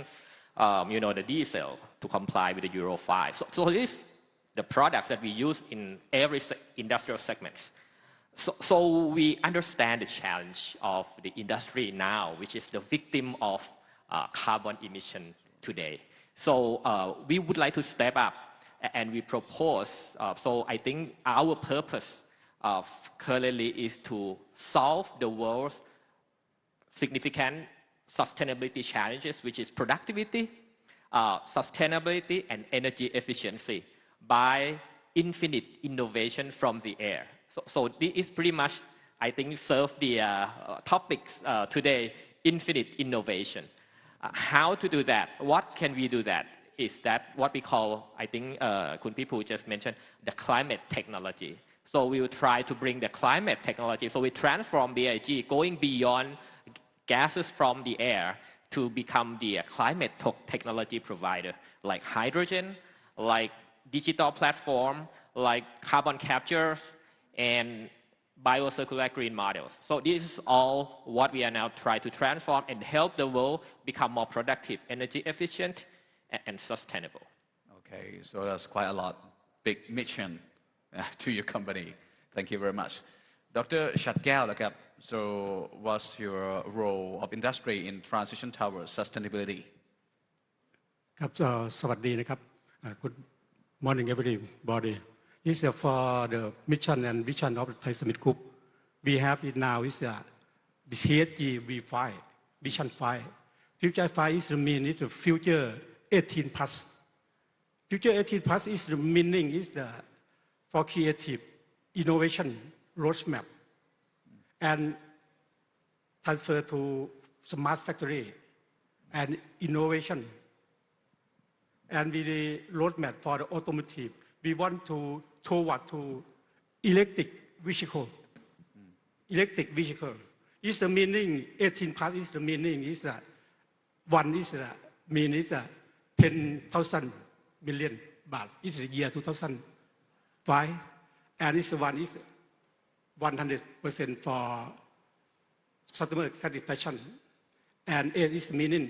the diesel to comply with the Euro 5. So these the products that we use in every industrial segments. So we understand the challenge of the industry now, which is the victim of carbon emission today. So we would like to step up, and we propose. So I think our purpose currently is to solve the world's significant sustainability challenges, which is productivity, sustainability, and energy efficiency by infinite innovation from the air. So this is pretty much, I think, serve the topics today, infinite innovation. How to do that? What can we do that? Is that what we call, I think Kun Pipu just mentioned, the climate technology. So we will try to bring the climate technology. So we transform BIG, going beyond gases from the air to become the climate technology provider, like hydrogen, like digital platform, like carbon capture, and biocircular green models. So this is all what we are now trying to transform and help the world become more productive, energy efficient, and sustainable. Okay, so that's quite a lot. Big mission to your company. Thank you very much. Dr. Shatgao, so what's your role of industry in transition towards sustainability? ครับสวัสดีนะครับ Good morning everybody. This is for the mission and vision of the Thai Summit Group. We have it now is the TSG V5, Vision 5. Future 5 is the meaning is the future 18 plus. Future 18 plus is the meaning is the for creative innovation roadmap and transfer to smart factory and innovation. And with the roadmap for the automotive, we want to toward to electric vehicle. Electric vehicle is the meaning. 18 plus is the meaning is that one is the mean is 10,000 million baht. Is the year 2005, and this one is 100% for customer satisfaction, and 8 is meaning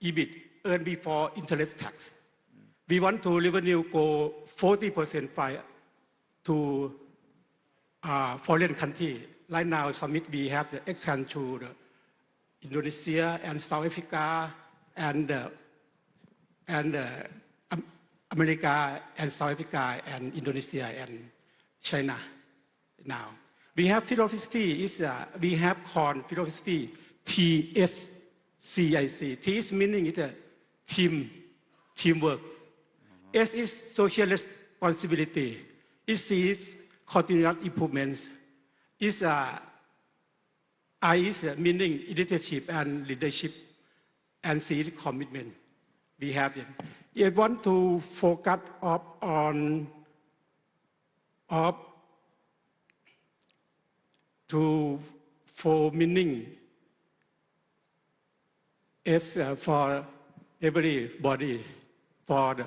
EBIT earned before interest tax. We want to revenue go 40% to foreign country. Right now, summit we have the expansion to the Indonesia and South Africa and America and South Africa and Indonesia and China. Now we have philosophy is we have called philosophy TSCIC. T is meaning it a teamwork. S is social responsibility. C is continuous improvements. I is meaning leadership and leadership, and C is commitment. We have it. I want to focus on for meaning S for everybody for the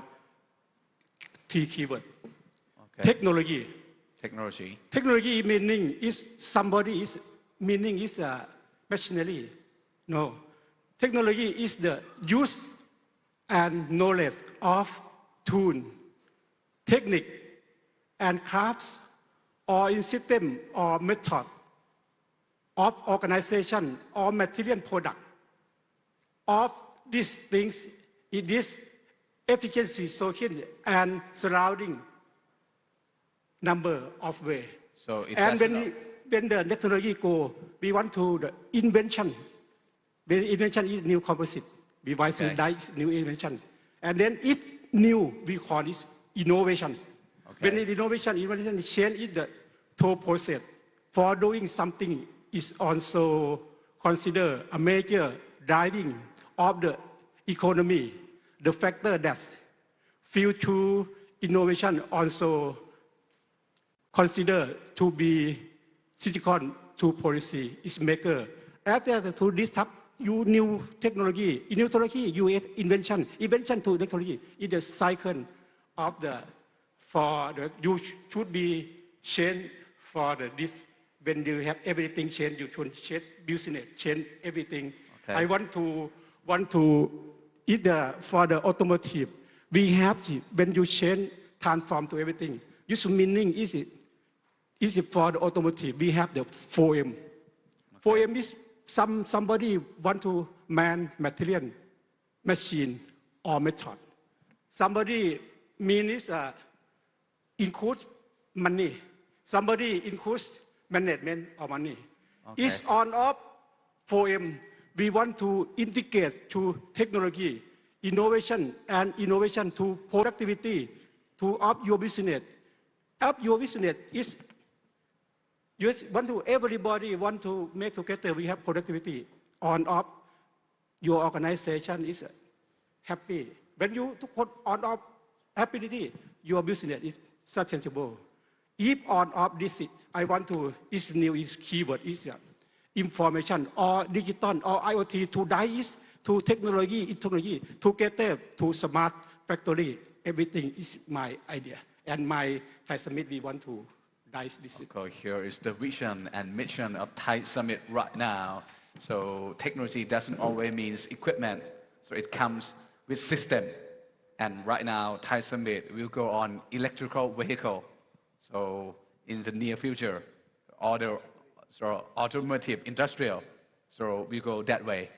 three keyword. Okay. Technology. Technology. Technology meaning is somebody is meaning is machinery. No. Technology is the use and knowledge of tool, technique, and crafts, or in system or method of organization or material product. Of these things, it is efficiency, social, and surrounding number of way. So it and does when the technology go, we want to the invention. The invention is new composite. We want to dice new invention. And then if new, we call this innovation. Okay. When innovation change is the whole process. For doing something is also considered a major driving of the economy. The factor that future innovation also considered to be critical to policy is maker. After to disrupt you new technology, you invention to technology is the cycle of the for the you should be change for the this when you have everything change you should change business change everything. Okay. I want to either for the automotive we have when you change transform to everything. Use meaning is it for the automotive we have the 4M. 4M is somebody want to man material, machine or method. Somebody mean is include money. Somebody includes management or money. Okay. It's on off 4M. We want to integrate to technology, innovation, and innovation to productivity, to up your business. Up your business is you want to everybody want to make together. We have productivity on off. Your organization is happy. When you put on off happiness, your business is sustainable. If on off this, I want to is new is keyword is information or digital or IoT to dice to technology together to smart factory. Everything is my idea and my Thai Summit. We want to. Okay, here is the vision and mission of Thai Summit right now. So technology doesn't always mean equipment. So it comes with system. And right now, Thai Summit will go on electrical vehicle. So in the near future, automotive industrial. So we go that way.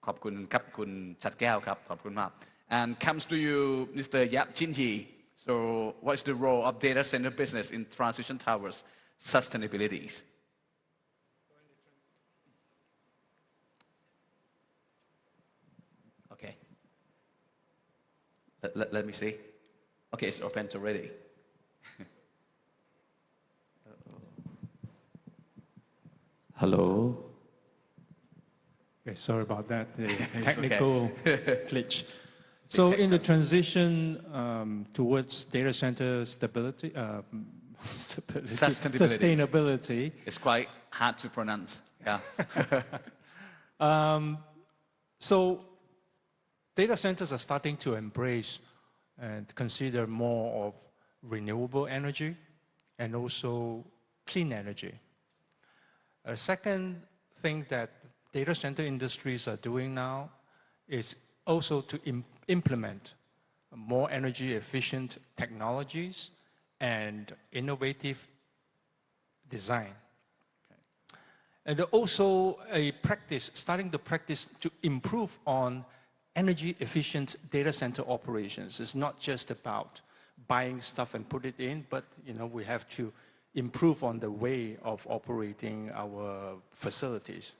ขอบคุณครับคุณชัดแก้วครับขอบคุณมาก And comes to you, Mr. Yap Jinji. So what is the role of data center business in transition towards sustainability? Okay. Let me see. Okay, it's open already. Hello. Okay, sorry about that, the It's technical glitch. So in the transition towards data center stability, sustainability. It's quite hard to pronounce. Yeah. So data centers are starting to embrace and consider more of renewable energy and also clean energy. A second thing that data center industries are doing now is also to implement more energy efficient technologies and innovative design. And also starting to practice to improve on energy efficient data center operations. It's not just about buying stuff and put it in, but we have to improve on the way of operating our facilities.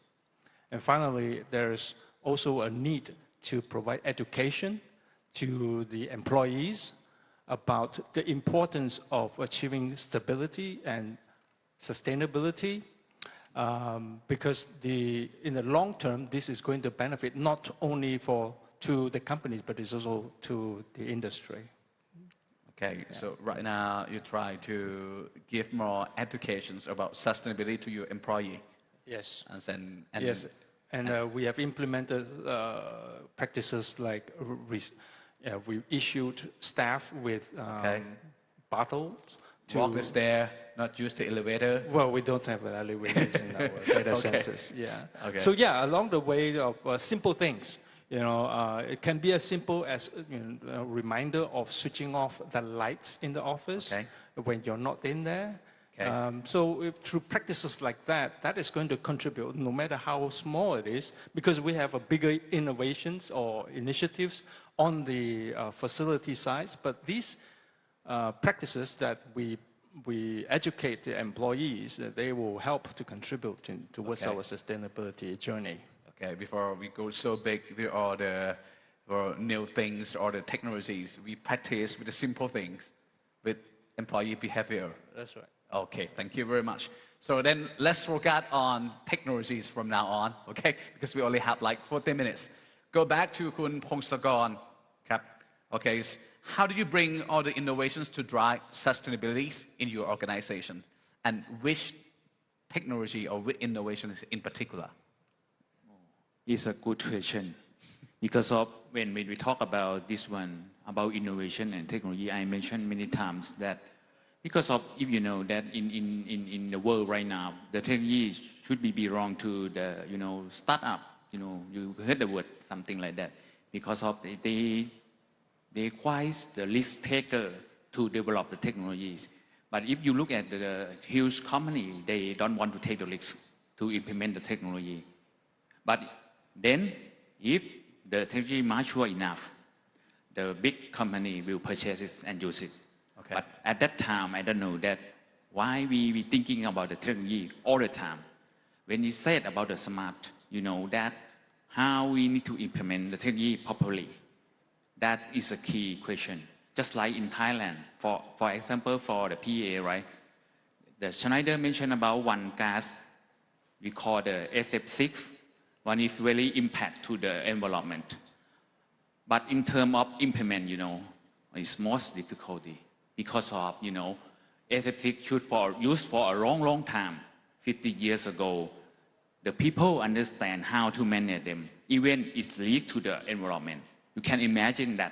And finally, there's also a need to provide education to the employees about the importance of achieving stability and sustainability, because in the long term, this is going to benefit not only to the companies, but it's also to the industry. Okay, so right now you try to give more educations about sustainability to your employee. Yes. And yes. And we have implemented practices like we issued staff with bottles to walk the stair, not use the elevator. Well, we don't have elevators in our data centers. Yeah. So yeah, along the way of simple things, it can be as simple as a reminder of switching off the lights in the office when you're not in there. So through practices like that, that is going to contribute, no matter how small it is, because we have a bigger innovations or initiatives on the facility sides. But these practices that we educate the employees, they will help to contribute towards our sustainability journey. Okay, before we go so big with all the new things or the technologies, we practice with the simple things, with employee behavior. That's right. Okay, thank you very much. So then let's focus on technologies from now on, okay? Because we only have like 40 minutes. Go back to Kun Pongsakorn. Okay, how do you bring all the innovations to drive sustainability in your organization? And which technology or which innovations in particular? It's a good question. Because of when we talk about this one, about innovation and technology, I mentioned many times that because of, if you know that in the world right now, the technology should be belong to the, startup, you heard the word, something like that. Because of they require the risk taker to develop the technologies. But if you look at the huge company, they don't want to take the risk to implement the technology. But then, if the technology mature enough, the big company will purchase it and use it. But at that time, I don't know that why we thinking about the technology all the time. When you said about the smart, that how we need to implement the technology properly. That is a key question. Just like in Thailand, for example, for the PA, right? The Schneider mentioned about one gas we call the SF6. One is very impact to the environment. But in terms of implement, it's most difficulty. Because of, SF6 should used for a long time. 50 years ago, the people understand how to manage them, even it's lead to the environment. You can imagine that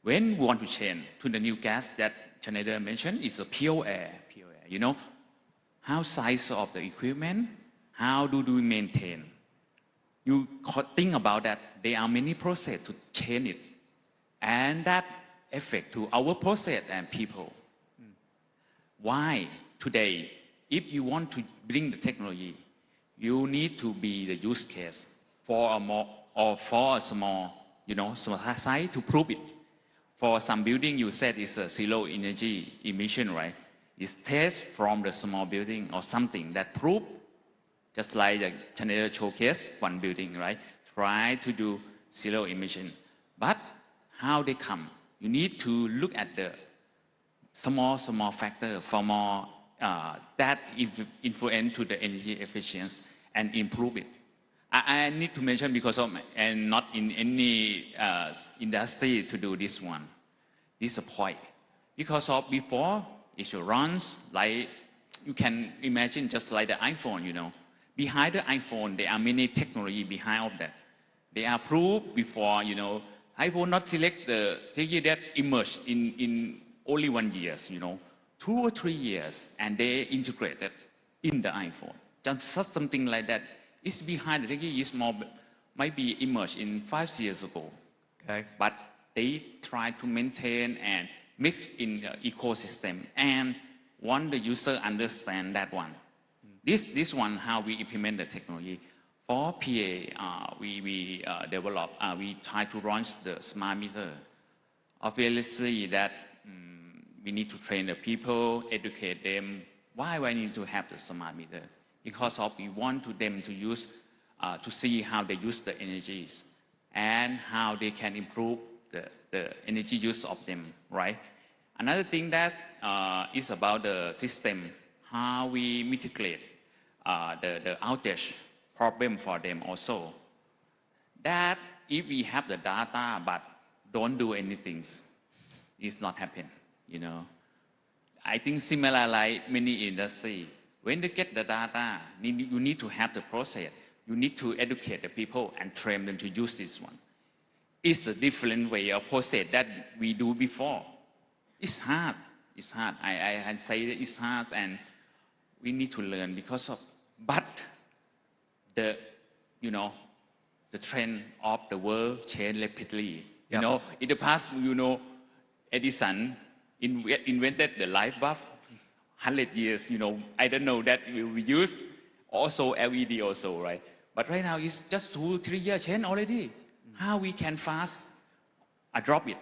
when we want to change to the new gas that Schneider mentioned, is a pure air. How size of the equipment, how do we maintain? You think about that, there are many processes to change it. And that affect to our process and people. Why today, if you want to bring the technology, you need to be the use case for a more or for a small, small site to prove it. For some building, you said it's a zero energy emission, right? It's test from the small building or something that prove, just like the Schneider showcase one building, right? Try to do zero emission, but how they come? You need to look at the small factor for more that influence to the energy efficiency and improve it. I need to mention because of, and not in any industry to do this one. This is a point. Because of before, it runs like, you can imagine just like the iPhone, Behind the iPhone, there are many technology behind of that. They are proved before, iPhone not select the technology that emerged in only 1 year, 2 or 3 years, and they integrated in the iPhone. Just something like that is behind the technology is more, might be emerged in 5 years ago. But they try to maintain and mix in the ecosystem and want the user understand that one. This one, how we implement the technology. For PA, we develop, we try to launch the smart meter. Obviously, that we need to train the people, educate them. Why we need to have the smart meter? Because of we want them to use, to see how they use the energies and how they can improve the energy use of them, right? Another thing that is about the system, how we mitigate the outage problem for them also. That if we have the data but don't do anything, it's not happen, I think similar like many industry, when they get the data, you need to have the process. you need to educate the people and train them to use this one. It's a different way of process that we do before. It's hard. It's hard. I say that it's hard, and we need to learn because of. But the, you know, the trend of the world change rapidly. You know, in the past, you know, Edison invented the light bulb. 100 years, you know, I don't know that we use also LED also, right? But right now it's just 2-3 years change already. How we can fast drop it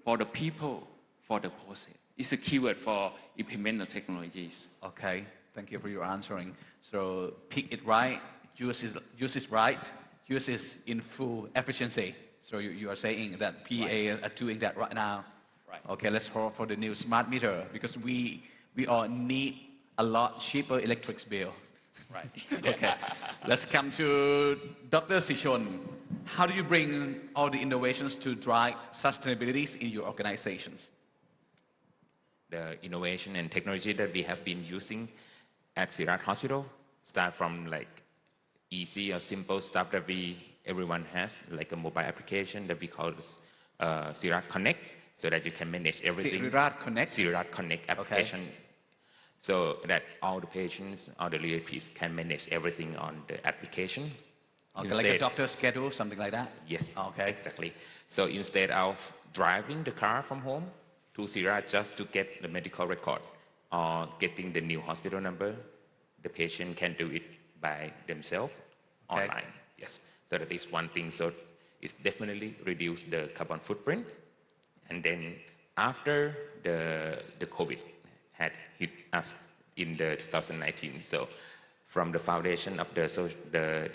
for the people, for the process. It's a keyword for implement the technologies. Okay, thank you for your answering. So pick it right, use it right, use it in full efficiency. So you are saying that PA are doing that right now. Right. Okay, let's hope for the new smart meter because we all need a lot cheaper electric bill. Right. Okay, let's come to Dr. Sichon. How do you bring all the innovations to drive sustainability in your organizations? The innovation and technology that we have been using at Sirat Hospital start from like easy or simple stuff that everyone has, like a mobile application that we call Sirat Connect, so that you can manage everything. Sirat Connect? Sirat Connect application. Okay. So that all the patients, all the relatives can manage everything on the application. Okay, like a doctor's schedule, something like that? Yes, okay. Exactly. So instead of driving the car from home to Sirat just to get the medical record or getting the new hospital number, the patient can do it by themselves online. Yes, so that is one thing. So it's definitely reduce the carbon footprint. And then after the COVID had hit us in the 2019, so from the foundation of the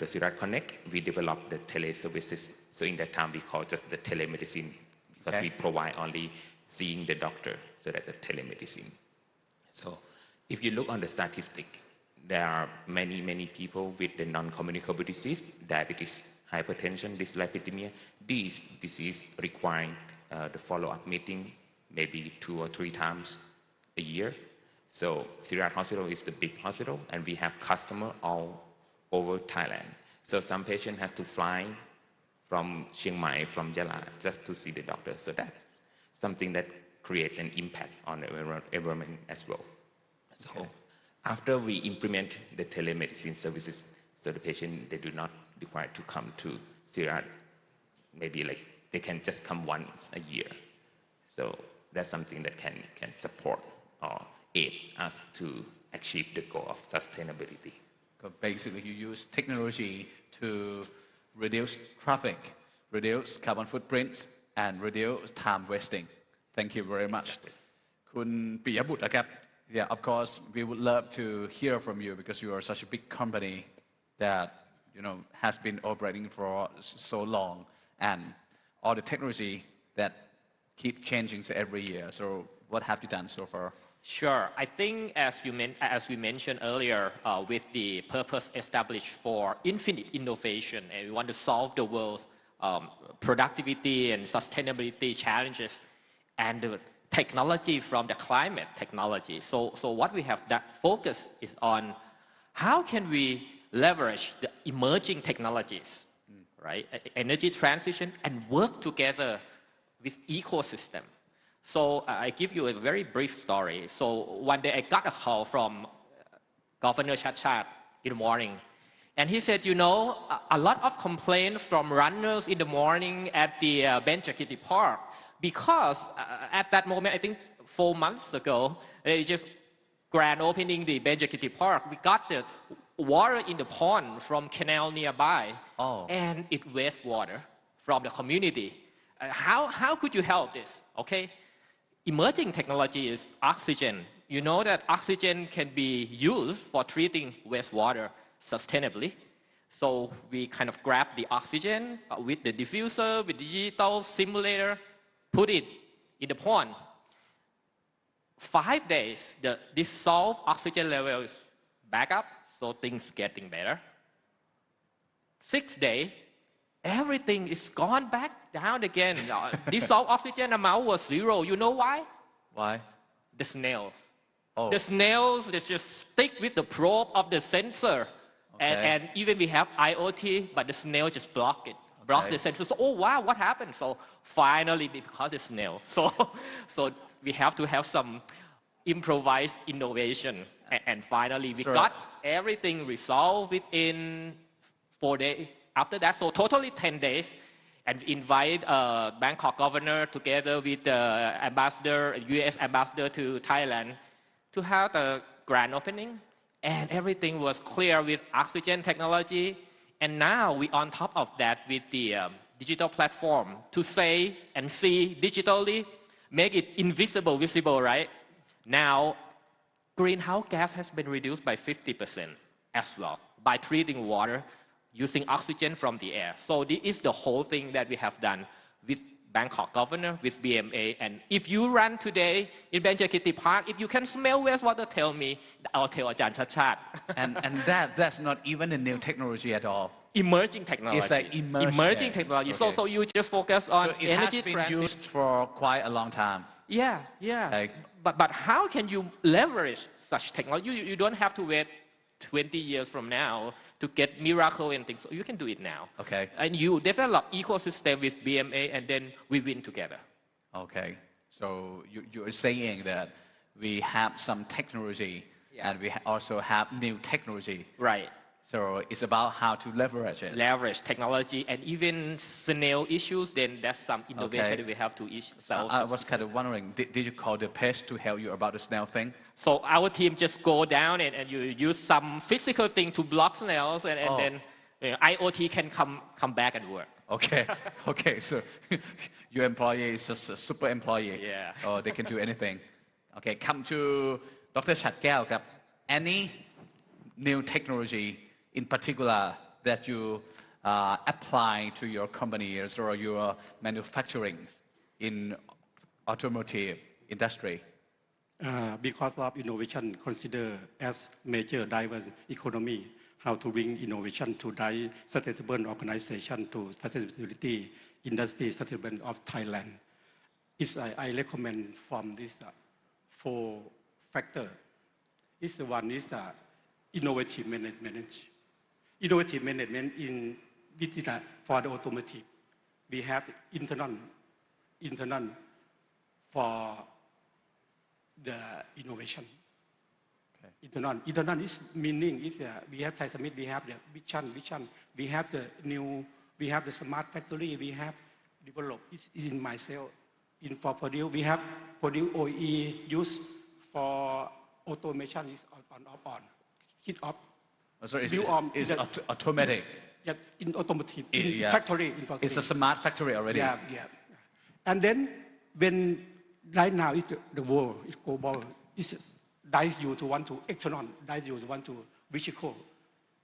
Sirat Connect, we developed the teleservices. So in that time, we call just the telemedicine because we provide only seeing the doctor, so that the telemedicine. So if you look on the statistic, there are many people with the non-communicable disease, diabetes, hypertension, dyslipidemia. These diseases requiring the follow-up meeting maybe 2 or 3 times a year. So Sirat Hospital is the big hospital, and we have customers all over Thailand. So some patient have to fly from Chiang Mai, from Yala, just to see the doctor. So that's something that create an impact on the environment as well. So after we implement the telemedicine services, so the patient, they do not require to come to Sirat. Maybe like they can just come once a year. So that's something that can support or aid us to achieve the goal of sustainability. So basically, you use technology to reduce traffic, reduce carbon footprint, and reduce time wasting. Thank you very much. Kun Piyabut, yeah, of course, we would love to hear from you because you are such a big company that has been operating for so long, and all the technology that keep changing every year. So what have you done so far? Sure. I think as we mentioned earlier, with the purpose established for infinite innovation, and we want to solve the world's productivity and sustainability challenges, and the technology from the climate technology. So what we have focus is on how can we leverage the emerging technologies, right? Energy transition, and work together with ecosystem. So I give you a very brief story. So one day I got a call from Governor Chhat in the morning. And he said, a lot of complaints from runners in the morning at the Benjakiti Park because at that moment, I think 4 months ago, they just grand opening the Benjakiti Park. We got the water in the pond from canal nearby. And it waste water from the community. How could you help this? Okay. Emerging technology is oxygen. You know that oxygen can be used for treating wastewater sustainably. So we kind of grab the oxygen with the diffuser, with the digital simulator, put it in the pond. 5 days, the dissolved oxygen level is back up, so things getting better. 6 days, everything is gone back down again. Dissolved oxygen amount was 0. You know why? Why? The snails. The snails, they just stick with the probe of the sensor And even we have IoT, but the snail just blocked it, blocked the sensor. So, oh wow, what happened? So finally, because the snail. So we have to have some improvised innovation. And finally, we got everything resolved within 4 days. After that, so totally 10 days. And we invite Bangkok governor together with the ambassador, U.S. ambassador to Thailand to have the grand opening. And everything was clear with oxygen technology. And now we on top of that with the digital platform to say and see digitally, make it invisible, visible, right? Now, greenhouse gas has been reduced by 50% as well by treating water using oxygen from the air. So this is the whole thing that we have done with Bangkok governor, with BMA. And if you run today in Benjakiti Park, if you can smell wastewater, tell me, I'll tell Ajahn Chachat. And that's not even a new technology at all. Emerging technology. It's like emerging technology. Okay. So you just focus on so it energy has been transit. used for quite a long time. Yeah. Okay. But how can you leverage such technology? You don't have to wait 20 years from now to get miracle and things. So you can do it now. Okay. And you develop ecosystem with BMA, and then we win together. Okay. So you're saying that we have some technology, and we also have new technology. Right. So it's about how to leverage it. Leverage technology and even snail issues, then that's some innovation that we have to solve. I was kind of wondering, did you call the pest to help you about the snail thing? So our team just go down and you use some physical thing to block snails, and then IoT can come back and work. Okay. Okay. So your employee is just a super employee. Yeah. Oh, they can do anything. Okay. Come to Dr. Chat Keo. Any new technology in particular that you apply to your companies or your manufacturing in automotive industry? Because of innovation considered as major driver economy, how to bring innovation to drive sustainable organization to sustainability industry sustainability of Thailand. I recommend from this 4 factors. One is innovative management. Innovative management in for the automotive. We have internal for the innovation. Okay. Internal is meaning is we have Thai Summit, we have the vision, we have the smart factory, we have developed in myself in for produce, we have produce OE used for automation is on hit up. So it's automatic. Yeah, in automotive, in factory. It's a smart factory already. Yeah. And then when right now it's the world is global. It's dies you to want to ethanol, dies you to want to vehicle,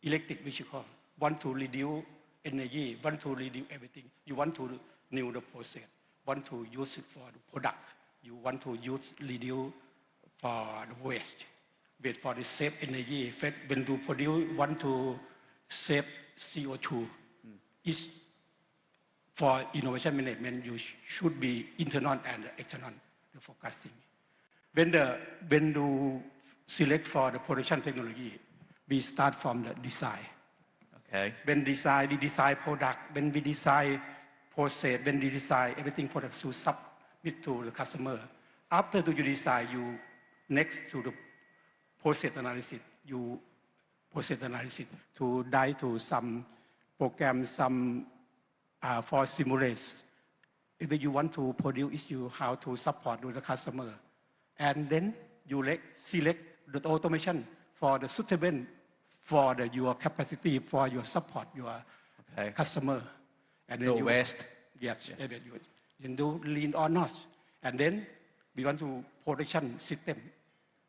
electric vehicle, want to reduce energy, want to reduce everything. You want to renew the process, want to use it for the product. You want to reduce for the waste. Wait for the save energy. When you produce, want to save CO2. Is for innovation management, you should be internal and external the forecasting. When you select for the production technology, we start from the design. Okay. When we design product. When we design process. When we design everything for the submit to the customer. After you design, you next to the process analysis, to dive to some program, some for simulate. If you want to produce, how to support the customer, and then you select the automation for the suitable for your capacity for your support your customer. And then no waste. Yes, you do lean or not, and then we want to production system.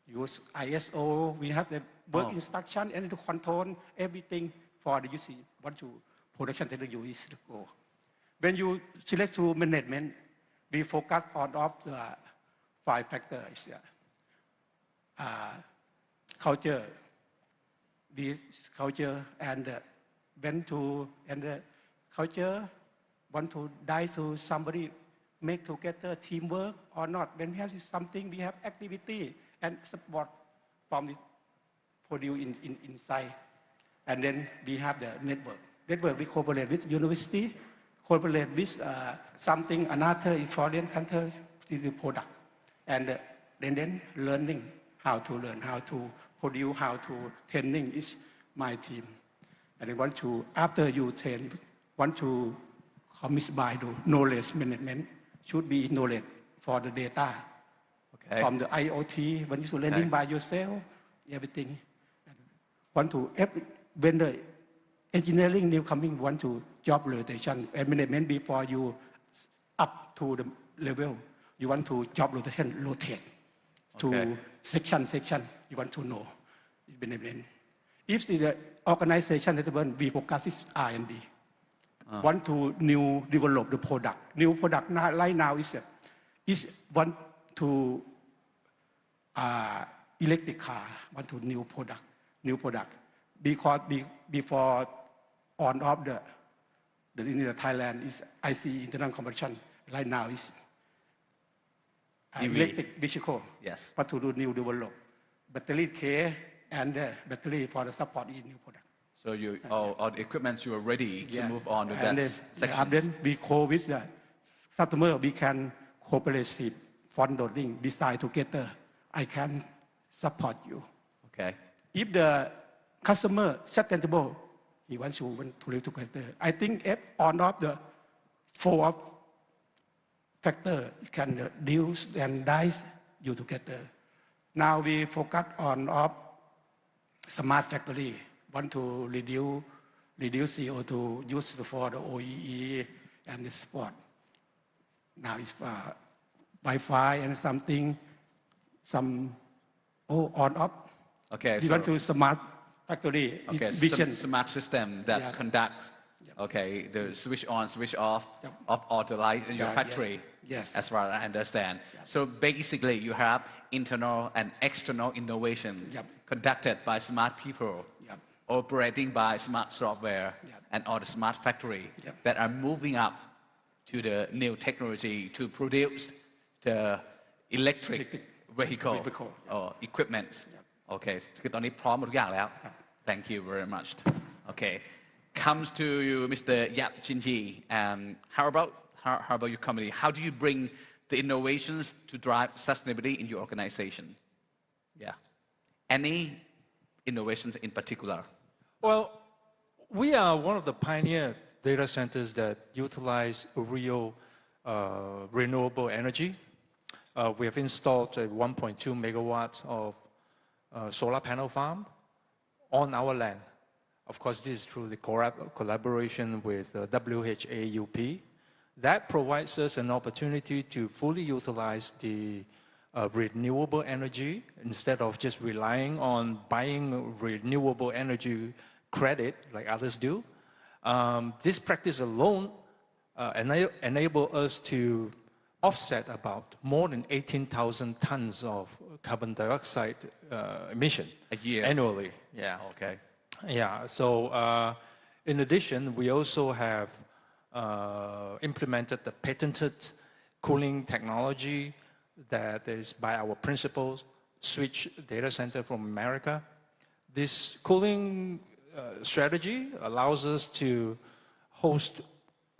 Use ISO, we have the work instruction and to control everything for the use. Want to production technology is the goal. When you select to management, we focus on of the 5 factors. Culture, and when to and the culture want to die to somebody make together teamwork or not. When we have something, we have activity and support from the produce inside. And then we have the network. Network, we cooperate with university, cooperate with something, another foreign country to do product. And then learning how to learn, how to produce, how to training is my team. And I want to, after you train, want to commit by the knowledge management, should be knowledge for the data. Okay. From the IoT, when you learning by yourself, everything. Want to, when the engineering new coming, want to job rotation and management before you up to the level, you want to job rotation, rotate to section, you want to know management. If the organization that we focus is R&D, want to new develop the product. New product right now is want to electric car, want to new product. Because before on off the in Thailand is IC internal combustion. Right now is electric vehicle. Yes. But to do new develop battery care and battery for the support in new product. So you all the equipment you are ready to move on to and that section. Then we co with the customer. We can cooperate, funding, design together. I can support you. Okay. If the customer sustainable, he wants to live together. I think if on of the 4 factor can deal and dice you together. Now we focus on of smart factory. Want to reduce CO2 used for the OEE and the sport. Now it's Wi-Fi and something, some on up. Okay. We want to smart factory vision. Smart system that conducts. Okay, the switch on, switch off of all the light in your factory. Yes. As far as I understand. So basically, you have internal and external innovation conducted by smart people, operating by smart software, and all the smart factory that are moving up to the new technology to produce the electric vehicle or equipment. Okay, คือตอนนี้พร้อมหมดทุกอย่างแล้ว Thank you very much. Okay, comes to you, Mr. Yap Jinji. How about your company? How do you bring the innovations to drive sustainability in your organization? Yeah. Any innovations in particular? Well, we are one of the pioneer data centers that utilize real renewable energy. We have installed a 1.2 megawatts of solar panel farm on our land. Of course, this is through the collaboration with WHAUP. That provides us an opportunity to fully utilize the renewable energy instead of just relying on buying renewable energy credit like others do. This practice alone enable us to offset about more than 18,000 tons of carbon dioxide emission a year annually. Yeah. Okay. Yeah. So in addition, we also have implemented the patented cooling technology that is by our principals, Switch Data Center from America. This cooling strategy allows us to host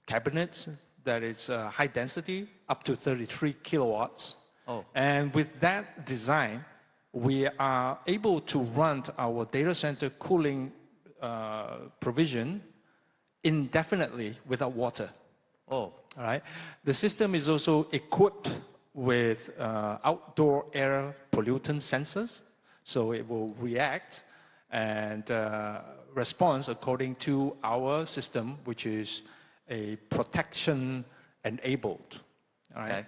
cabinets that is high density, up to 33 kilowatts. And with that design, we are able to run our data center cooling provision indefinitely without water. All right. The system is also equipped with outdoor air pollutant sensors, so it will react and respond according to our system, which is a protection enabled. All right.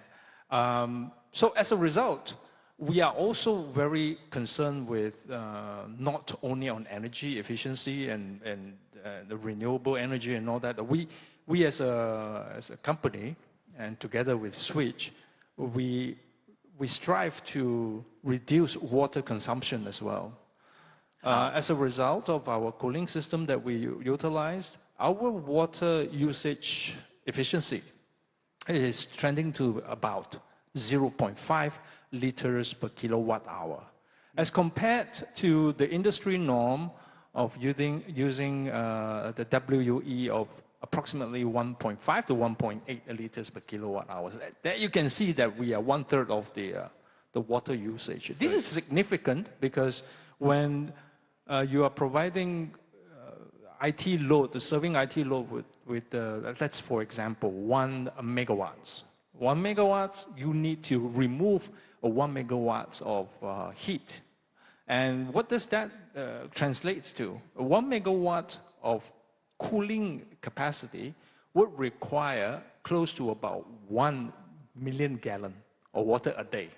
So as a result, we are also very concerned with not only on energy efficiency and the renewable energy and all that. We as a company and together with Switch, we strive to reduce water consumption as well. As a result of our cooling system that we utilized, our water usage efficiency is trending to about 0.5 liters per kilowatt hour. As compared to the industry norm of using the WUE of approximately 1.5 to 1.8 liters per kilowatt hours. There you can see that we are 1/3 of the water usage. This is significant because when you are providing IT load, serving IT load with let's for example 1 megawatts. 1 megawatts, you need to remove 1 megawatts of heat. And what does that translate to? 1 megawatt of cooling capacity would require close to about 1 million gallons of water a day.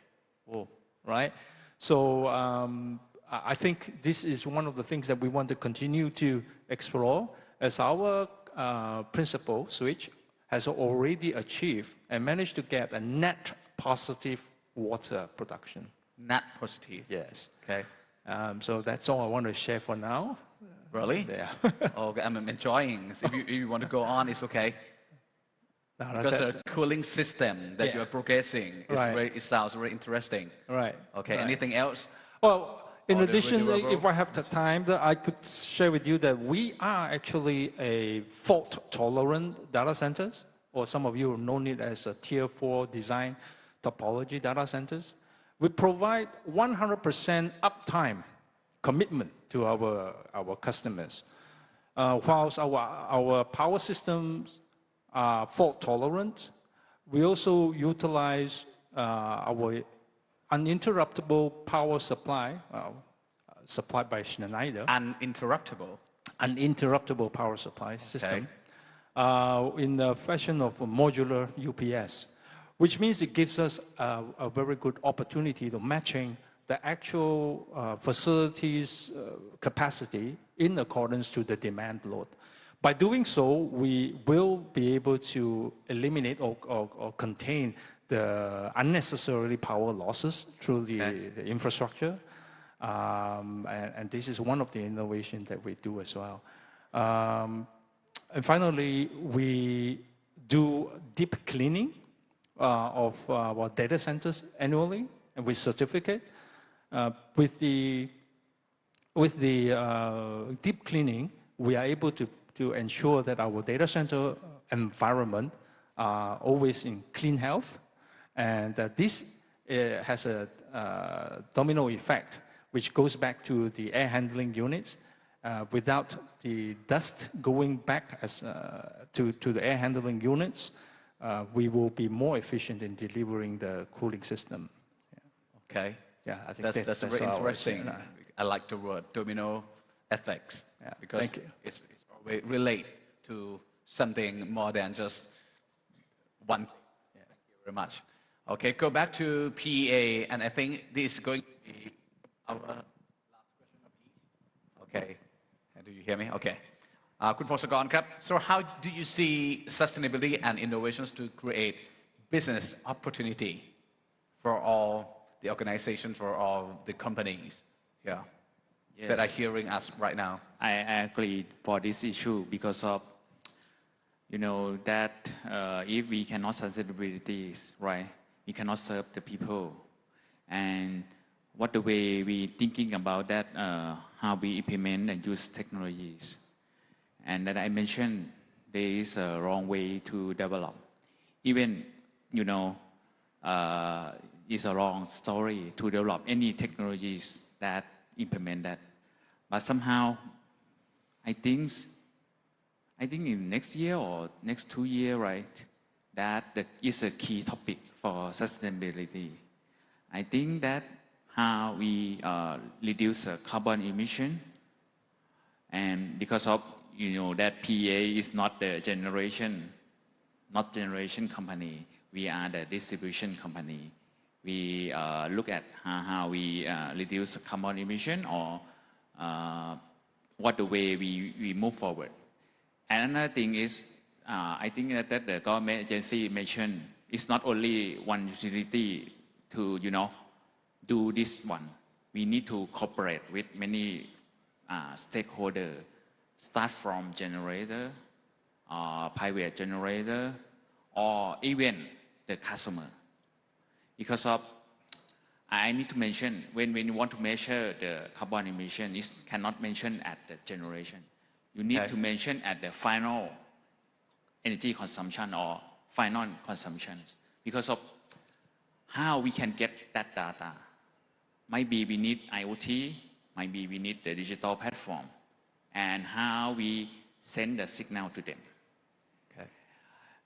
Whoa. Right? So I think this is one of the things that we want to continue to explore as our principal switch has already achieved and managed to get a net positive water production. Net positive. Yes. Okay. So that's all I want to share for now. Really? Yeah. Okay, I'm enjoying. If you want to go on, it's okay. Because the cooling system that you are progressing it sounds very interesting. Right. Okay. Right. Anything else? Well, in addition, renewable? if I have the time, I could share with you that we are actually a fault-tolerant data centers, or some of you know it as a Tier 4 design topology data centers. We provide 100% uptime commitment to our customers. Whilst our power systems are fault-tolerant, we also utilize our uninterruptible power supply, supplied by Schneider. Uninterruptible? Uninterruptible power supply system. In the fashion of a modular UPS, which means it gives us a very good opportunity to matching the actual facilities capacity in accordance to the demand load. By doing so, we will be able to eliminate or contain the unnecessarily power losses through the infrastructure. And this is one of the innovations that we do as well. And finally, we do deep cleaning of our data centers annually, and we certificate. With the deep cleaning, we are able to ensure that our data center environment are always in clean health, and that this has a domino effect, which goes back to the air handling units. Without the dust going back to the air handling units, we will be more efficient in delivering the cooling system. Okay. Yeah, I think that's very interesting. I like the word domino effects, because it's always relate to something more than just one. Yeah. Thank you very much. Okay, go back to PEA, and I think this is going to be our last question of each. Okay, do you hear me? Okay. คุณพงศกรครับ So how do you see sustainability and innovations to create business opportunity for all the organizations, for all the companies that are hearing us right now? I agree for this issue because of, that if we cannot sustainability, right, we cannot serve the people. And what the way we thinking about that, how we implement and use technologies. And that I mentioned, there is a wrong way to develop. Even, it's a wrong story to develop any technologies that implement that. But somehow, I think in next year or next 2 years, right, that is a key topic for sustainability. I think that how we reduce carbon emission, and because of that PA is not the generation company. We are the distribution company. We look at how we reduce carbon emission, or what the way we move forward. And another thing is, I think that the government agency mentioned it's not only one utility to do this one. We need to cooperate with many stakeholders. Start from generator, private generator, or even the customer. Because of I need to mention when you want to measure the carbon emission, it cannot mention at the generation. You need to mention at the final energy consumption or final consumptions because of how we can get that data. Maybe we need IoT, maybe we need the digital platform, and how we send the signal to them.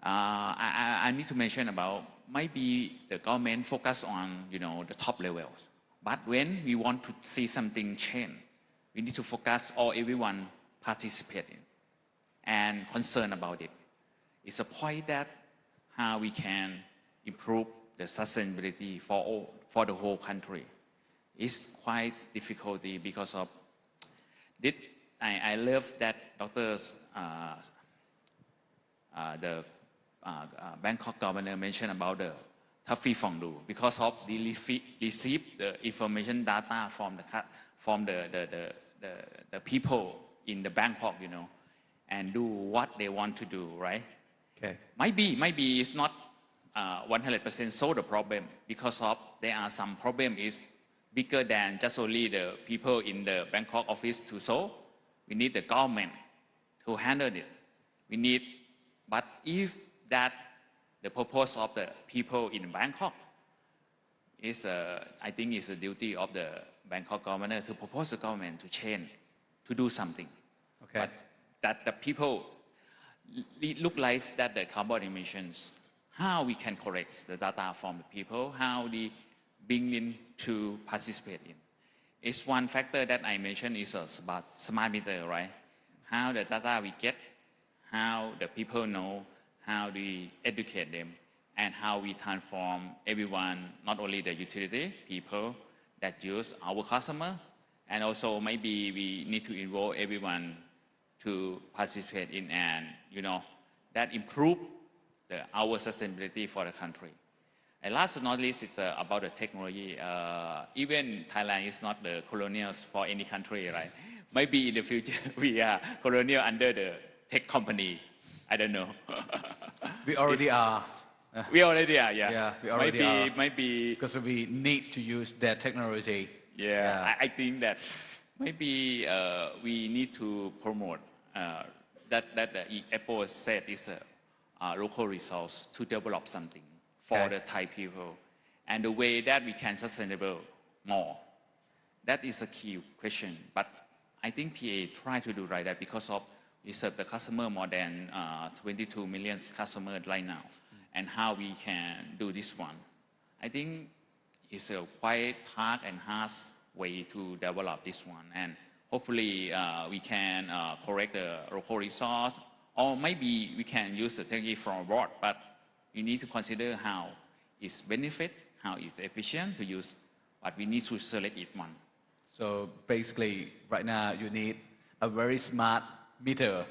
I need to mention about maybe the government focus on the top levels, but when we want to see something change, we need to focus all everyone participate in and concern about it. It's a point that how we can improve the sustainability for the whole country. It's quite difficult because of this. I love that the Bangkok governor mentioned about the Taffy Fongdu because of they receive the information data from the people in the Bangkok, and do what they want to do, right? Okay. Maybe it's not 100% solve the problem because of there are some problem is bigger than just only the people in the Bangkok office to solve. We need the government to handle it. But if that the purpose of the people in Bangkok is, I think it's a duty of the Bangkok governor to propose the government to change, to do something. Okay. But that the people look like that the carbon emissions, how we can correct the data from the people, how they bring in to participate in. It's one factor that I mentioned is a smart meter, right? How the data we get, how the people know, how we educate them, and how we transform everyone, not only the utility people that use our customer, and also maybe we need to involve everyone to participate in, and that improve our sustainability for the country. And last but not least, it's about the technology. Even Thailand is not the colonials for any country, right? Maybe in the future we are colonial under the tech company. I don't know. We already are. We already are, yeah. Yeah, we already are. Maybe because we need to use their technology. Yeah. I think that maybe we need to promote that Apple said is a local resource to develop something for the Thai people, and the way that we can sustainable more. That is a key question. But I think PA try to do right that because of we serve the customer more than 22 million customers right now, and how we can do this one. I think it's a quite hard and harsh way to develop this one, and hopefully we can correct the local resource, or maybe we can use the technology from abroad, but we need to consider how it's benefit, how it's efficient to use, but we need to select it one. So basically, right now you need a very smart meter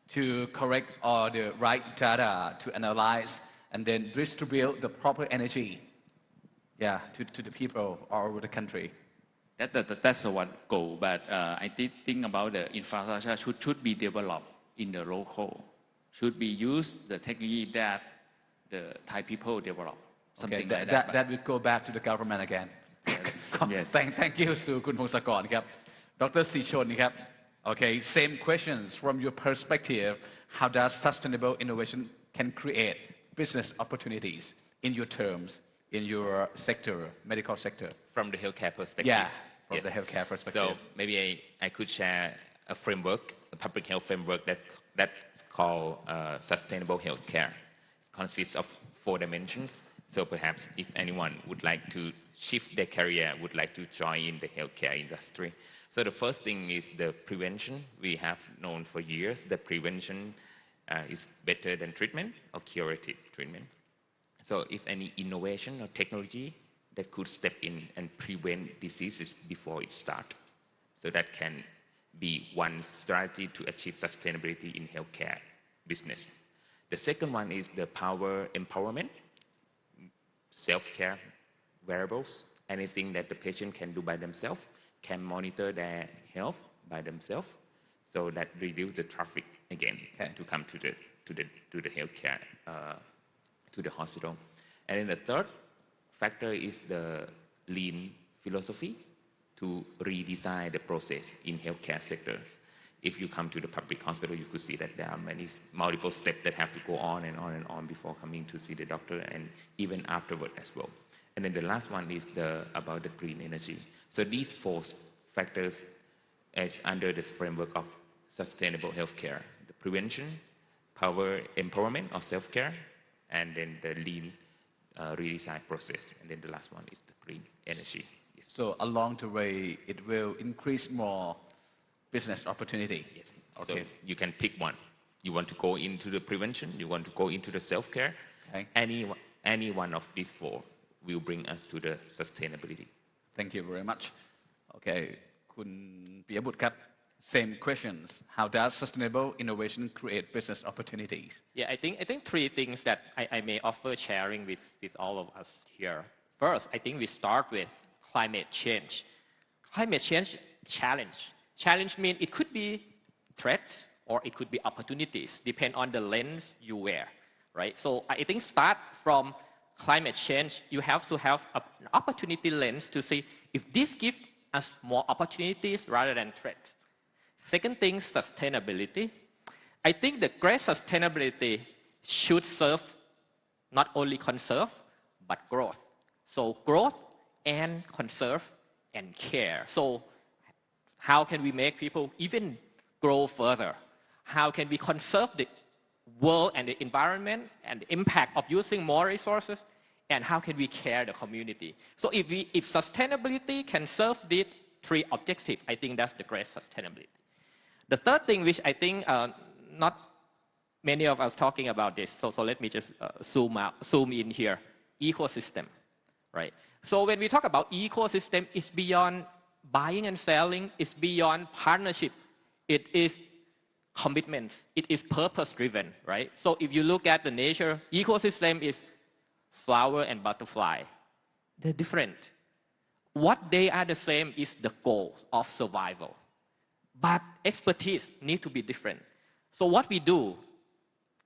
to correct all the right data to analyze and then distribute the proper energy, to the people all over the country. That's one goal, but I think about the infrastructure should be developed in the local, should be used the technology that the Thai people develop, something like that. That will go back to the government again. Yes. Yes. Thank you to คุณ Phongsakorn ครับ Dr. Sichon ครับ Okay, same questions from your perspective. How does sustainable innovation can create business opportunities in your terms, in your sector, medical sector? From the healthcare perspective. Yeah, from the healthcare perspective. So maybe I could share a framework, a public health framework that's called sustainable healthcare. It consists of 4 dimensions. So perhaps if anyone would like to shift their career, would like to join in the healthcare industry. So the first thing is the prevention. We have known for years that prevention is better than treatment or curative treatment. So if any innovation or technology that could step in and prevent diseases before it starts, so that can be one strategy to achieve sustainability in healthcare business. The second one is the power empowerment, self-care wearables, anything that the patient can do by themselves, can monitor their health by themselves, so that reduce the traffic again to come to the healthcare, to the hospital. And then the third factor is the lean philosophy to redesign the process in healthcare sectors. If you come to the public hospital, you could see that there are multiple steps that have to go on and on and on before coming to see the doctor, and even afterward as well. And then the last one is about the green energy. So these four factors is under the framework of sustainable healthcare: the prevention, power empowerment or self-care, and then the lean redesign process. And then the last one is the green energy. Yes. So along the way, it will increase more business opportunity. Yes. Okay. So you can pick one. You want to go into the prevention, you want to go into the self-care. Okay. Any one of these four will bring us to the sustainability. Thank you very much. Okay, คุณปิยบุตรครับ same questions. How does sustainable innovation create business opportunities? Yeah, I think three things that I may offer sharing with all of us here. First, I think we start with climate change. Climate change challenge. Challenge means it could be threats or it could be opportunities, depend on the lens you wear, right? So I think start from climate change, you have to have an opportunity lens to see if this gives us more opportunities rather than threats. Second thing, sustainability. I think the great sustainability should serve not only conserve, but growth. So growth and conserve and care. So how can we make people even grow further? How can we conserve the world and the environment and the impact of using more resources? And how can we care the community? So if sustainability can serve these three objectives, I think that's the great sustainability. The third thing, which I think not many of us talking about this, so let me just zoom in here, ecosystem, right? So when we talk about ecosystem, it's beyond buying and selling, it's beyond partnership. It is commitment. It is purpose-driven, right? So if you look at the nature, ecosystem is flower and butterfly. They're different. What they are the same is the goal of survival. But expertise need to be different. So what we do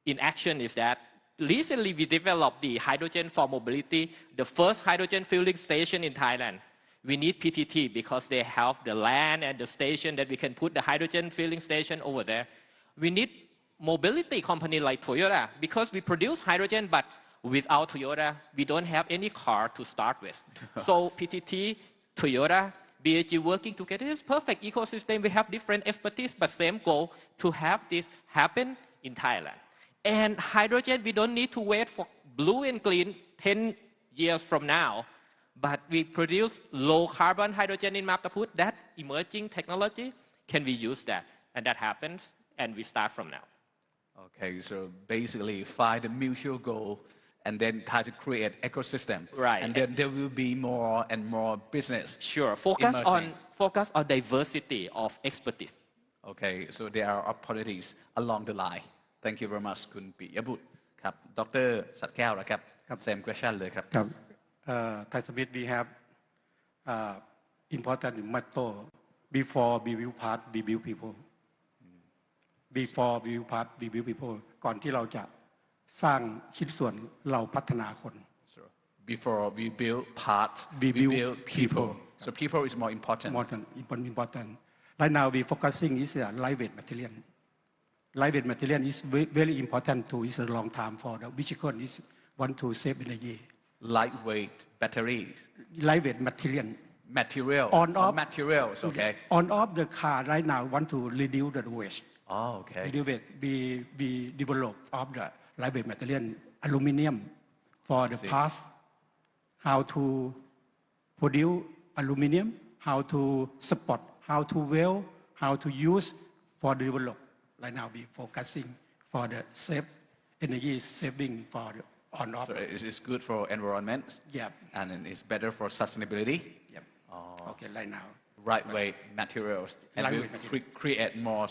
in action is that recently we developed the hydrogen for mobility, the first hydrogen fueling station in Thailand. We need PTT because they have the land and the station that we can put the hydrogen filling station over there. We need mobility company like Toyota because we produce hydrogen, but without Toyota, we don't have any car to start with. So PTT, Toyota, BAG working together is perfect ecosystem. We have different expertise, but same goal to have this happen in Thailand. And hydrogen, we don't need to wait for blue and green 10 years from now. But we produce low carbon hydrogen in Maptaput. That emerging technology, can we use that? And that happens, and we start from now. Okay, so basically find a mutual goal and then try to create ecosystem. Right. And then there will be more and more business. Sure. Focus on diversity of expertise. Okay, so there are opportunities along the line. Thank you very much, คุณปิยบุตรครับ ดร.สัตย์แก้วนะครับ same question เลยครับ ครับThai Smith we have important motto before we build part we build people before we build part we build people ก่อนที่เราจะสร้างชิ้นส่วนเราพัฒนาคน Before we build part we build people so people is more important right now we focusing is lightweight material lightweight material is very important to is a long time for the vehicle is want to save energy lightweight batteries lightweight material on off materials okay on off the car right now want to reduce the waste okay reduce waste we develop of the lightweight material aluminum for the past how to produce aluminum how to support how to weld how to use for develop right now we focusing for the save energy saving for the on off. So it's good for environment. Yep. And it's better for sustainability. Yep. Okay, right now. Lightweight materials. And we create more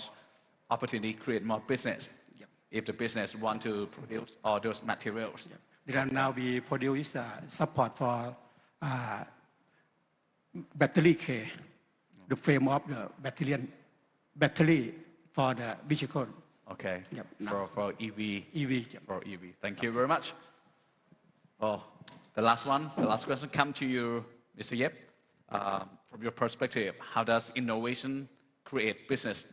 opportunity, create more business. Yep. If the business want to produce all those materials. Yep. Now we produce support for battery care, the frame of the battery for the vehicle. Okay. Yep. For EV. Yep. For EV. Thank you very much. Oh, the last question come to you, Mr. Yep, from your perspective, how does innovation create business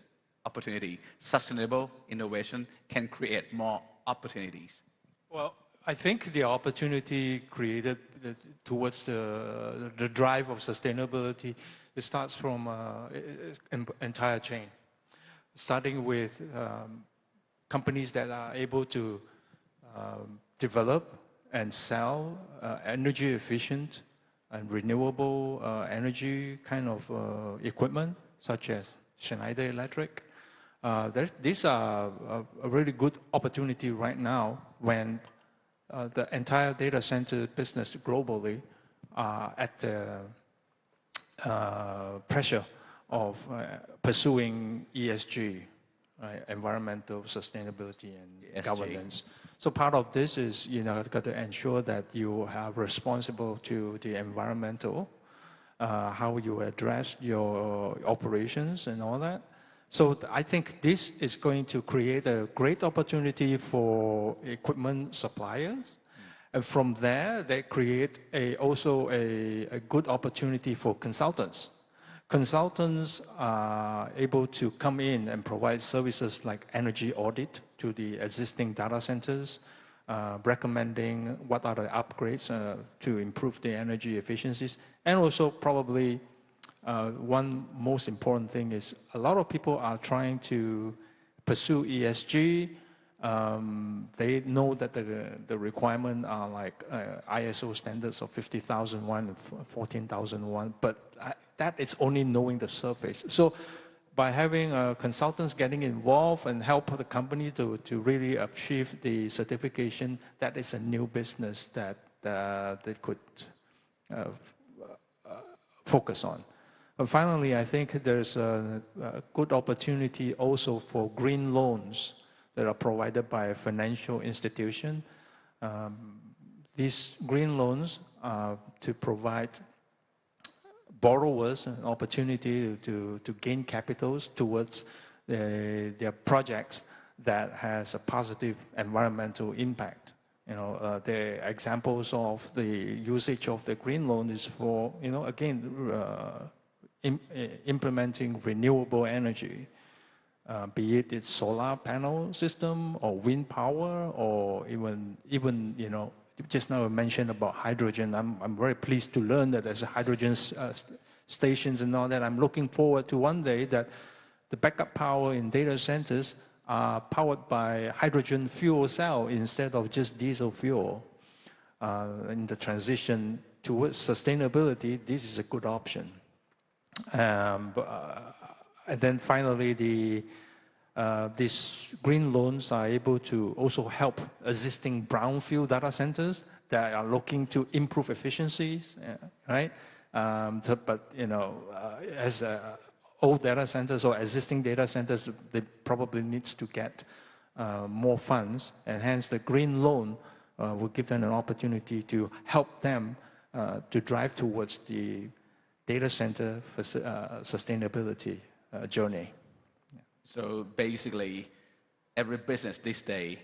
opportunity? Sustainable innovation can create more opportunities. Well, I think the opportunity created towards the drive of sustainability, it starts from an entire chain, starting with companies that are able to develop and sell energy efficient and renewable energy kind of equipment, such as Schneider Electric. These are a really good opportunity right now when the entire data center business globally are at the pressure of pursuing ESG, right? Environmental sustainability and ESG. Governance. So part of this is, got to ensure that you are responsible to the environmental, how you address your operations and all that. So I think this is going to create a great opportunity for equipment suppliers. And from there, they create also a good opportunity for consultants. Consultants are able to come in and provide services like energy audit to the existing data centers, recommending what are the upgrades to improve the energy efficiencies. And also probably one most important thing is a lot of people are trying to pursue ESG. They know that the requirements are like ISO standards of 50,001 and 14,001, but that is only knowing the surface. So by having consultants getting involved and help the company to really achieve the certification, that is a new business that they could focus on. But finally, I think there's a good opportunity also for green loans that are provided by a financial institution. These green loans are to provide borrowers an opportunity to gain capitals towards their projects that has a positive environmental impact. The examples of the usage of the green loan is for, again, implementing renewable energy, be it its solar panel system or wind power, or even just now I mentioned about hydrogen. I'm very pleased to learn that there's hydrogen stations and all that. I'm looking forward to one day that the backup power in data centers are powered by hydrogen fuel cell instead of just diesel fuel. In the transition towards sustainability, this is a good option. And then finally, these green loans are able to also help existing brownfield data centers that are looking to improve efficiencies, right? But as old data centers or existing data centers, they probably needs to get more funds, and hence the green loan will give them an opportunity to help them to drive towards the data center for sustainability journey. So basically, every business this day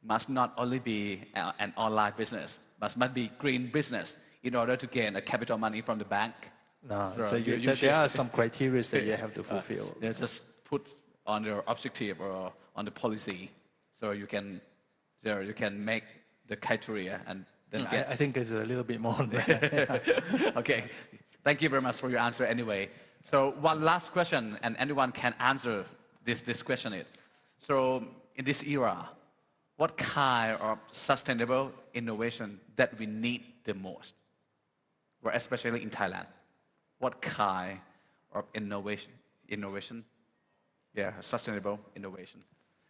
must not only be an online business, but must be green business in order to gain a capital money from the bank. No, so there are some criteria that you have to fulfill. Just put on your objective or on the policy, so you can make the criteria and then get. I think it's a little bit more than that. Okay, thank you very much for your answer anyway. So one last question, and anyone can answer this question. So in this era, what kind of sustainable innovation that we need the most, or especially in Thailand? What kind of innovation? Yeah, sustainable innovation.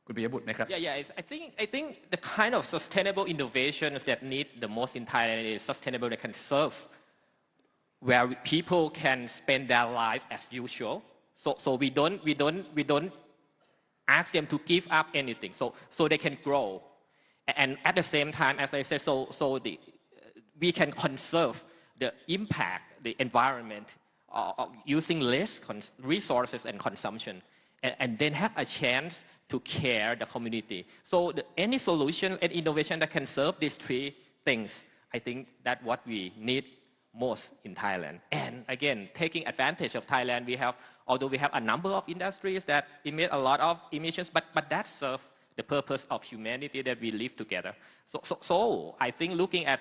Could be a good makeup. Yeah. I think the kind of sustainable innovations that need the most in Thailand is sustainable that can serve, where people can spend their life as usual. So we don't ask them to give up anything. So they can grow, and at the same time, as I said, we can conserve the impact, the environment, using less resources and consumption, and then have a chance to care the community. So any solution and innovation that can serve these three things, I think that's what we need most in Thailand. And again, taking advantage of Thailand, although we have a number of industries that emit a lot of emissions, but that serves the purpose of humanity that we live together. So I think looking at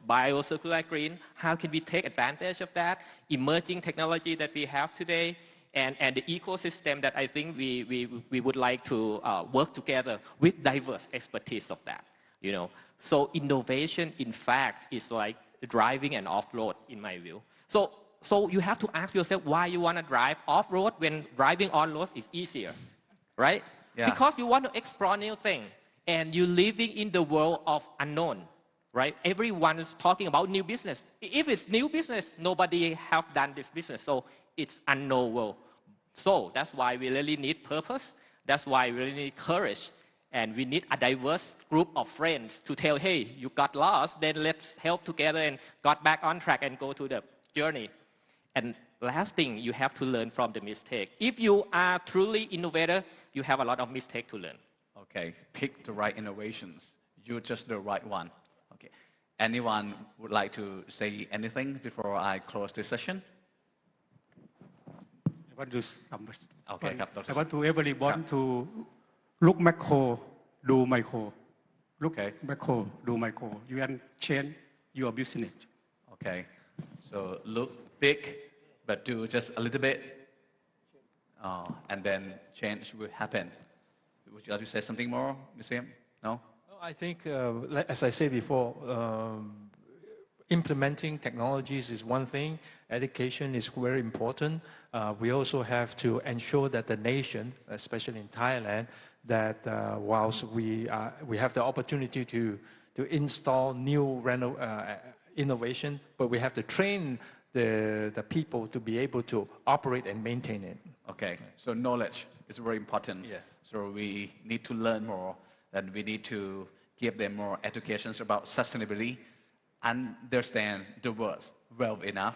biocircular green, how can we take advantage of that emerging technology that we have today, and the ecosystem that I think we would like to work together with diverse expertise of that. So innovation, in fact, is like driving an off-road, in my view. So you have to ask yourself why you want to drive off-road when driving on-road is easier, right? Yeah. Because you want to explore new things, and you're living in the world of unknown, right? Everyone is talking about new business. If it's new business, nobody have done this business, so it's unknown world. So that's why we really need purpose. That's why we really need courage, and we need a diverse group of friends to tell, hey, you got lost, then let's help together and got back on track and go to the journey. And last thing, you have to learn from the mistake. If you are truly innovator, you have a lot of mistake to learn. Okay, pick the right innovations. You're just the right one. Okay. Anyone would like to say anything before I close this session? I want to summarize. Okay, I want to everyone to look macro, do micro. Look macro, do micro. You can change your business. Okay, so look big, but do just a little bit, and then change will happen. Would you like to say something more, Ms. Sim? No? I think, as I said before, implementing technologies is one thing. Education is very important. We also have to ensure that the nation, especially in Thailand, that whilst we have the opportunity to install new innovation, but we have to train the people to be able to operate and maintain it. Okay, so knowledge is very important. Yeah. So we need to learn more, and we need to give them more education about sustainability, understand the words well enough.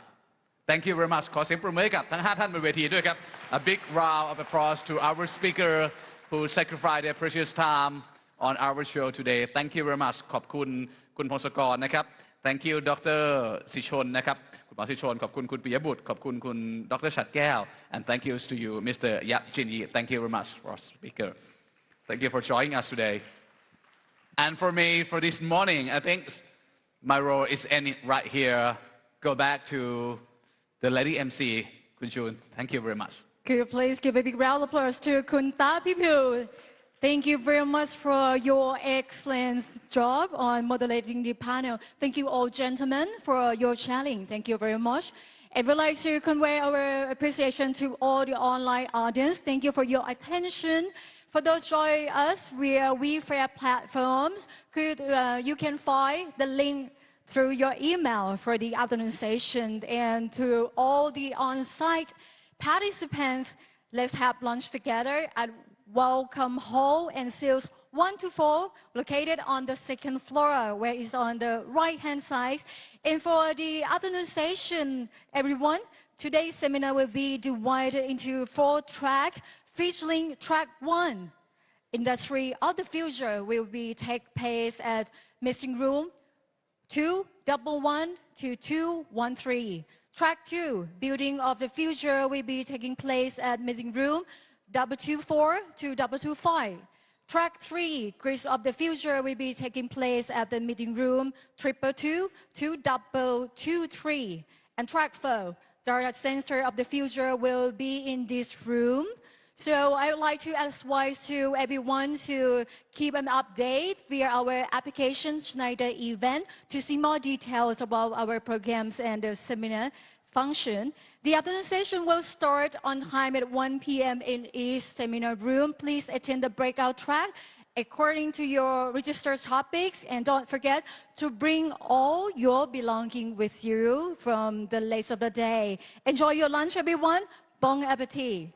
Thank you very much. ขอเสียงปรบมือให้กับทั้ง5ท่านบนเวทีด้วยครับ A big round of applause to our speaker who sacrificed their precious time on our show today. Thank you very much. ขอบคุณคุณพงศกรนะครับ Thank you ดร.สิชนนะครับคุณหมอสิชนขอบคุณคุณปิยบุตรขอบคุณคุณดร.ฉัตรแก้ว and thank you to you Mr. Yap Jin Yi. Thank you very much for speaker. Thank you for joining us today. And for me, for this morning, I think my role is ending right here. Go back to the lady MC, Kun Chun. Thank you very much. Could you please give a big round of applause to Kun Ta Pipu? Thank you very much for your excellent job on moderating the panel. Thank you all gentlemen for your challenge. Thank you very much. And we'd like to convey our appreciation to all the online audience. Thank you for your attention. For those joining us via WeFair platforms, you can find the link through your email for the afternoon session. And to all the on-site participants, let's have lunch together at Welcome Hall and Sales 1 to 4, located on the second floor, where it's on the right-hand side. And for the afternoon session, everyone, today's seminar will be divided into 4 tracks, featuring track 1. Industry of the future will take place at meeting room 211 to 213. Track 2, building of the future, will be taking place at meeting room 224 to 225. Track 3, Grid of the Future, will be taking place at the meeting room 222 to 223. And Track 4, Data Center of the Future, will be in this room. So I would like to advise to everyone to keep an update via our application Schneider event to see more details about our programs and the seminar function. The afternoon session will start on time at 1 p.m. in each seminar room. Please attend the breakout track according to your registered topics, and don't forget to bring all your belongings with you from the rest of the day. Enjoy your lunch, everyone. Bon appetit.